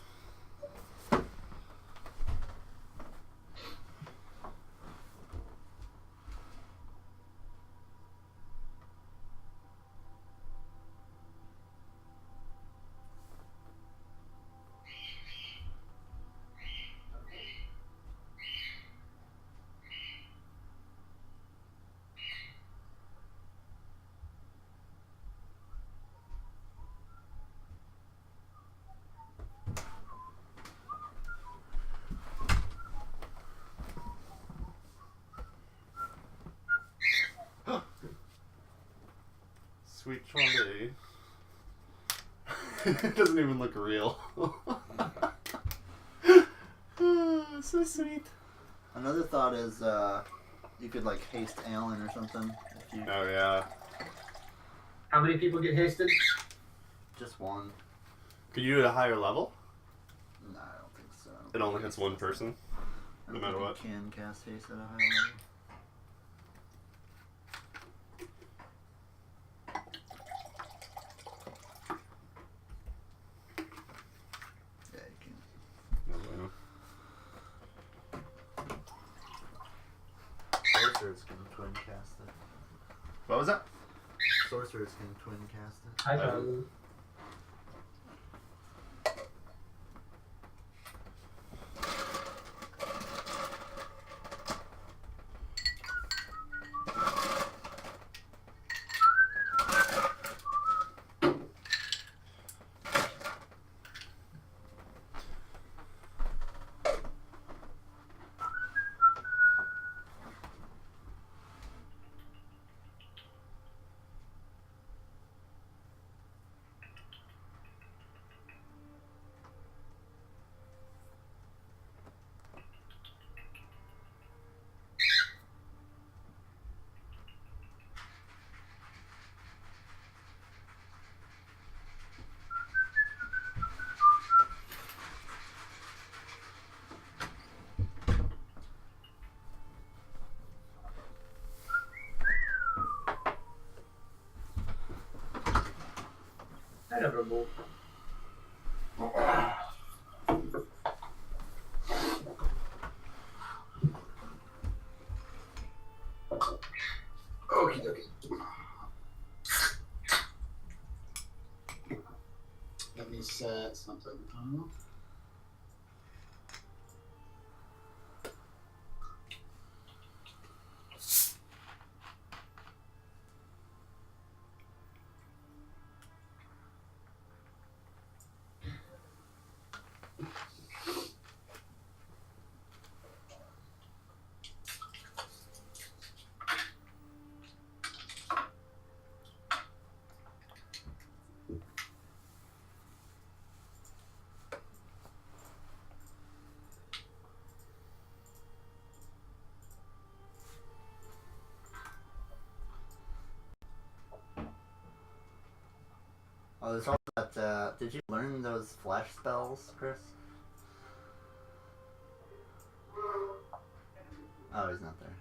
Sweet Charlie. It doesn't even look real. So sweet. Another thought is you could like haste Alan or something. If you Oh yeah. How many people get hasted? just one. Could you do it at a higher level? No, I don't think so. It only hits one person. I no don't matter think what. you can cast haste at a high level. Yeah, you can. No bueno. Sorcerers can twin cast it. What was that? Sorcerers can twin cast it. I don't. I never move. Okie dokie. Let me set something up. Oh, there's also that. Did you learn those flash spells, Chris? Oh, he's not there.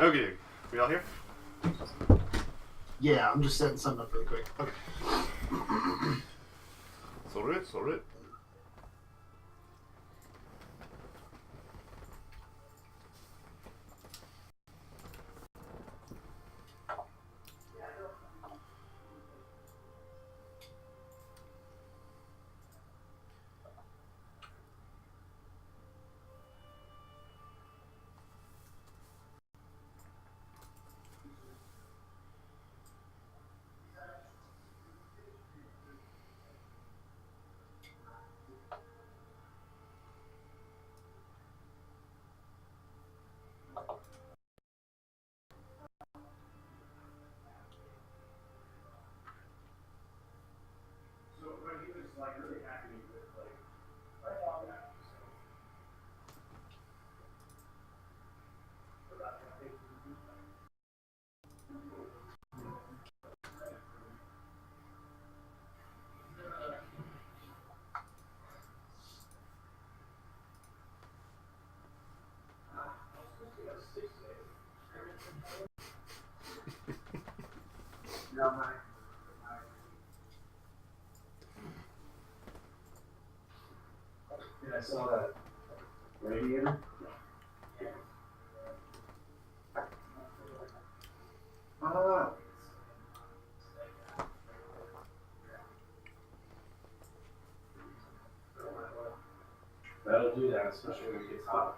Okay, we all here? Yeah, I'm just setting something up really quick. Okay. Sorry. Yeah, I saw that radiator. That'll do that, especially when it gets hot.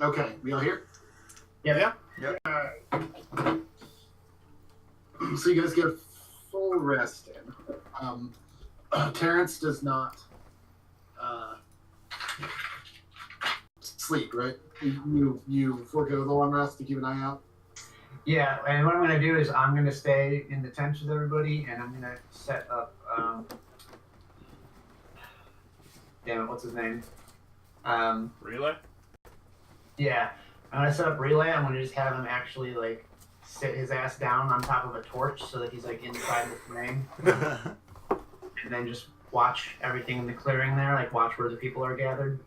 Okay, we all here? Yeah. So you guys get a full rest in. Terrence does not sleep, right? You forego the long rest to keep an eye out. Yeah, and what I'm gonna do is I'm gonna stay in the tents with everybody, and I'm gonna set up. Damn it, what's his name? Relay? Yeah, I'm gonna set up relay. I'm gonna just have him actually like sit his ass down on top of a torch so that he's like inside the frame, and then just watch everything in the clearing there, like watch where the people are gathered,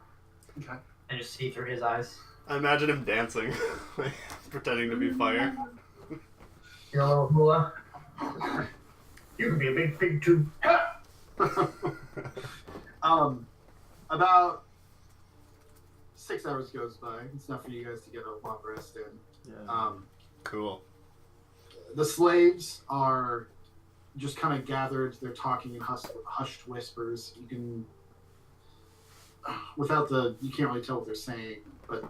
Okay. and just see through his eyes. I imagine him dancing, like, pretending to be fire. You know, little hula. You can be a big pig too. About 6 hours goes by. It's enough for you guys to get a long rest in. Yeah. Cool. The slaves are just kind of gathered. They're talking in hushed whispers. You can, you can't really tell what they're saying, but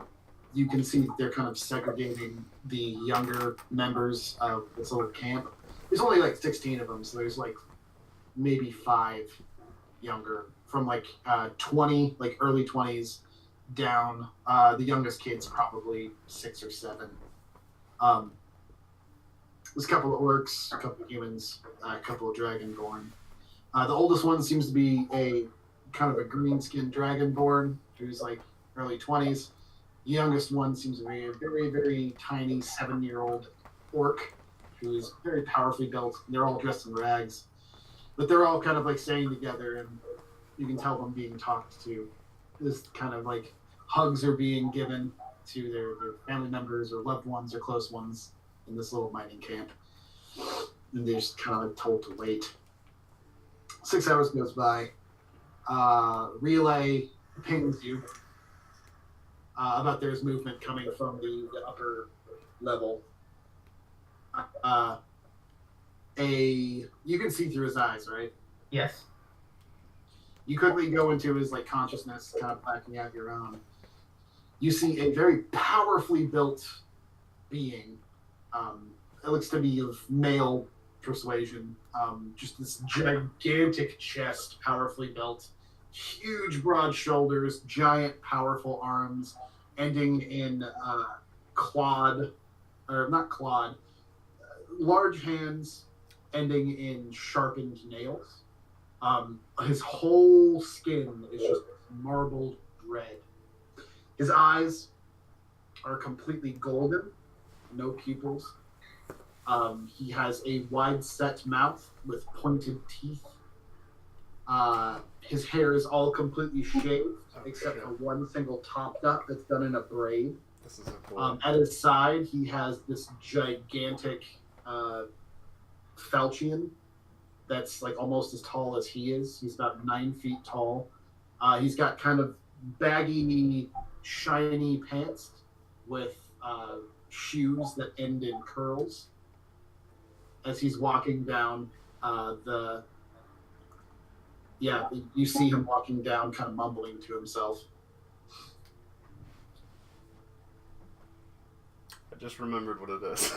you can see they're kind of segregating the younger members of this little camp. There's only like 16 of them, so there's like maybe 5 younger, from like 20, like early 20s down. The youngest kid's probably 6 or 7. There's a couple of orcs, a couple of humans, a couple of dragonborn. The oldest one seems to be a kind of a green-skinned dragonborn who's like early 20s. The youngest one seems to be a very, very tiny 7-year-old orc who's very powerfully built. They're all dressed in rags, but they're all kind of like staying together, and you can tell them being talked to. This kind of like hugs are being given to their family members or loved ones or close ones in this little mining camp. And they're just kind of like told to wait. 6 hours goes by. Relay pings you about there's movement coming from the upper level. You can see through his eyes, right? Yes. You quickly go into his like consciousness, kind of backing out your own. You see a very powerfully built being. It looks to be of male persuasion. Just this gigantic chest, powerfully built, huge broad shoulders, giant powerful arms, ending in large hands, ending in sharpened nails. His whole skin is just marbled red. His eyes are completely golden, no pupils. He has a wide-set mouth with pointed teeth. His hair is all completely shaved, except for one single top knot that's done in a braid. This is a cool. At his side, he has this gigantic falchion that's like almost as tall as he is. He's about 9 feet tall. He's got kind of baggy, shiny pants with shoes that end in curls. As he's walking down you see him walking down, kind of mumbling to himself. I just remembered what it is.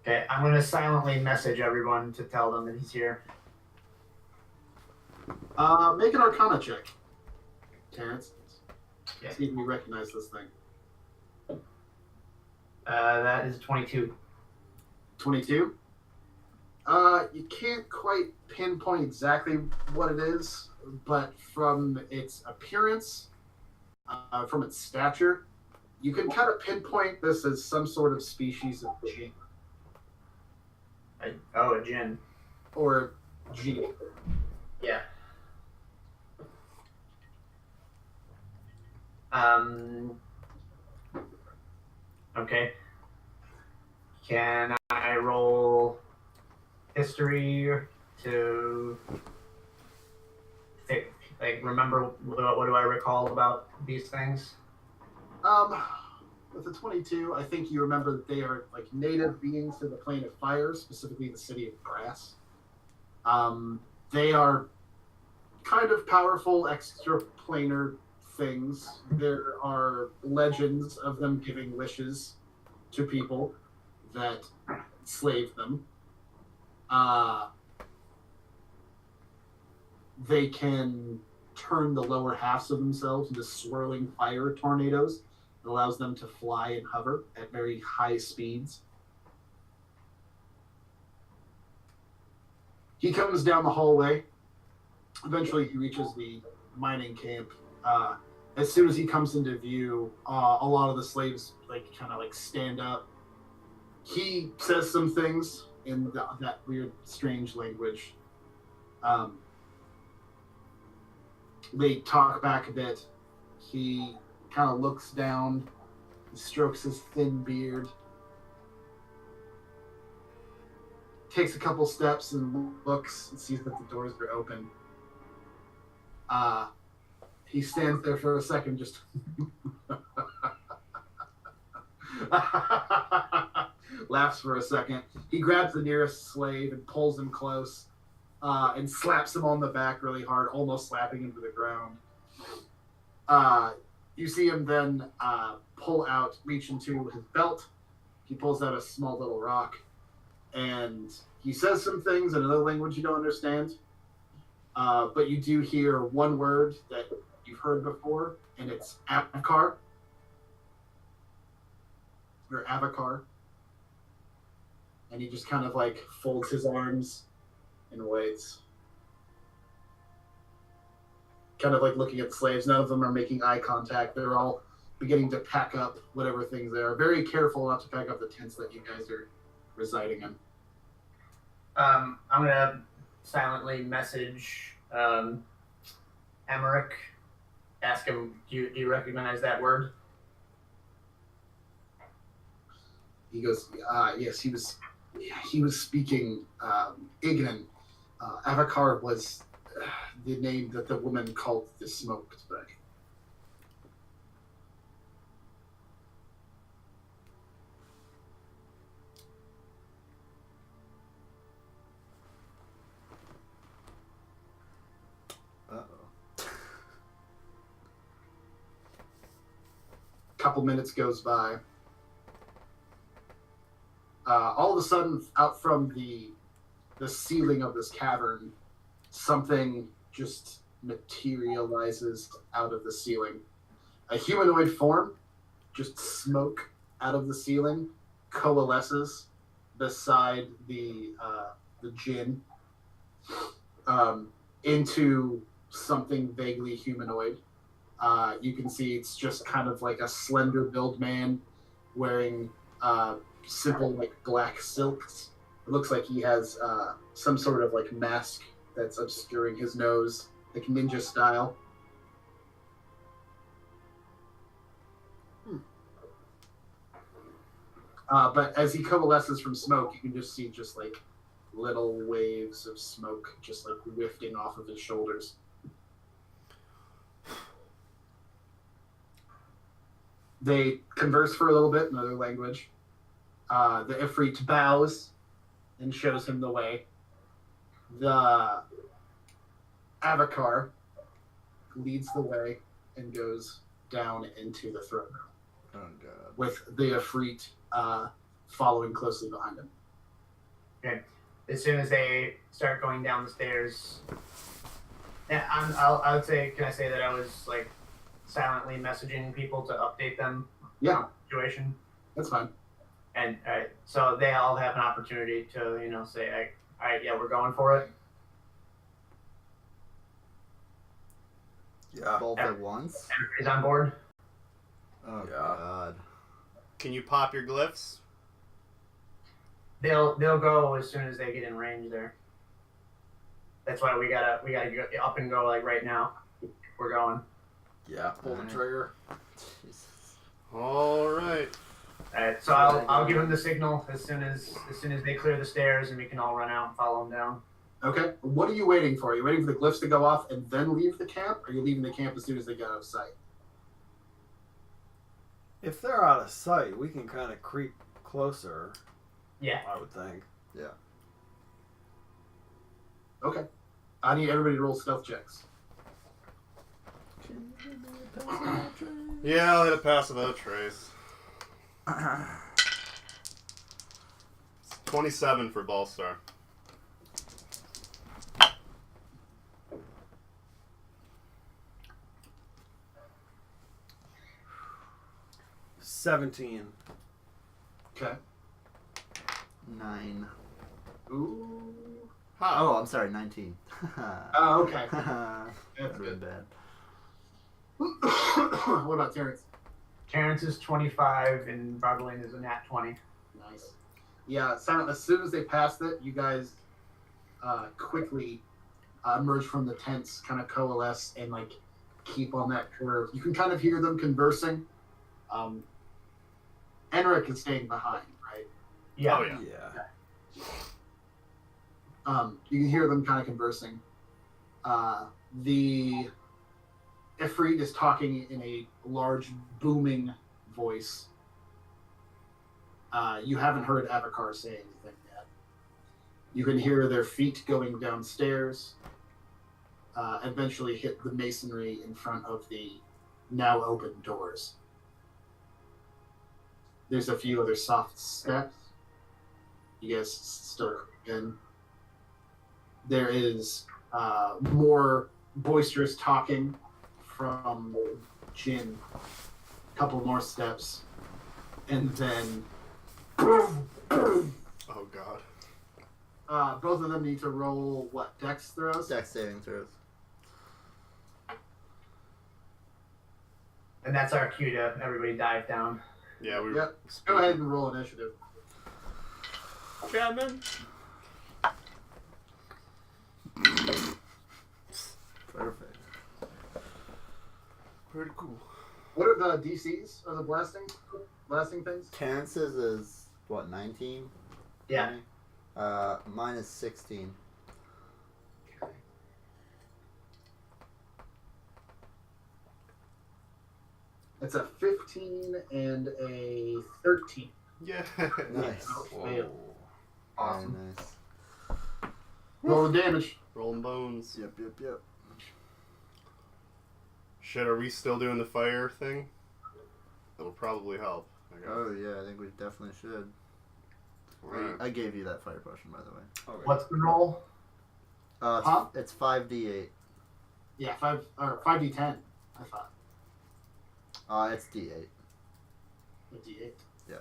Okay, I'm going to silently message everyone to tell them that he's here. Make an Arcana check, Terrence. Yeah. See if you recognize this thing. That is 22. 22. You can't quite pinpoint exactly what it is, but from its appearance, from its stature, you can kind of pinpoint this as some sort of species of jinn. A djinn. Or genie. Yeah. Okay. Can I roll history to remember what do I recall about these things? With the 22, I think you remember that they are like native beings to the plane of fire, specifically the city of Brass. They are kind of powerful extraplanar things. There are legends of them giving wishes to people that slave them. They can turn the lower halves of themselves into swirling fire tornadoes. It allows them to fly and hover at very high speeds. He comes down the hallway. Eventually, he reaches the mining camp. As soon as he comes into view, a lot of the slaves kind of stand up. He says some things in that weird, strange language. They talk back a bit. He kind of looks down, strokes his thin beard, takes a couple steps and looks and sees that the doors are open. He stands there for a second, just laughs for a second. He grabs the nearest slave and pulls him close, and slaps him on the back really hard, almost slapping him to the ground. You see him then pull out, reach into his belt. He pulls out a small little rock, and he says some things in another language you don't understand. But you do hear one word that you've heard before, and it's Avakar. Or Avakar. And he just kind of like folds his arms and waits. Kind of like looking at the slaves. None of them are making eye contact. They're all beginning to pack up whatever things they are. Very careful not to pack up the tents that you guys are residing in. I'm gonna silently message Emmerich. Ask him, do you recognize that word? He goes, yes, he was speaking Ignan. Avakar was the name that the woman called the smoked dragon. Uh-oh. Couple minutes goes by. All of a sudden, out from the ceiling of this cavern, something just materializes out of the ceiling. A humanoid form, just smoke out of the ceiling, coalesces beside the djinn into something vaguely humanoid. You can see it's just kind of like a slender build man wearing simple like black silks. It looks like he has some sort of like mask that's obscuring his nose, like ninja style. But as he coalesces from smoke, you can just see just like little waves of smoke just like wafting off of his shoulders. They converse for a little bit in another language. The Ifrit bows and shows him the way. The Avakar leads the way and goes down into the throne room, Oh god. with the Ifrit following closely behind him. As soon as they start going down the stairs, yeah, I would say, can I say that I was like silently messaging people to update them Yeah. on the situation? That's fine. And so they all have an opportunity to, say, all right, yeah, we're going for it. Yeah. Both at once? Everybody's on board. Oh Yeah. god. Can you pop your glyphs? They'll go as soon as they get in range there. That's why we gotta go up and go like right now. We're going. Yeah. Pull the Alright. trigger. Jesus. All right. All right, so I'll give them the signal as soon as they clear the stairs, and we can all run out and follow them down. Okay. What are you waiting for? Are you waiting for the glyphs to go off and then leave the camp? Or are you leaving the camp as soon as they get out of sight? If they're out of sight, we can kind of creep closer. Yeah. I would think. Okay. I need everybody to roll stealth checks. Yeah, I'll hit a pass without a trace. 27 for Ballstar. $17. Okay. 9. Ooh. Oh, I'm sorry, 19. Oh, okay. That's That's really good. bad. What about Terrence? Terrence is 25, and Barbalin is a nat 20. Nice. Yeah, Silent, as soon as they passed it, you guys quickly emerge from the tents, kind of coalesce, and like keep on that curve. You can kind of hear them conversing. Enric is staying behind, right? Yeah. Oh, yeah. Yeah. You can hear them kind of conversing. The Ifrit is talking in a large, booming voice. You haven't heard Avakar say anything yet. You can hear their feet going downstairs, eventually hit the masonry in front of the now open doors. There's a few other soft steps. You guys start in. There is more boisterous talking from Jin. A couple more steps. And then Oh god. both of them need to roll, what, dex throws? Dex saving throws. And that's our cue to everybody dive down. Yeah, we Yep. Go ahead and roll initiative. Chapman. Perfect. Pretty cool. What are the DCs of the blasting things? Terrence's is what, 19? Yeah. Mine is 16. It's a 15 and a 13. Yeah. Nice. Fail. Awesome. Very nice. Roll the damage. Rolling bones. Yep. Shit, are we still doing the fire thing? That'll probably help. I guess. Oh yeah, I think we definitely should. Alright. I gave you that fire potion, by the way. Okay. What's the roll? It's 5d8. Yeah, 5d10, I thought. It's d8. A d8. Yeah.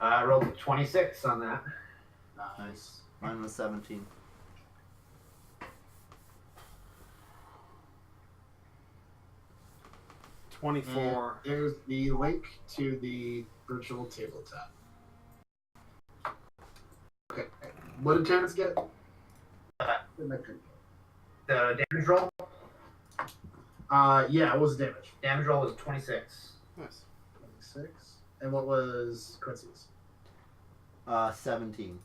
I rolled a 26 on that. Nice. Mine was 17. $24. There's the link to the virtual tabletop. Okay. What did Terrence get? The damage roll? Yeah, what was the damage? Damage roll was 26. Nice. 26. And what was Quincy's? 17.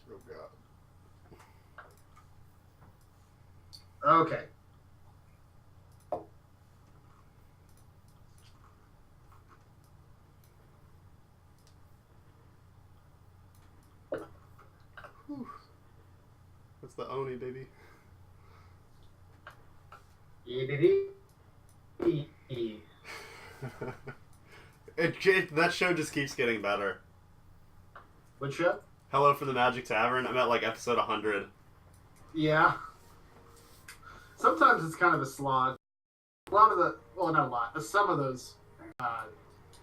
Oh god. Okay. That's the Oni, baby. That show just keeps getting better. Which show? Hello from the Magic Tavern. I'm at like episode 100. Yeah. Sometimes it's kind of a slog. A lot of the, well, not a lot, but some of those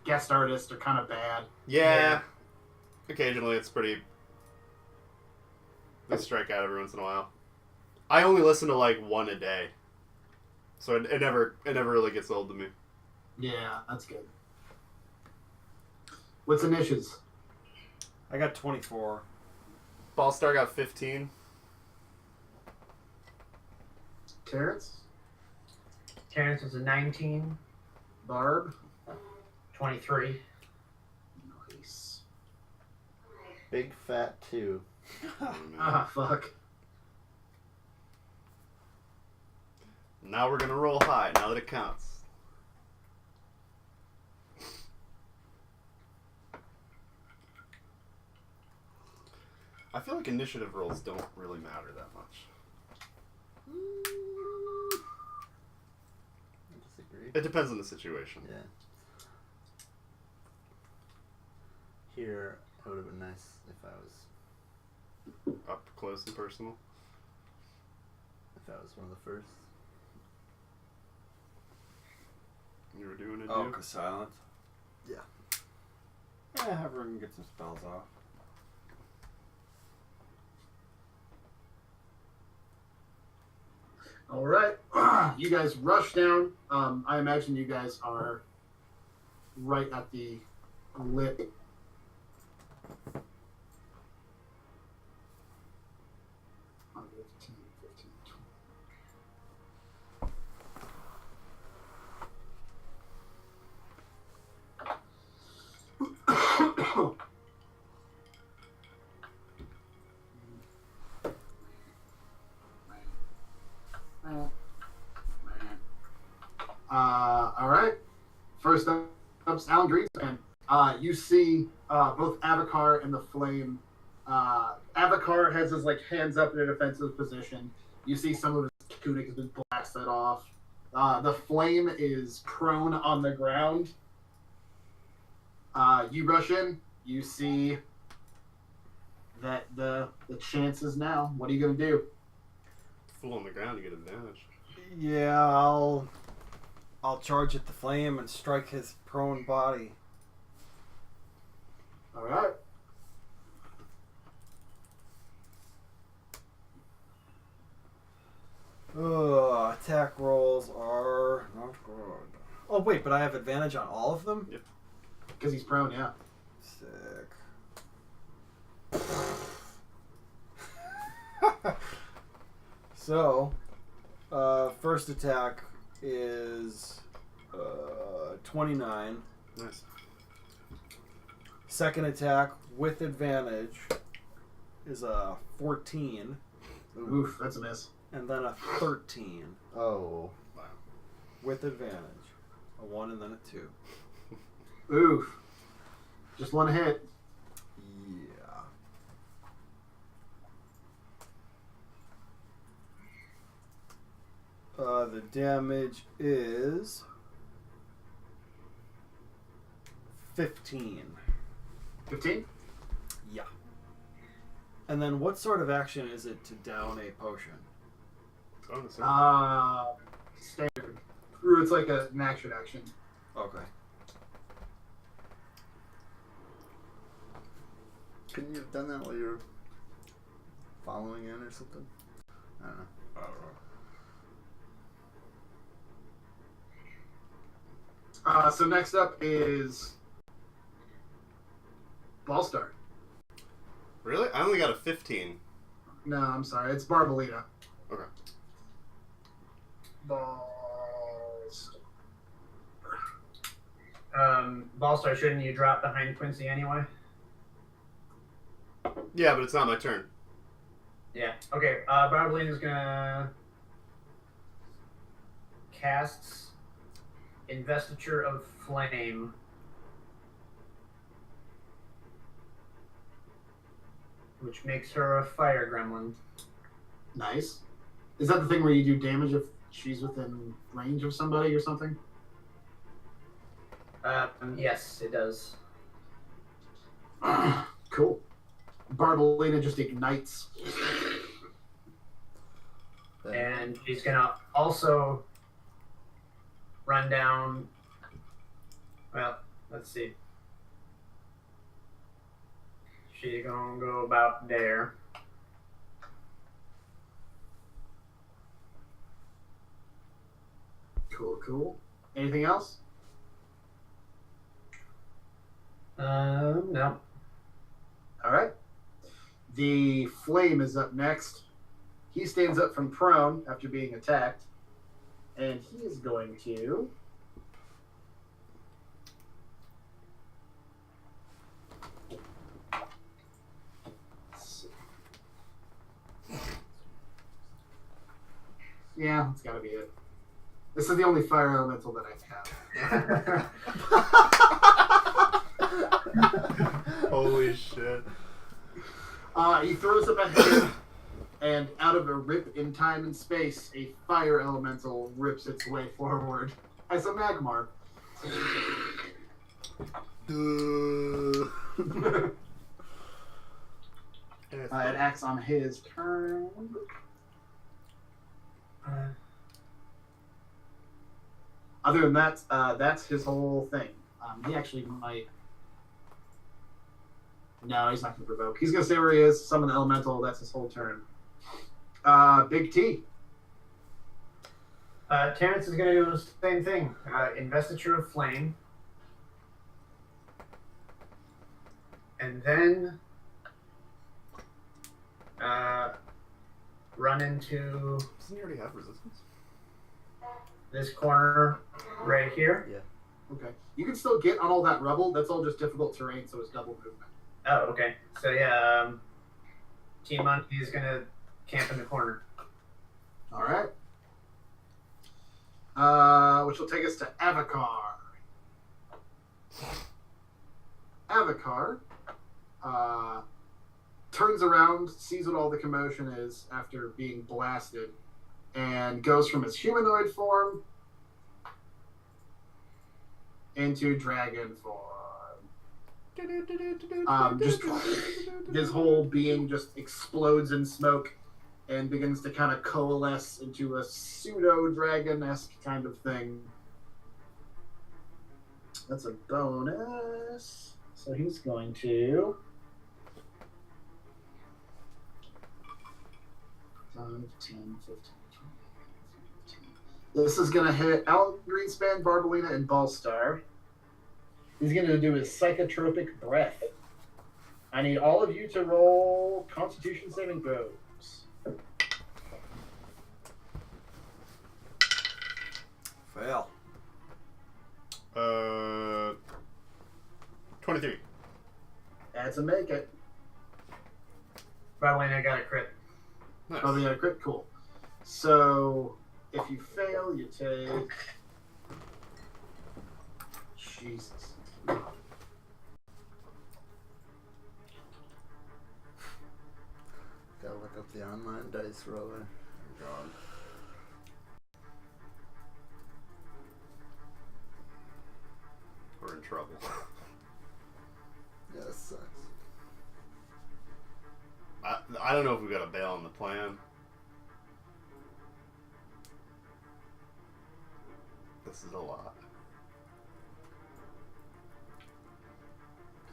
guest artists are kind of bad. Yeah. Occasionally it's pretty... They strike out every once in a while. I only listen to like one a day. So it never really gets old to me. Yeah, that's good. What's Anish's? I got 24. Ballstar got 15. Terrence? Terrence was a 19. Barb? 23. Nice. Big fat 2. Ah, fuck. Now we're gonna roll high, now that it counts. I feel like initiative rolls don't really matter that much. I disagree. It depends on the situation. Yeah. Here, it would have been nice if I was Up close and personal. one of the first. You were doing it, Oh, dude? cause silent. Yeah. Yeah, have her get some spells off. All right. You guys rush down. I imagine you guys are right at the lip. Oops, Alan Greenspan. You see both Avakar and the Flame. Avakar has his hands up in a defensive position. You see some of his tunic has been blasted off. The Flame is prone on the ground. You rush in. You see that the chances now. What are you gonna do? Full on the ground to get advantage. Yeah, I'll charge at the Flame and strike his prone body. All right. Attack rolls are not good. Oh wait, but I have advantage on all of them? Yep. Because he's prone, yeah. Sick. So, first attack is 29. Nice. Second attack with advantage is a 14, Oof, that's a miss. and then a 13 Oh. with advantage. A 1 and then a 2. Oof. Just one hit. Yeah. The damage is 15. 15? Yeah. And then what sort of action is it to down a potion? Standard. It's like an action. Okay. Couldn't you have done that while you were following in or something? I don't know. So next up is Ballstar. Really? I only got a 15. No, I'm sorry. It's Barbalina. Okay. Balls. Ballstar, shouldn't you drop behind Quincy anyway? Yeah, but it's not my turn. Yeah. Okay. Barbalina's gonna cast Investiture of Flame. Which makes her a fire gremlin. Nice. Is that the thing where you do damage if she's within range of somebody or something? Yes, it does. Cool. Barbalina just ignites. And she's gonna also run down. Well, let's see. She's gonna go about there. Cool. Anything else? No. All right. The Flame is up next. He stands up from prone after being attacked, and he is going to. Yeah, it's got to be it. This is the only fire elemental that I have. Holy shit. He throws up a hand, and out of a rip in time and space, a fire elemental rips its way forward as a Magmar. It acts on his turn. Other than that, that's his whole thing. He actually might. No, he's not going to provoke. He's going to stay where he is, summon the elemental. That's his whole turn. Big T. Terrence is going to do the same thing. Investiture of Flame. And then run into Doesn't he already have resistance? this corner right here. Okay. You can still get on all that rubble. That's all just difficult terrain, so it's double movement. Oh, okay. So yeah, Team Monkey is going to camp in the corner. All right. Which will take us to Avakar. Avakar turns around, sees what all the commotion is after being blasted, and goes from his humanoid form into dragon form. Just his whole being just explodes in smoke and begins to kind of coalesce into a pseudo-dragon-esque kind of thing. That's a bonus. So he's going to... 5, 10, 15, 20, 15. This is going to hit Alan Greenspan, Barbalina, and Ballstar. He's going to do his psychotropic breath. I need all of you to roll Constitution saving throws. Fail. 23. That's a make it. By the way, I got a crit. Nice. Oh, they got a crit. Cool. So if you fail, you take. Jesus. Gotta look up the online dice roller. God. We're in trouble. Yeah, this sucks. I don't know if we got a bail on the plan. This is a lot.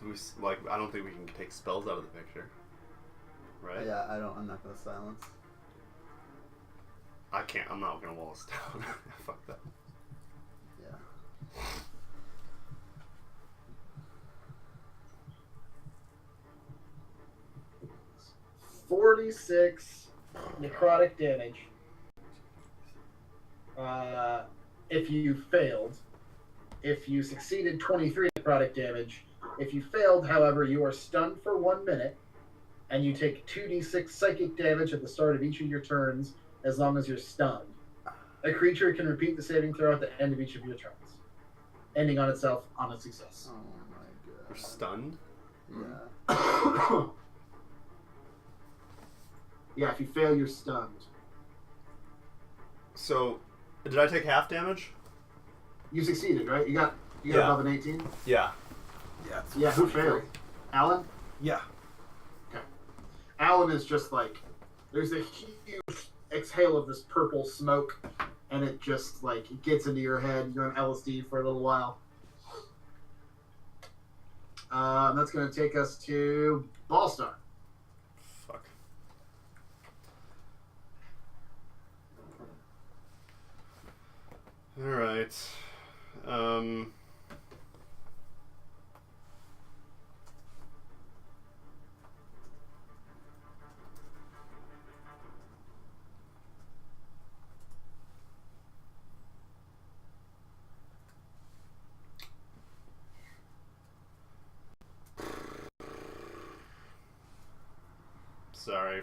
I don't think we can take spells out of the picture. Right? Yeah, I'm not gonna silence. I can't. I'm not gonna wall us down. Fuck that. Yeah. 46 necrotic damage. If you failed. If you succeeded, 23 necrotic damage. If you failed, however, you are stunned for 1 minute, and you take 2d6 psychic damage at the start of each of your turns, as long as you're stunned. A creature can repeat the saving throw at the end of each of your turns, ending on itself on a success. Oh my We're god. stunned. Yeah. Yeah, if you fail, you're stunned. So, did I take half damage? You succeeded, right? You got Yeah. above an 18? Yeah. Yeah. Yeah, who failed? Alan? Yeah. Alan is just like, there's a huge exhale of this purple smoke, and it just like it gets into your head. You're on LSD for a little while. That's going to take us to Ballstar. Fuck. All right. Sorry.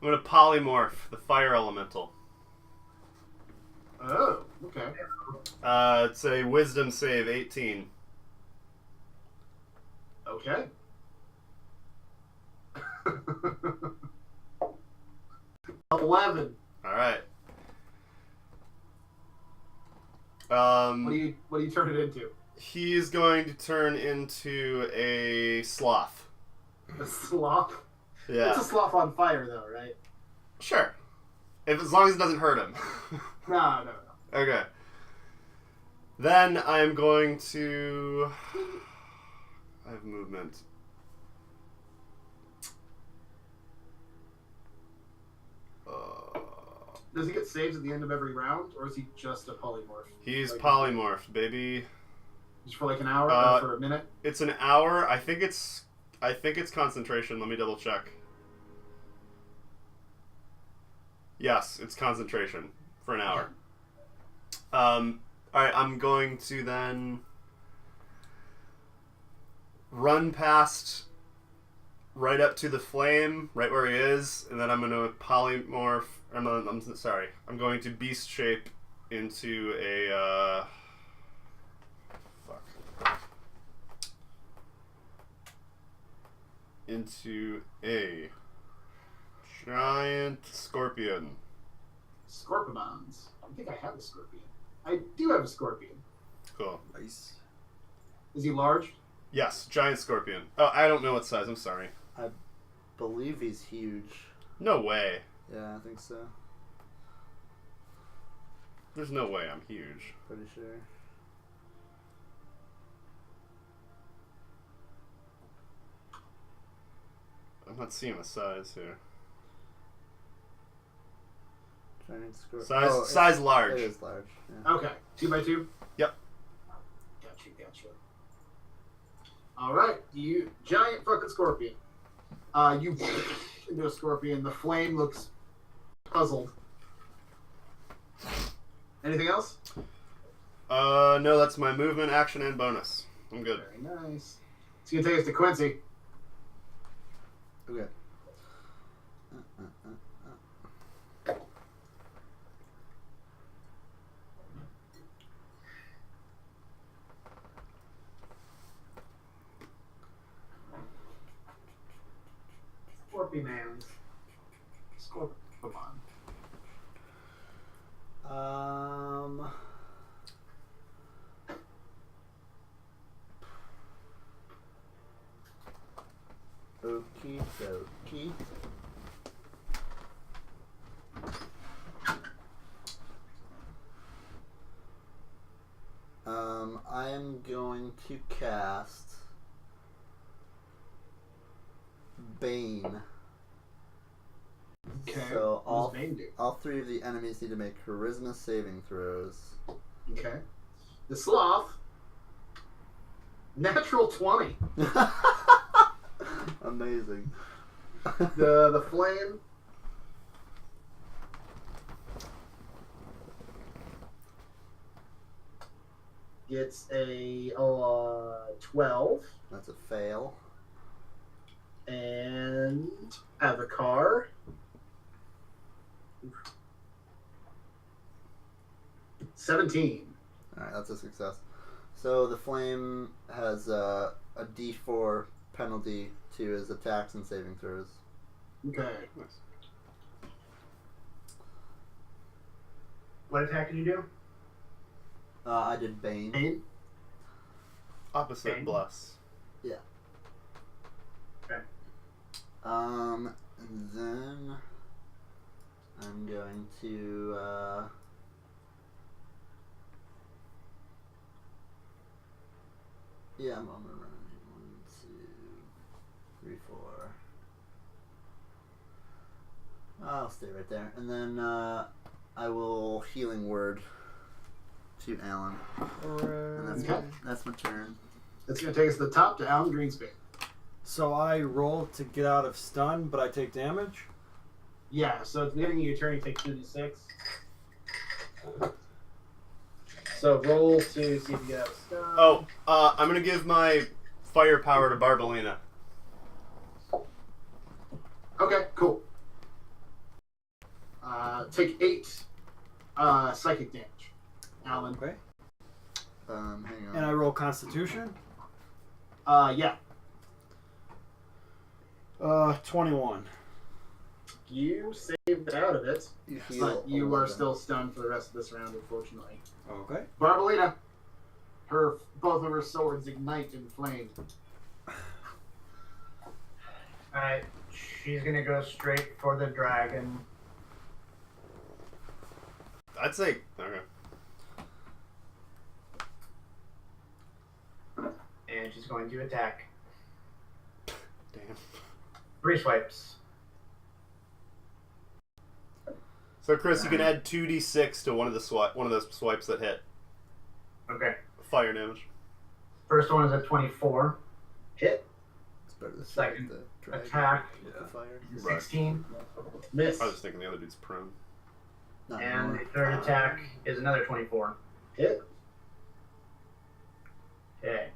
I'm gonna polymorph the fire elemental. Oh, okay. It's a wisdom save, 18. Okay. 11. All right. What do you turn it into? He's going to turn into a sloth. A sloth? Yeah. It's a sloth on fire, though, right? Sure. As long as it doesn't hurt him. No. Okay. Then I'm going to. I have movement. Does he get saves at the end of every round, or is he just a polymorph? He's Like- polymorphed, baby. Just for like an hour or for a minute? It's an hour. I think it's concentration. Let me double check. Yes, it's concentration for an hour. All right, I'm going to then run past right up to the flame, right where he is, and then I'm going to polymorph. I'm sorry. I'm going to beast shape into a. Into a giant scorpion. Scorpimons. I think I have a scorpion. I do have a scorpion. Cool. Nice. Is he large? Yes, giant scorpion. Oh, I don't know what size. I'm sorry. Believe he's huge. No way. Yeah, I think so. There's no way I'm huge. Pretty sure. I'm not seeing a size here. Giant scorpion. Size large. It is large. Yeah. Okay. 2x2? Yep. Gotcha. Alright, you giant fucking scorpion. You into a scorpion. The flame looks puzzled. Anything else? No, that's my movement, action, and bonus. I'm good. Very nice. It's gonna take us to Quincy. Okay. Scorpimans. Scorpimon. Okie dokie. I am going to cast Bane. Okay. So what does Bane do? all three of the enemies need to make charisma saving throws. Okay. The sloth. Natural 20. Amazing. The flame. Gets a 12. That's a fail. And Avacar. Oof. 17. Alright, that's a success. So the flame has a D4 penalty to his attacks and saving throws. Okay. Nice. What attack did you do? I did Bane. Bane. Opposite Bane. bless. And then I'm going to yeah, I'm gonna run 1, 2, 3, 4. I'll stay right there, and then I will healing word to Alan, and Okay. that's my turn. That's going to take us to the top to Alan Greenspan. So I roll to get out of stun, but I take damage. Yeah, so at the beginning of your turn, you take 2d6. So roll to see if you get out of stun. Oh, I'm gonna give my firepower to Barbalina. Okay, cool. Take 8 psychic damage. Alan. Okay. Hang on. And I roll Constitution. Yeah. 21. You saved out of it, You heal but you are 11. still stunned for the rest of this round, unfortunately. Okay. Barbalina, both of her swords ignite in flame. Alright, she's gonna go straight for the dragon. I'd say okay. And she's going to attack. Damn. 3 swipes. So Chris, you can add 2d6 to one of the swipes that hit. Okay. Fire damage. First one is a 24. Hit. It's better to Second fight the dragon attack. with the fire. Is a Right. 16. Miss. I was thinking the other dude's prone. Not And anymore. the third attack is another 24. Hit. Okay.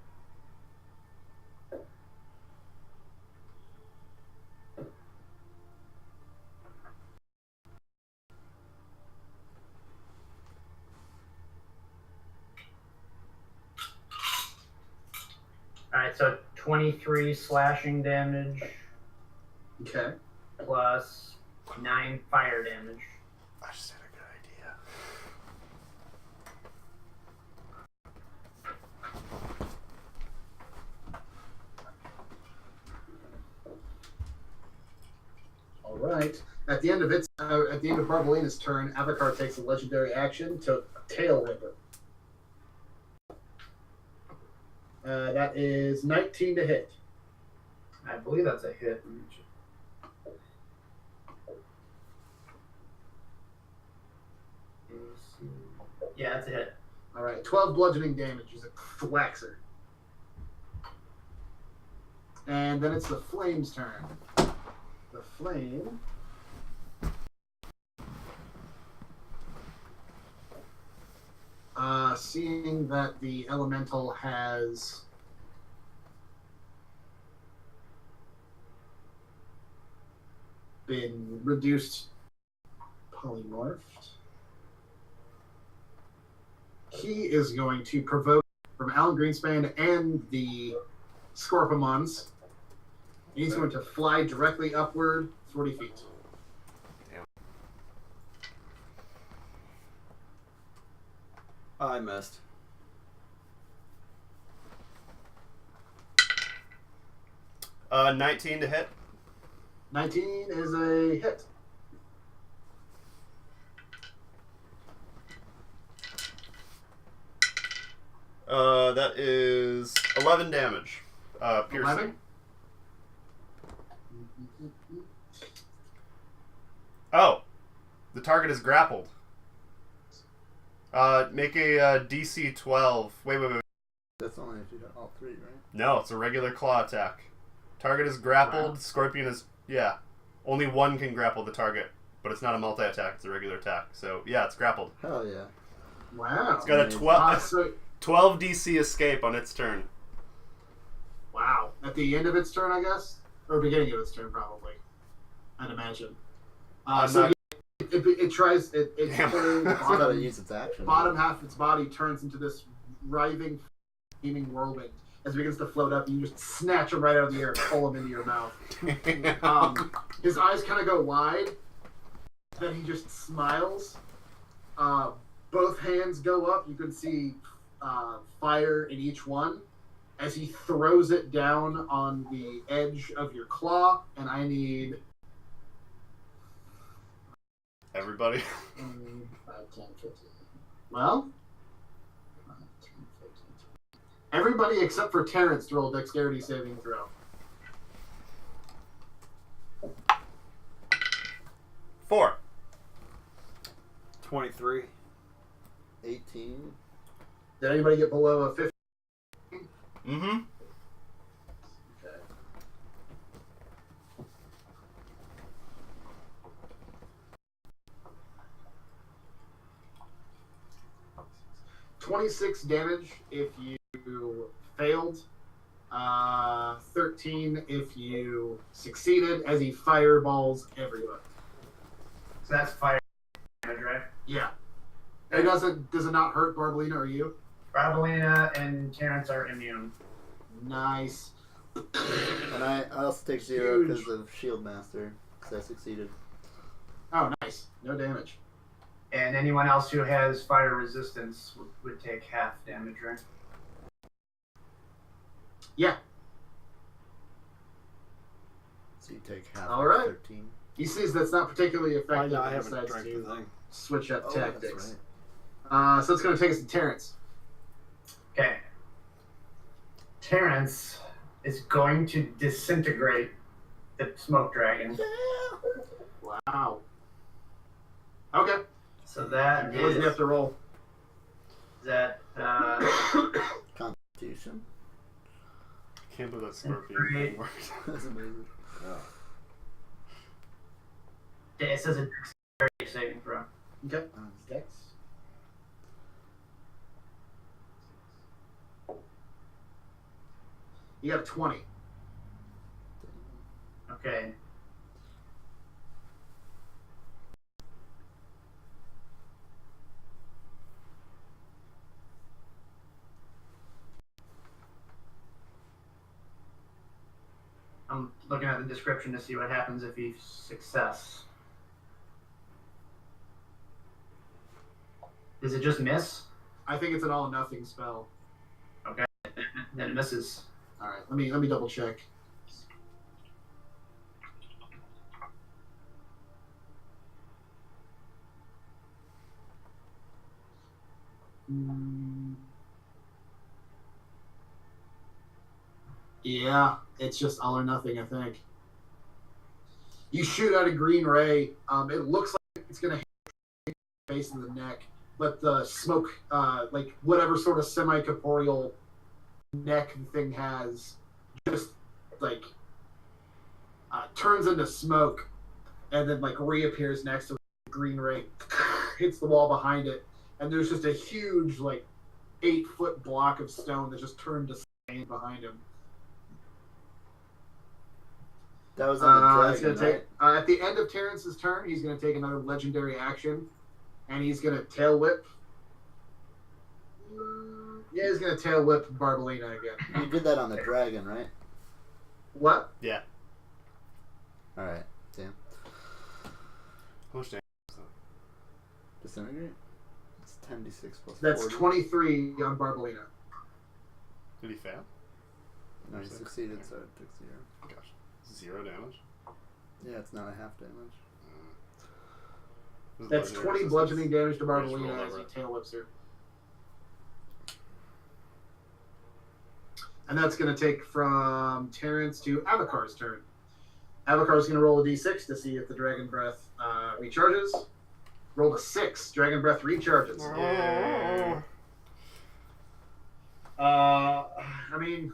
23 slashing damage Okay. plus 9 fire damage. I just had a good idea. All right. At the end of Barbalina's turn, Avakar takes a legendary action to Tail Whipper. That is 19 to hit. I believe that's a hit. Yeah, that's a hit. All right. 12 bludgeoning damage. He's a thwaxer. And then it's the Flame's turn. The Flame. Seeing that the elemental has been reduced, polymorphed, he is going to provoke from Alan Greenspan and the Scorpimons. He's going to fly directly upward 40 feet. I missed. Uh, 19 to hit. 19 is a hit. That is 11 damage. Piercing. 11? Oh, the target is grappled. Make a DC 12. Wait. That's only if you got all three, right? No, it's a regular claw attack. Target is grappled. Wow. Scorpion is only one can grapple the target, but it's not a multi-attack. It's a regular attack. So yeah, it's grappled. Hell yeah. Wow. It's got a Amazing. 12 DC escape on its turn. Wow. At the end of its turn, I guess? Or beginning of its turn, probably. I'd imagine. I'm So not- it tries... Its Damn. whole That's how to bottom, use its action. bottom half of its body turns into this writhing, steaming whirlwind. As it begins to float up, you just snatch him right out of the air and pull him into your mouth. His eyes kind of go wide. Then he just smiles. Both hands go up. You can see fire in each one. As he throws it down on the edge of your claw. And I need... Everybody. 5, 10, 15. Well... 5, 10, 15. Everybody except for Terrence to roll a dexterity saving throw. 4. 23. 18. Did anybody get below a 15? Mm-hmm. Okay. $26 damage if you failed. 13 if you succeeded, as he fireballs everybody. So that's fire damage, right? Yeah. It does it not hurt Barbalina or you? Ravelina and Terrence are immune. Nice. And I also take 0 Huge. because of Shield Master, because I succeeded. Oh, nice. No damage. And anyone else who has fire resistance would take half damage, right? Yeah. So you take half All of right. 13. He sees that's not particularly I effective know, I and haven't decides drank to the thing. switch up Oh, tactics. that's right. So it's going to take us to Terrence. Okay. Terrence is going to disintegrate the smoke dragon. Wow. Okay. So that What does he have is to roll? that. Constitution. Can't believe that scorpion Great. thing worked. That's amazing. It says a dexterity saving throw. Okay. Dex. You got a 20. Okay. I'm looking at the description to see what happens if he success. Does it just miss? I think it's an all or nothing spell. Then it misses. All right, let me double check. Yeah, it's just all or nothing, I think. You shoot out a green ray. It looks like it's going to hit the face of the neck, but the smoke, like whatever sort of semi-corporeal neck the thing has, just like turns into smoke and then like reappears next to the green ray, hits the wall behind it, and there's just a huge like 8-foot block of stone that just turned to sand behind him. That was on the It's dragon, gonna right? take at the end of Terrence's turn. He's going to take another legendary action, and he's going to tail whip. Yeah, he's going to tail whip Barbalina again. You did that on the dragon, right? What? Yeah. All right. Damn. How much damage? Disintegrate? It's 10d6 plus That's 40. 23 on Barbalina. Did he fail? No, he succeeded, so it took 0. Gosh. 0 damage? Yeah, it's not a half damage. This is That's legendary 20 bludgeoning resistance. damage to I just rolled Barbalina as over he it. tail whips her. And that's going to take from Terrence to Avakar's turn. Avakar's going to roll a d6 to see if the Dragon Breath recharges. Rolled a 6. Dragon Breath recharges. Yeah. I mean,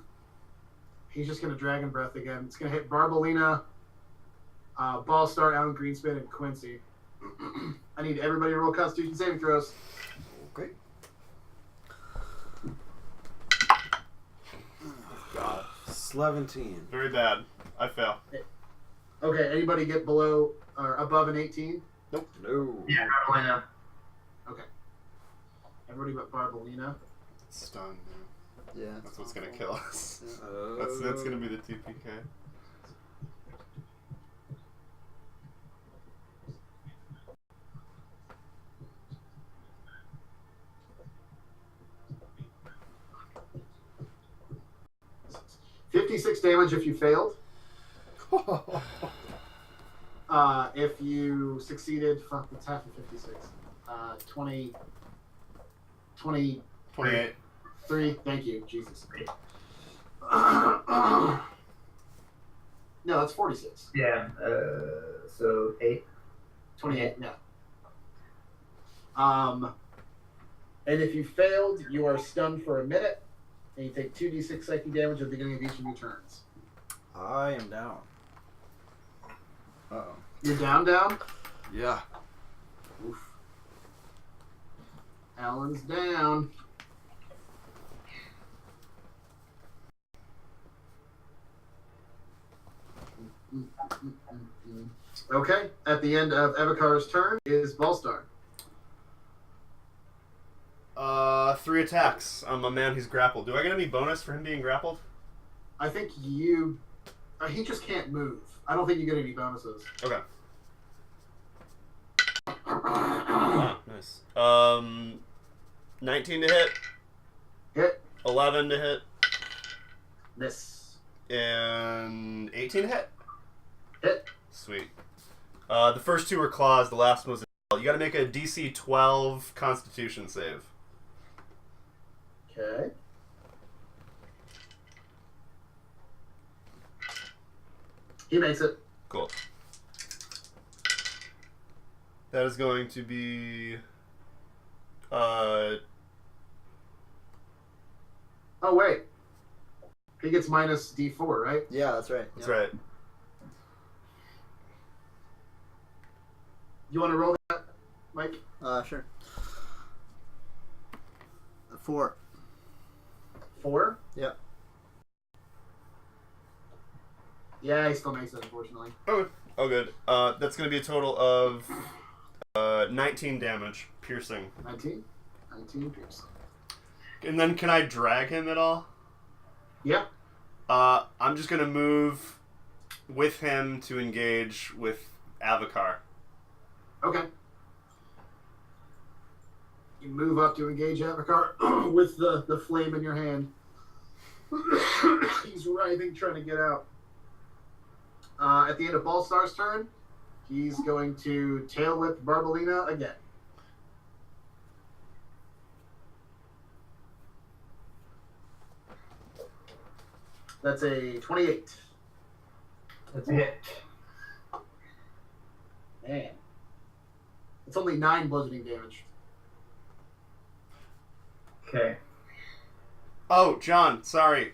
he's just going to Dragon Breath again. It's going to hit Barbalina, Ballstar, Alan Greenspan, and Quincy. I need everybody to roll Constitution saving throws. Okay. God. 17. Very bad. I fail. Okay, anybody get below or above an 18? No. Yeah, Barbalina. Everybody but Barbalina. Stun. Yeah. That's what's gonna kill us. Yeah. That's gonna be the TPK. $56 damage if you failed. If you succeeded, fuck, it's half of 56. 20, 20, 28. 3, thank you, Jesus. No, that's 46. Yeah. So 8. 28, yeah. And if you failed, you are stunned for a minute, and you take 2d6 psychic damage at the beginning of each of your turns. I am down. Uh-oh. You're down? Yeah. Oof. Alan's down. Okay, at the end of Evakar's turn is Ballstar. 3 attacks on my man who's grappled. Do I get any bonus for him being grappled? I think you... he just can't move. I don't think you get any bonuses. Okay. Nice. 19 to hit. Hit. 11 to hit. Miss. And 18 to hit. Hit. Sweet. The first 2 were claws. The last one was you got to make a DC 12 Constitution save. Okay. He makes it. Cool. That is going to be. Oh, wait. He gets minus D4, right? Yeah, that's right. That's Yeah. right. You want to roll that, Mike? Sure. 4. 4? Yeah. Yeah, he still makes it, unfortunately. Oh, good. That's going to be a total of 19 damage, piercing. 19? 19 piercing. And then can I drag him at all? Yeah. I'm just going to move with him to engage with Avacar. Okay. You move up to engage Avacar with the flame in your hand. He's writhing, trying to get out. At the end of Ballstar's turn, he's going to tail whip Barbalina again. That's a 28. That's it. Man. It's only 9 bludgeoning damage. Okay. Oh, John, sorry.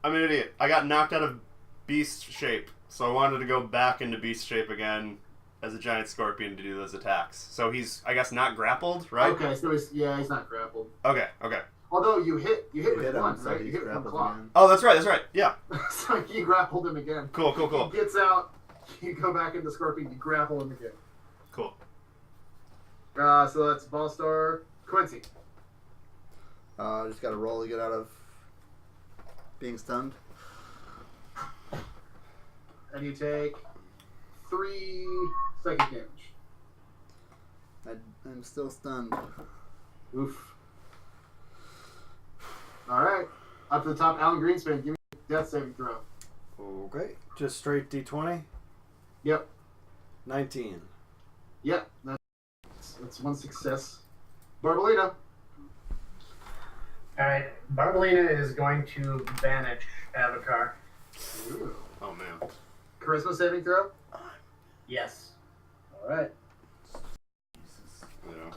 I'm an idiot. I got knocked out of beast shape, so I wanted to go back into beast shape again as a giant scorpion to do those attacks. So he's, I guess, not grappled, right? Okay, so he's not grappled. Okay. Although you hit with hit one, him, so right? You he's hit with one grappled claw. again. Oh, that's right. Yeah. So you grappled him again. Cool. He gets out, you go back into Scorpion, you grapple him again. Cool. So that's Ballstar. Quincy. Just got to roll to get out of being stunned. And you take 3 psychic damage. I'm still stunned. Oof. Alright. Up to the top, Alan Greenspan, give me a death saving throw. Okay. Just straight D20. Yep. 19. Yep. That's one success. Barbalina. Alright, Barbalina is going to banish Avatar. Ooh. Oh, man. Charisma saving throw. Yes. Alright. Yeah.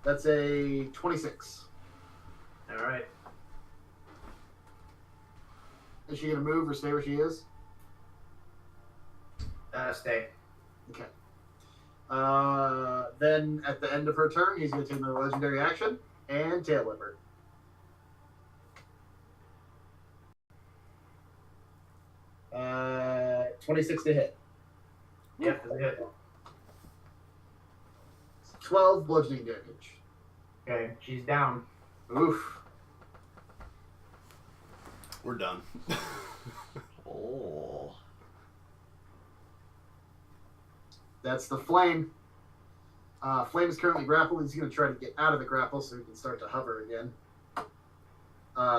That's a 26. Alright. Is she going to move or stay where she is? Stay. Okay. Then at the end of her turn, he's going to take another legendary action and tail whip her. Uh, 26 to hit. Yep, that's a hit. 12 bludgeoning damage. Okay, she's down. Oof. We're done. Oh. That's the flame. Flame is currently grappled. He's going to try to get out of the grapple so he can start to hover again.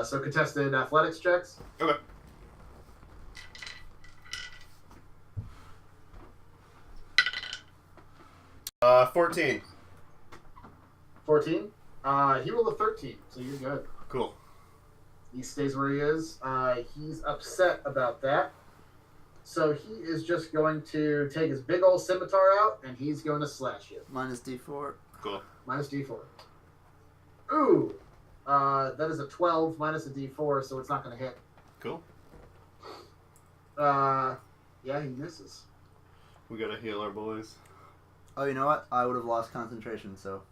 So contested athletics checks. Okay. Uh, 14. 14. He rolled a 13, so you're good. Cool. He stays where he is. He's upset about that. So he is just going to take his big old scimitar out, and he's going to slash you. Minus D4. Cool. Minus D4. Ooh! That is a 12 minus a D4, so it's not going to hit. Cool. Yeah, he misses. We gotta heal our boys. Oh, you know what? I would have lost concentration, so.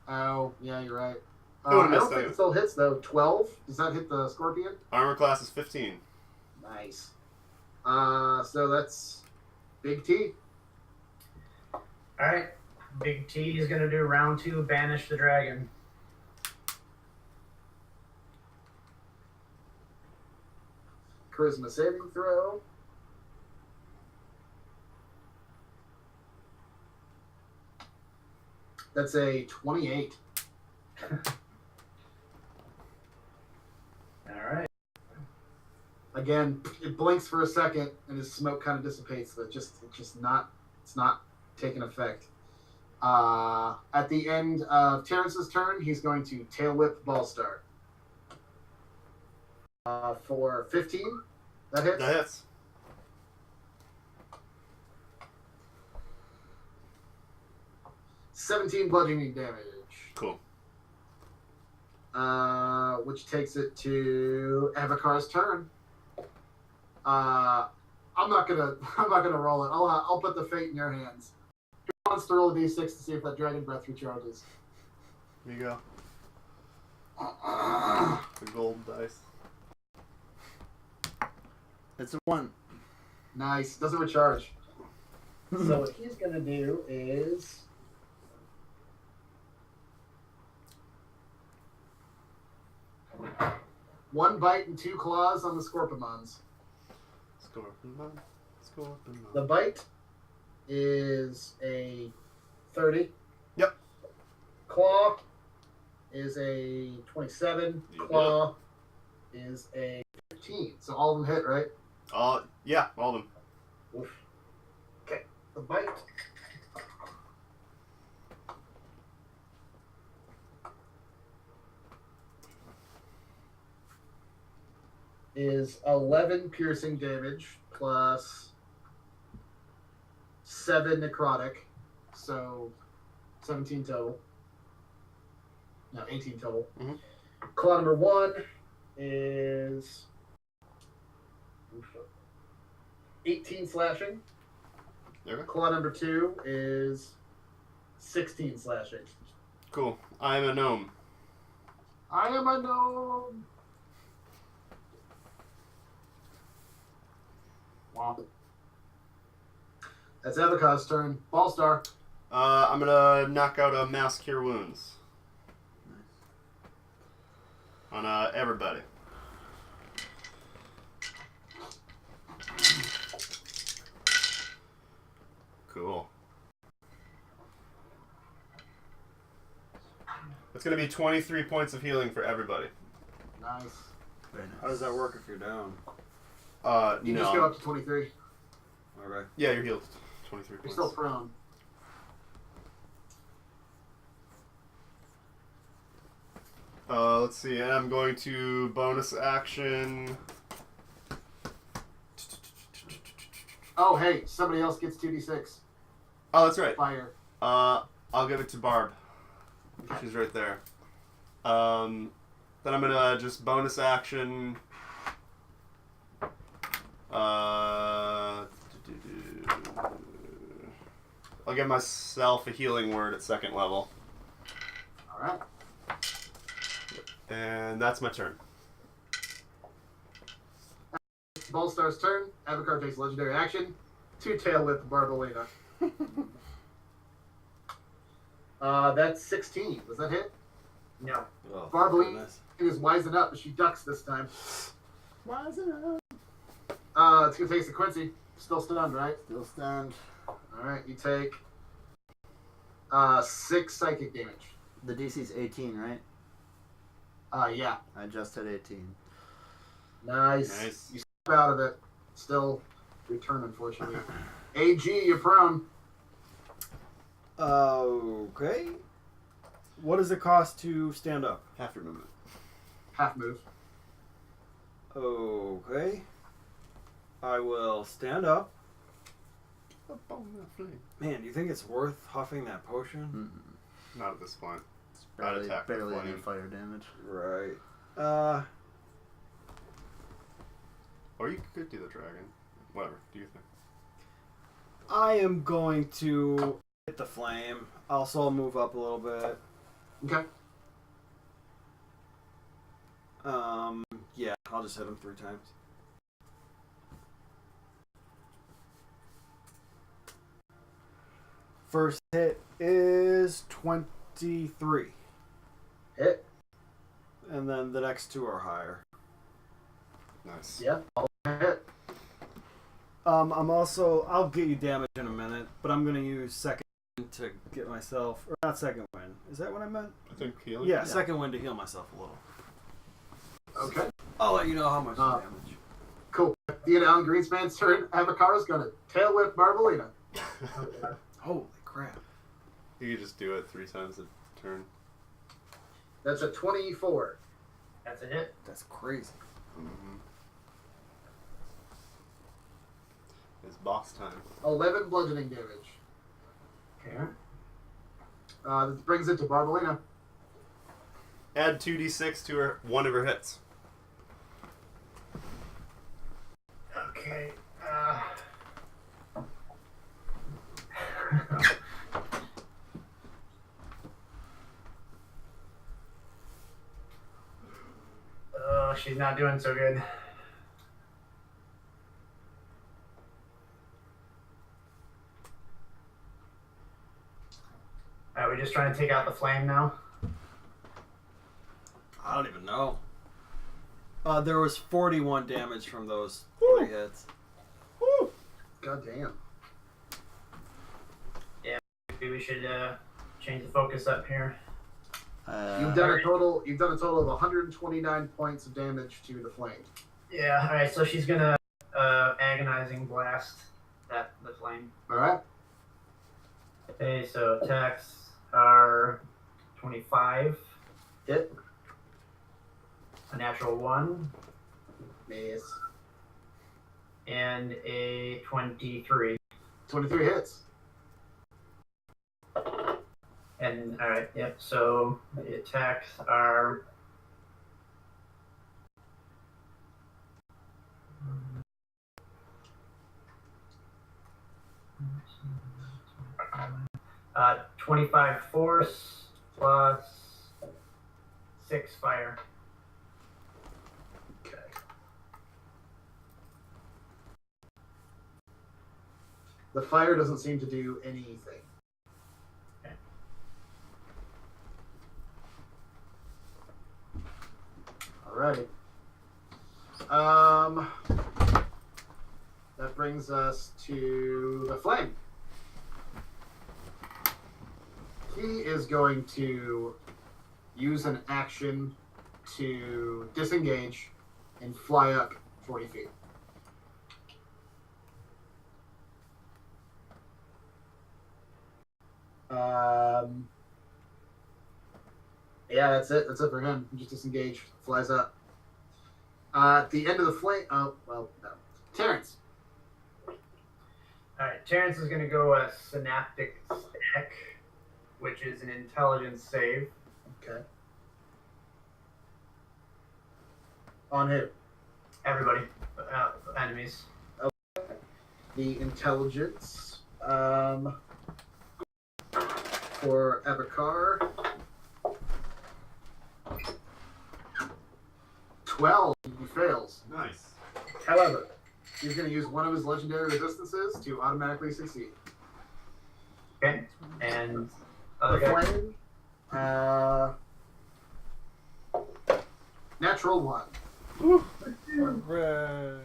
Oh, yeah, you're right. Who would've I don't missed think that? it still hits, though. 12? Does that hit the Scorpion? Armor class is 15. Nice. So that's Big T. Alright, Big T is going to do round 2, banish the dragon. Charisma saving throw. That's a 28. Alright. Again, it blinks for a second, and his smoke kind of dissipates. So it's not taking effect. At the end of Terrence's turn, he's going to tail whip Ballstar. For 15, that hits. That hits. $17 bludgeoning damage. Cool. Which takes it to Avakar's turn. I'm not gonna roll it. I'll put the fate in your hands. Who wants to roll a d6 to see if that dragon breath recharges? Here you go. The gold dice. It's a 1. Nice. Doesn't recharge. So what he's gonna do is one bite and 2 claws on the Scorpimons. Scorpion Mon. Scorpion Mon. The bite is a 30. Yep. Claw is a 27. You Claw is a 15. So all of them hit, right? Yeah, all of them. Oof. Okay. The bite. Is 11 piercing damage plus 7 necrotic, so 17 total. No, 18 total. Mhm. Claw number 1 is 18 slashing. Okay. Claw number 2 is 16 slashing. Cool. I'm a gnome. I am a gnome. Wow. That's Avakar's turn. Ballstar. I'm gonna knock out a Mass Cure Wounds. On everybody. Cool. It's gonna be 23 points of healing for everybody. Nice. Very nice. How does that work if you're down? You just go up to 23. Okay. Yeah, you're healed. 23 You're points. still prone. Let's see, and I'm going to bonus action. Oh, hey, somebody else gets 2d6 Oh, that's right. fire. I'll give it to Barb. Okay. She's right there. Then I'm gonna just bonus action. I'll give myself a healing word at 2nd level. All right. And that's my turn. Ballstar's turn. Avakar takes legendary action. 2 tail whip Barbolina. That's 16. Does that hit? No. Oh, Barbalina goodness. is wising up, but she ducks this time. Wising up. It's gonna take Sequency. Still stunned, right? Still stand. All right. You take 6 psychic damage. The DC's 18, right? Yeah. I just hit 18. Nice. Nice. You snap out of it. Still return, unfortunately. AG, you're prone. Okay. What does it cost to stand up? Half your movement. Half move. Okay. I will stand up. Man, do you think it's worth huffing that potion? Mm-mm. Not at this point. It's I'd barely, attack the barely any flame. fire damage. Right. Or you could do the dragon. Whatever. Do you think? I am going to hit the flame. Also, I'll move up a little bit. Okay. Yeah, I'll just hit him 3 times. First hit is 23. Hit. And then the next 2 are higher. Nice. Yeah. I'll hit. I'll get you damage in a minute, but I'm gonna use second wind to get myself, or not second wind. Is that what I meant? I think healing. Yeah, second wind to heal myself a little. Okay. I'll let you know how much damage. Cool. The Alan Greenspan's turn. Avakar's gonna tail whip Barbolina. Holy crap. You could just do it 3 times a turn. That's a 24. That's a hit. That's crazy. Mm-hmm. It's boss time. 11 bludgeoning damage. Okay. This brings it to Barbolina. Add 2d6 to her one of her hits. Okay. Oh, she's not doing so good. Are we just trying to take out the flame now? I don't even know. There was 41 damage from those 3 hits. God damn. Maybe we should change the focus up here. You've done a total of 129 points of damage to the flame. Yeah. All right. So she's gonna agonizing blast the flame. All right. Okay. So attacks are 25. Hit. A natural 1 Miss. and a 23. 23 hits. And all right. Yep. So the attacks are. Uh, 25 force plus 6 fire. Okay. The fire doesn't seem to do anything. Okay. Alrighty. That brings us to the flame. He is going to use an action to disengage and fly up 40 feet. Yeah, that's it. That's it for him. He just disengaged, flies up. At the end of the flame. Oh, well, no. Terrence. Alright, Terrence is going to go a synaptic stack, which is an intelligence save. Okay. On who? Everybody, enemies. The intelligence. For Evakar. 12. He fails. Nice. However, he's going to use one of his legendary resistances to automatically succeed. Okay, and The other guy. flame. Natural 1. Hooray.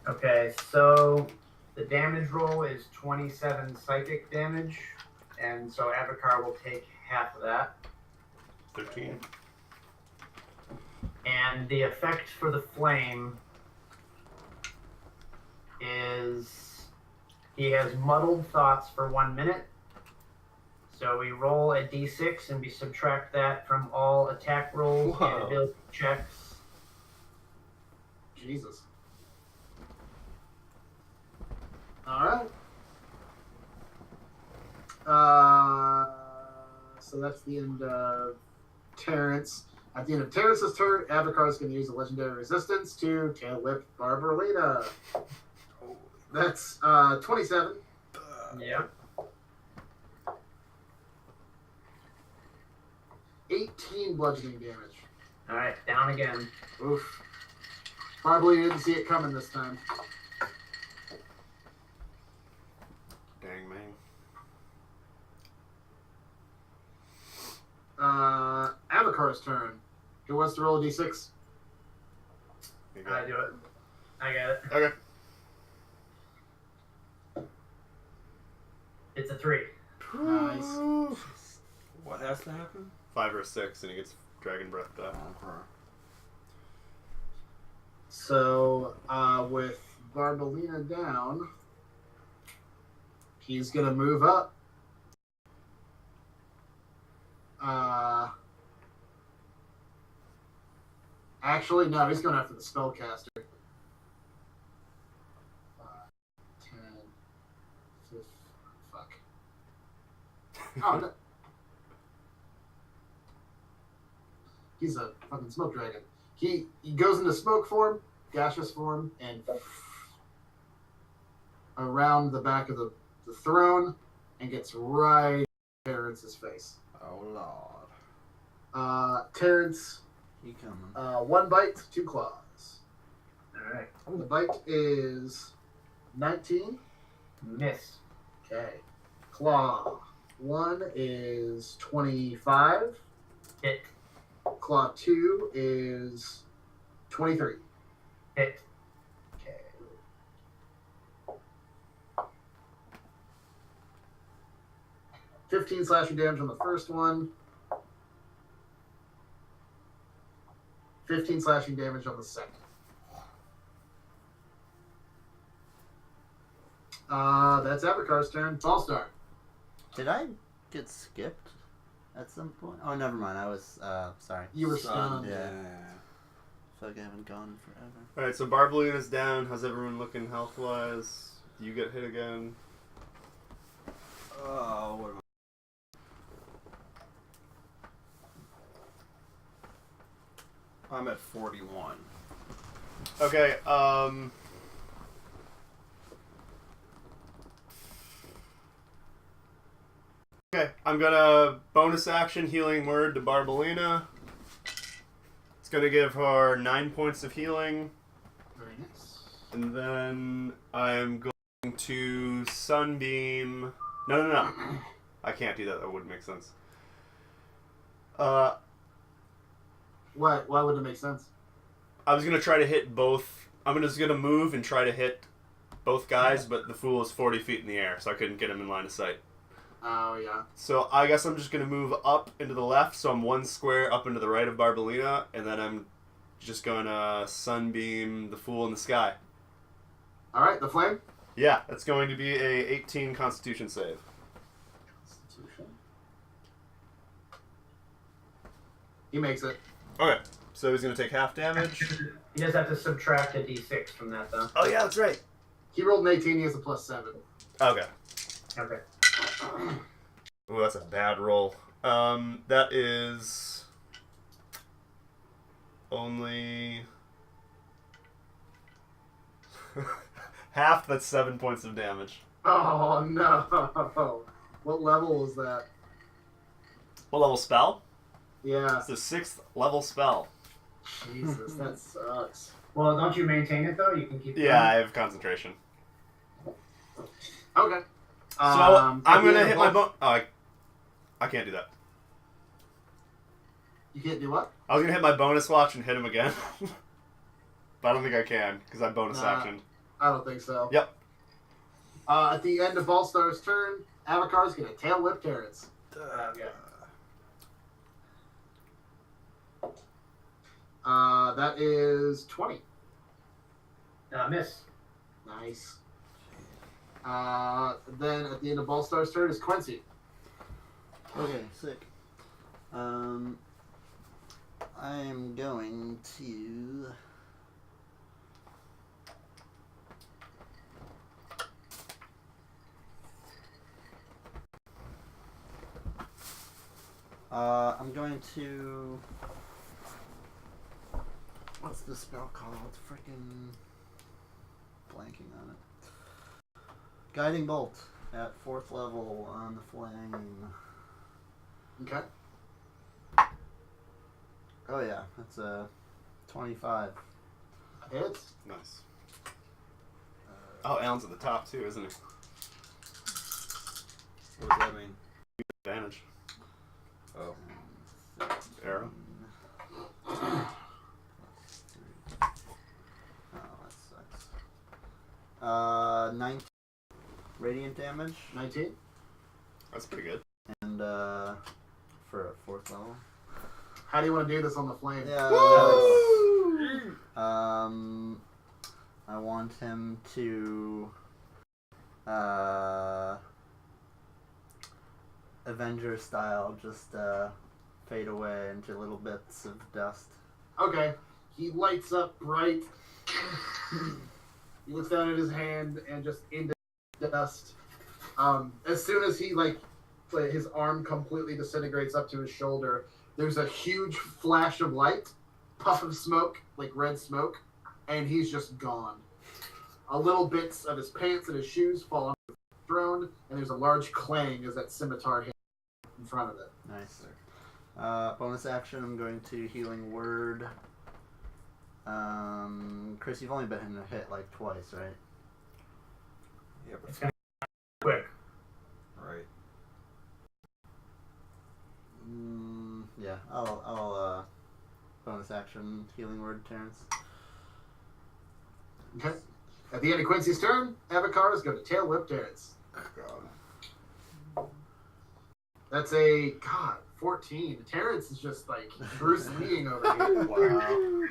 Okay, so the damage roll is 27 psychic damage, and so Avatar will take half of that. 13. And the effect for the flame is he has muddled thoughts for 1 minute. So we roll a d6 and we subtract that from all attack rolls Whoa. and ability checks. Jesus. Alright. So that's the end of Terrence. At the end of Terrence's turn, Avatar is going to use a legendary resistance to tail whip Barbarina. That's 27. Yeah. 18 bludgeoning damage. All right, down again. Oof. Probably didn't see it coming this time. Dang, man. Avakar's turn. Who wants to roll a d6? You I got it. do it. I got it. Okay. It's a 3. Nice. What has to happen? 5 or 6, and he gets dragon breath back. So, with Barbalina down, he's going to move up. Actually, no, he's going after the spellcaster. 5, 10, 15, fuck. Oh, no. He's a fucking smoke dragon. He goes into smoke form, gaseous form, and around the back of the throne, and gets right in Terrence's face. Oh lord. Terrence, He coming. 1 bite, 2 claws. All right. The bite is 19. Miss. Okay. Claw 1 is 25. Hit. Claw 2 is 23. Hit. Okay. 15 slashing damage on the first one. 15 slashing damage on the second. That's Abakar's turn. Ballstar. Did I get skipped at some point? Oh, never mind. I was, sorry. You were Stunned, stunned. Yeah. I feel like I haven't gone forever. Alright, so Barbalina's down. How's everyone looking health-wise? You get hit again. Oh, what am I'm at 41. Okay, Okay, I'm gonna bonus action healing word to Barbalina. It's gonna give her 9 points of healing. Very nice. And then I'm going to Sunbeam. No. I can't do that. That wouldn't make sense. What? Why would it make sense? I was going to try to hit both. I'm just going to move and try to hit both guys, but the fool is 40 feet in the air, so I couldn't get him in line of sight. Oh, yeah. So I guess I'm just going to move up into the left, so I'm one square up into the right of Barbalina, and then I'm just going to Sunbeam the fool in the sky. All right, the flame. Yeah, that's going to be a 18 Constitution save. Constitution. He makes it. Okay, so he's going to take half damage. He does have to subtract a d6 from that, though. Oh yeah, that's right. He rolled an 18. He has a +7. Okay. Okay. Ooh, that's a bad roll. That is only half. That's 7 points of damage. Oh no! What level was that? What level spell? Yeah. It's the 6th level spell. Jesus, that sucks. Well, don't you maintain it, though? You can keep Yeah, I have concentration. Okay. So I'm at the gonna end hit of my both- I can't do that. You can't do what? I was gonna hit my bonus watch and hit him again, but I don't think I can because I bonus Nah. actioned. I don't think so. Yep. At the end of Ballstar's turn, Avakar's gonna tail whip Terrence. yeah. That is 20. Miss. Nice. Then at the end of Ballstar's turn is Quincy. Okay, sick. I am going to. I'm going to. What's the spell called? Freaking blanking on it. Guiding Bolt at 4th level on the flame. Okay. Oh yeah, that's a 25. Hits. Nice. Oh, Alan's at the top too, isn't he? What does that mean? Advantage. Oh. Arrow. Oh, that sucks. 19 radiant damage, 19. That's pretty good. and for a 4th level. How do you want to do this on the flame? Yeah. Woo! I want him to Avenger style just fade away into little bits of dust. Okay. He lights up bright. He looks down at his hand and just into dust. As soon as he like his arm completely disintegrates up to his shoulder, there's a huge flash of light, puff of smoke, like red smoke, and he's just gone. A little bits of his pants and his shoes fall onto the throne, and there's a large clang as that scimitar hits in front of it. Nice. Bonus action, I'm going to Healing Word. Chris, you've only been hit like twice, right? Yeah, but It's gonna be quick. right. Yeah, I'll bonus action Healing Word, Terrence. Okay. At the end of Quincy's turn, Avacar is going to tail whip Terrence. God. That's a 14. Terrence is just like Bruce Leeing over here. Wow.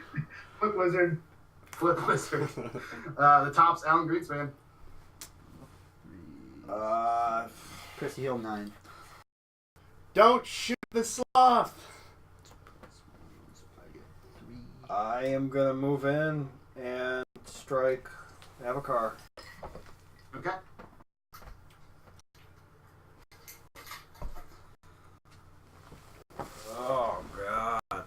Flip wizard. Flip wizard. The top's Alan Greenspan. Chrissy Hill 9. Don't shoot the sloth. I am gonna move in and strike Avacar. Okay. Oh god.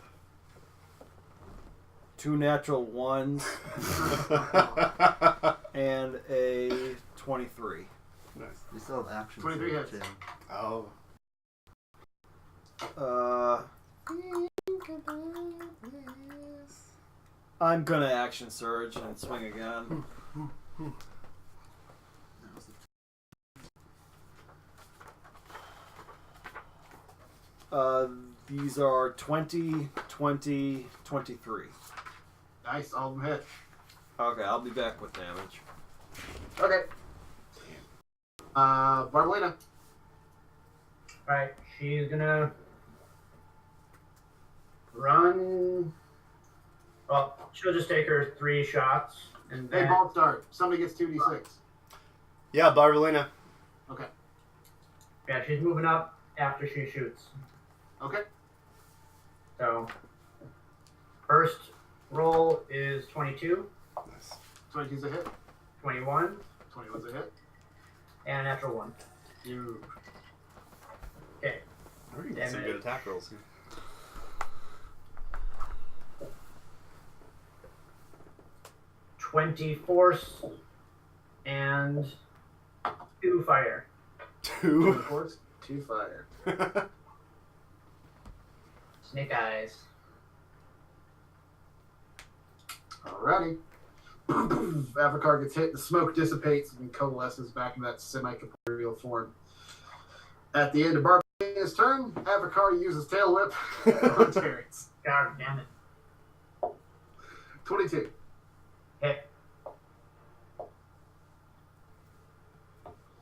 2 natural ones and a 23. Nice. You still have action. 23 surge, hits. too. Oh. I'm gonna action surge and swing again. These are 20, 20, 23. Nice. All of them hit. Okay, I'll be back with damage. Okay. Barbalina. Alright, she's gonna run. Well, she'll just take her 3 shots and They then. both start. Somebody gets 2d6. Yeah, Barbalina. Okay. Yeah, she's moving up after she shoots. Okay. So, first roll is 22, Nice. 22's a hit. 21, 21's a hit. and a natural 1. You. Okay. We're gonna get some Damage. good attack rolls here. 20 force and 2 fire. 2 2. force, 2 fire. Snake eyes. Alrighty. Avacar gets hit, the smoke dissipates and coalesces back in that semi-corporeal form. At the end of Barbalina's turn, Avacar uses Tail Whip on Terrence. God damn it. 22. Hit.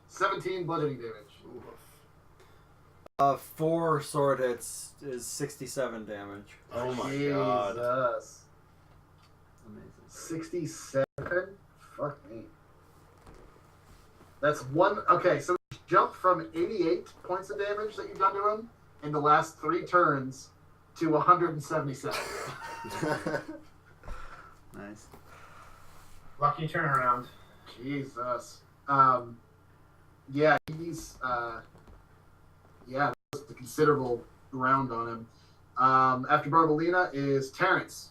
17 bludgeoning damage. 4 sword hits is 67 damage. Oh my god. Jesus. Amazing. 67? Fuck me. That's one. Okay, so jump from 88 points of damage that you've done to him in the last 3 turns to 177. Nice. Lucky turnaround. Jesus. Yeah, he's yeah, that was a considerable round on him. After Barbalina is Terrence.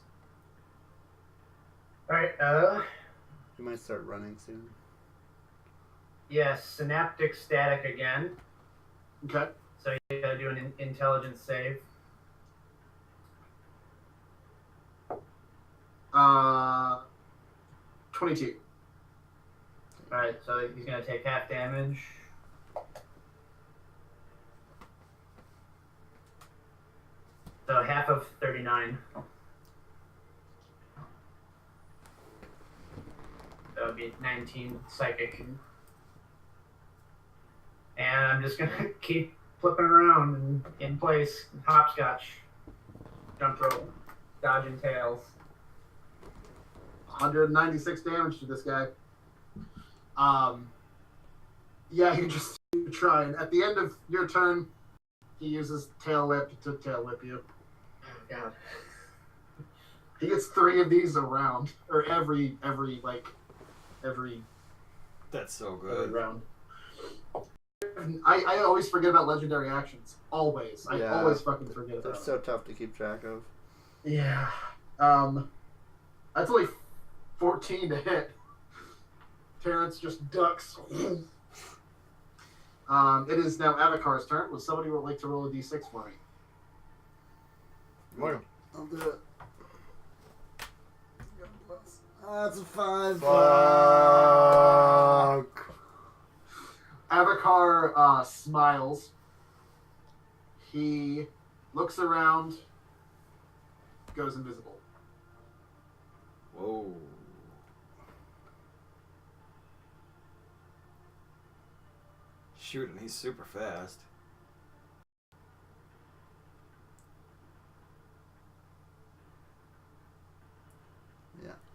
Alright, You might start running soon. yes, synaptic static again. Okay. So you gotta do an intelligence save. 22. Alright, so he's gonna take half damage. So half of 39. That would be 19 psychic. And I'm just gonna keep flipping around and in place, hopscotch, jump rope, dodging tails. 196 damage to this guy. Yeah, you just try, and at the end of your turn, he uses Tail Whip to Tail Whip you. Oh god. He gets 3 of these around, or every That's so every good. round. I always forget about legendary actions. Always. I Yeah. always fucking forget They're about so tough to keep track of. it. Yeah. That's only 14 to hit. Terrence just ducks. It is now Avacar's turn. Would somebody would like to roll a d6 for me? Morning. I'll do it. That's a 5. Fuck. Avacar smiles. He looks around, goes invisible. Whoa. Shoot, and he's super fast.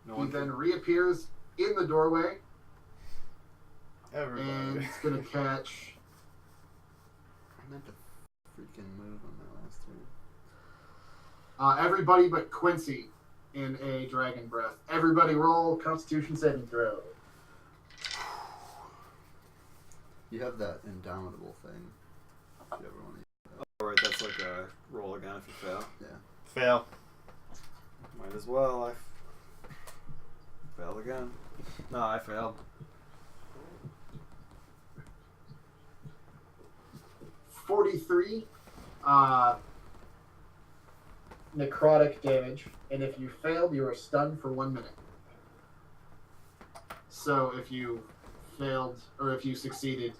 No He one then can... reappears in the doorway and Everybody. it's gonna catch. I meant to freaking move on my last turn. Everybody but Quincy in a dragon breath. Everybody roll Constitution saving throw. You have that indomitable thing. If you ever want to. Alright, that's like a roll again if you fail. Fail. Might as well. I failed again. No, I failed. 43 necrotic damage, and if you failed, you are stunned for 1 minute. So if you failed, or if you succeeded,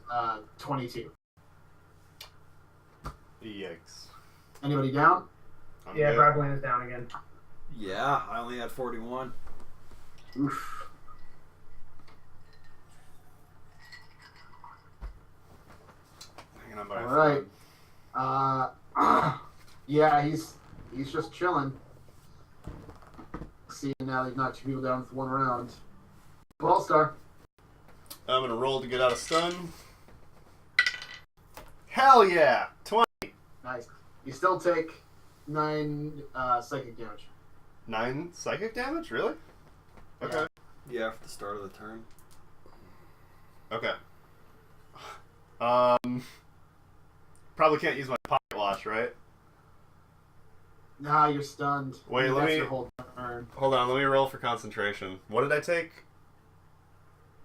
22. Yikes. Anybody down? I'm Yeah, good. Barbelane is down again. Yeah, I only had 41. Oof. Hanging on by a All right. thread. Yeah, he's just chilling. Seeing now they've knocked 2 people down with 1 round. Ballstar. I'm gonna roll to get out of stun. Hell yeah! 20. Nice. You still take 9 psychic damage. 9 psychic damage? Really? Okay. Yeah, after the start of the turn. Okay. Probably can't use my pocket watch, right? Nah, you're stunned. Wait, That's let me- your whole turn. Hold on, let me roll for concentration. What did I take?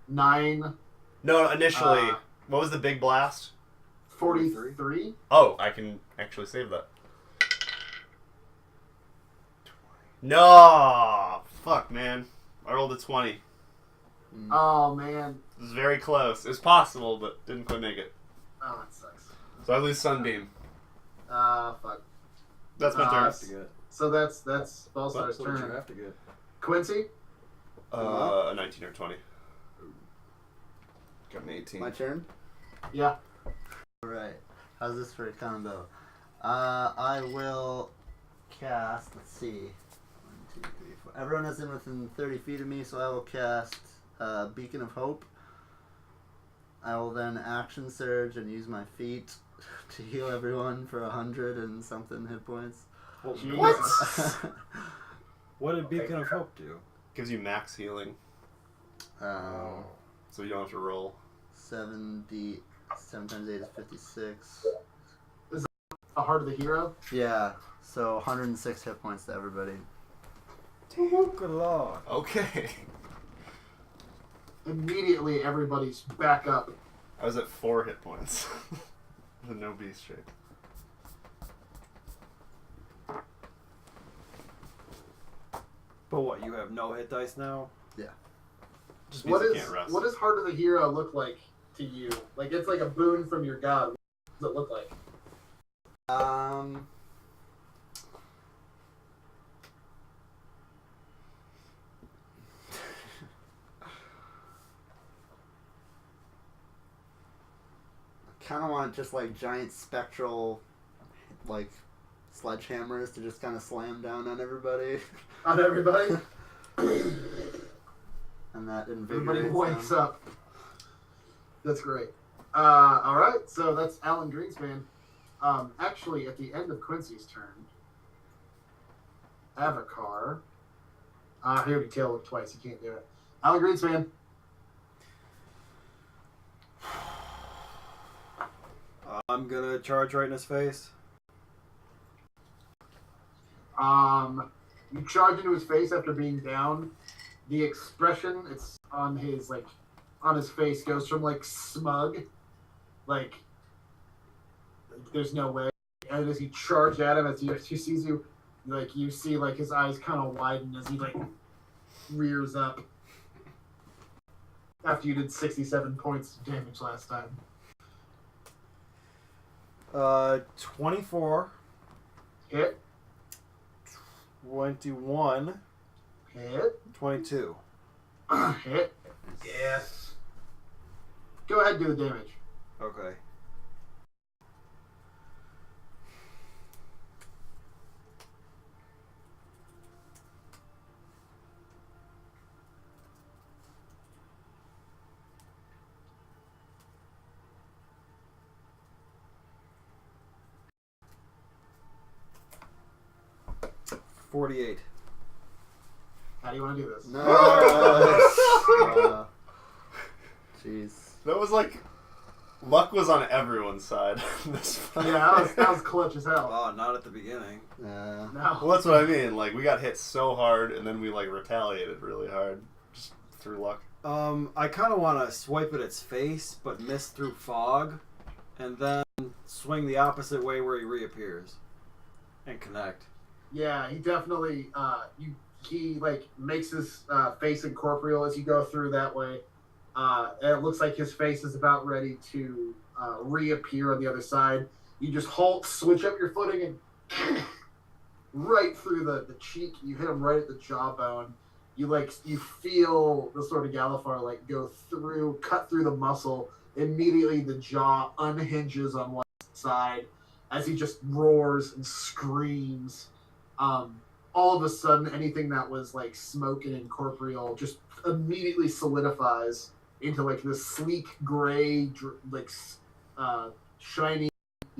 9, No, initially. Uh, What was the big blast? 43. Oh, I can actually save that. No! Fuck, man. I rolled a 20. Oh man. It was very close. It was possible, but didn't quite make it. Oh, that sucks. So I lose Sunbeam. Fuck. That's my turn. Draft to get. So that's Ballstar's What did you turn. have to get? Quincy. A 19 or 20. Got an 18. My turn? Yeah. Alright. How's this for a combo? I will cast, let's see. 1, 2, 3, 4. Everyone is in within 30 feet of me, so I will cast Beacon of Hope. I will then action surge and use my feet to heal everyone for 100 and something hit points. What? What did Beacon of Hope do? Gives you max healing, so you don't have to roll. 7 times 8 is 56. The heart of the hero. Yeah, so 106 hit points to everybody. Good lord. Okay. Immediately, everybody's back up. I was at 4 hit points. With no beast shape. But what, you have no hit dice now? Just means What you is can't rest. what does heart of the hero look like to you? Like it's like a boon from your god. What does it look like? Kind of want just like giant spectral, like sledgehammers to just kind of slam down on everybody, On everybody. and that Everybody invigorates wakes them. up. That's great. All right, so that's Alan Greenspan. Actually, at the end of Quincy's turn, Avacar. He already tailed it twice. He can't do it. Alan Greenspan. I'm gonna charge right in his face. You charge into his face after being down. The expression it's on his face goes from like smug, like there's no way. And as he charged at him, as he sees you, like you see like his eyes kind of widen as he like rears up. After you did 67 points of damage last time. 24, Hit, 21, hit, 22. hit. Yes. Go ahead, do the damage. Okay. 48. How do you want to do this? Nice. Jeez. That was like luck was on everyone's side. This fight. Yeah, that was clutch as hell. Oh, not at the beginning. No. Well, that's what I mean. Like we got hit so hard, and then we like retaliated really hard, just through luck. I kind of want to swipe at its face, but miss through fog, and then swing the opposite way where he reappears, and connect. Yeah, he definitely he like makes his face incorporeal as you go through that way. And it looks like his face is about ready to reappear on the other side. You just halt, switch up your footing, and right through the cheek. You hit him right at the jawbone. You feel the Sword of Galifar like go through, cut through the muscle. Immediately, the jaw unhinges on one side as he just roars and screams. All of a sudden, anything that was like smoke and incorporeal just immediately solidifies into like this sleek gray, shiny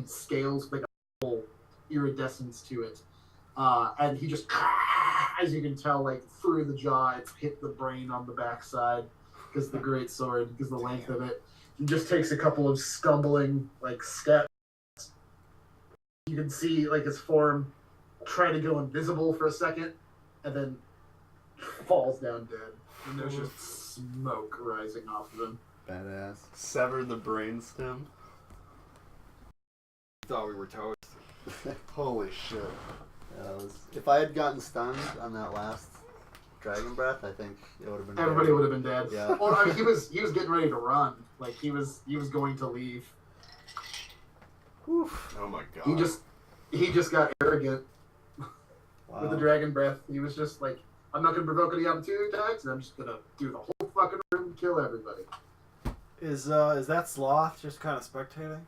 scales, like a whole iridescence to it. And he just, as you can tell, like through the jaw, it's hit the brain on the backside because the great sword, because the length of it. He just takes a couple of stumbling like steps. You can see like his form try to go invisible for a second, and then falls down dead. And there's just smoke rising off of him. Badass. Severed the brainstem. Thought we were toast. Holy shit! If I had gotten stunned on that last dragon breath, I think it would have been. Everybody would have been dead. Yeah. Well, I mean, he was getting ready to run. Like he was going to leave. Whew. Oh my god! He just got arrogant Wow. with the dragon breath. He was just like, I'm not gonna provoke any opportunity attacks, and I'm just gonna do the whole fucking room and kill everybody. Is that Sloth just kind of spectating?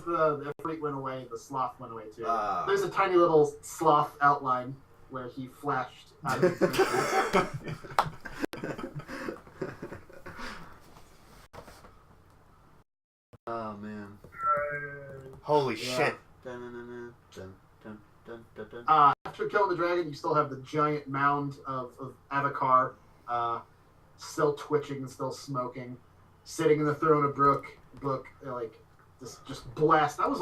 The freak went away, the sloth went away too. Ah. There's a tiny little sloth outline where he flashed out of the Oh man. Holy Yeah. shit! Dun, dun, dun, dun, dun, dun. After killing the dragon, you still have the giant mound of Avakar, still twitching and still smoking, sitting in the throne of Book, like just blast. That was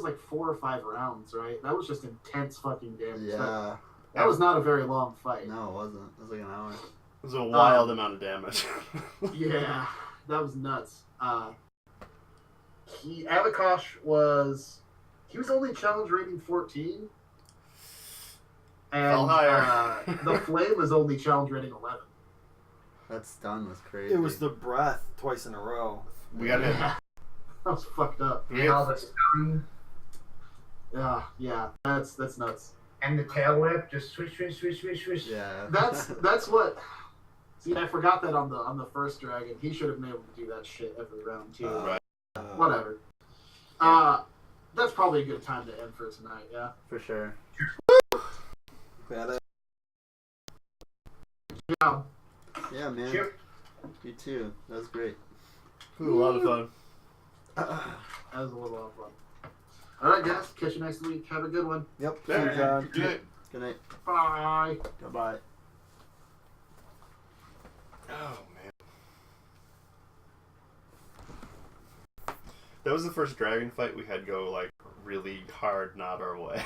like 4 or 5 rounds, right? That was just intense fucking damage. Yeah. That was not a very long fight. No, it wasn't. It was like an hour. It was a wild amount of damage. Yeah, that was nuts. Avakash was only challenge rating 14. Fell And higher. the flame was only challenge rating 11. That stun was crazy. It was the breath twice in a row. We got hit. That was fucked up. We And all got, the stun Yeah, that's nuts. and the tail whip, just swish. Yeah. That's what. See, I forgot that on the first dragon, he should have been able to do that shit every round too. right. Whatever. That's probably a good time to end for tonight. Yeah. For sure. Badass. Yeah. Yeah, man. Chip. You too. That was great. It was a lot of fun. That was a little off fun. All right, guys. Catch you next week. Have a good one. Yep. Yeah. See you, John. Good night. Good night. Bye. Goodbye. Oh man. That was the first dragon fight we had go like really hard not our way.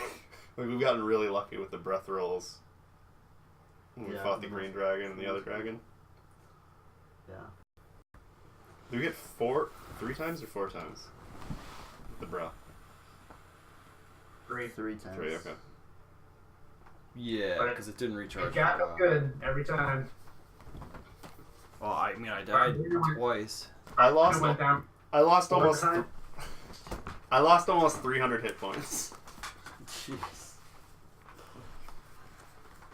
Like we've gotten really lucky with the breath rolls when we Yeah. fought the green dragon and the other dragon. Yeah. Did we get 3 times or 4 times? The breath. 3. 3 times. 3, okay. Yeah, But because it didn't recharge. It got for a up while. good every time. Well, I mean, I died twice. I It lost went down I lost one almost time. I lost almost 300 hit points. Jeez.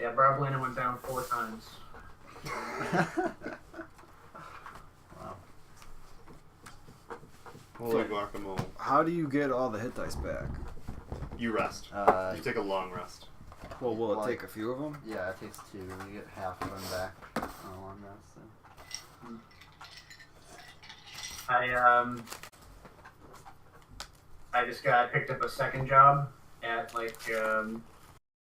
Yeah, Barblina went down 4 times. Wow. Holy guacamole. How do you get all the hit dice back? You rest. You take a long rest. Well, will it Like- take a few of them? Yeah, it takes 2. You get half of them back on a long rest. So. I picked up a second job at like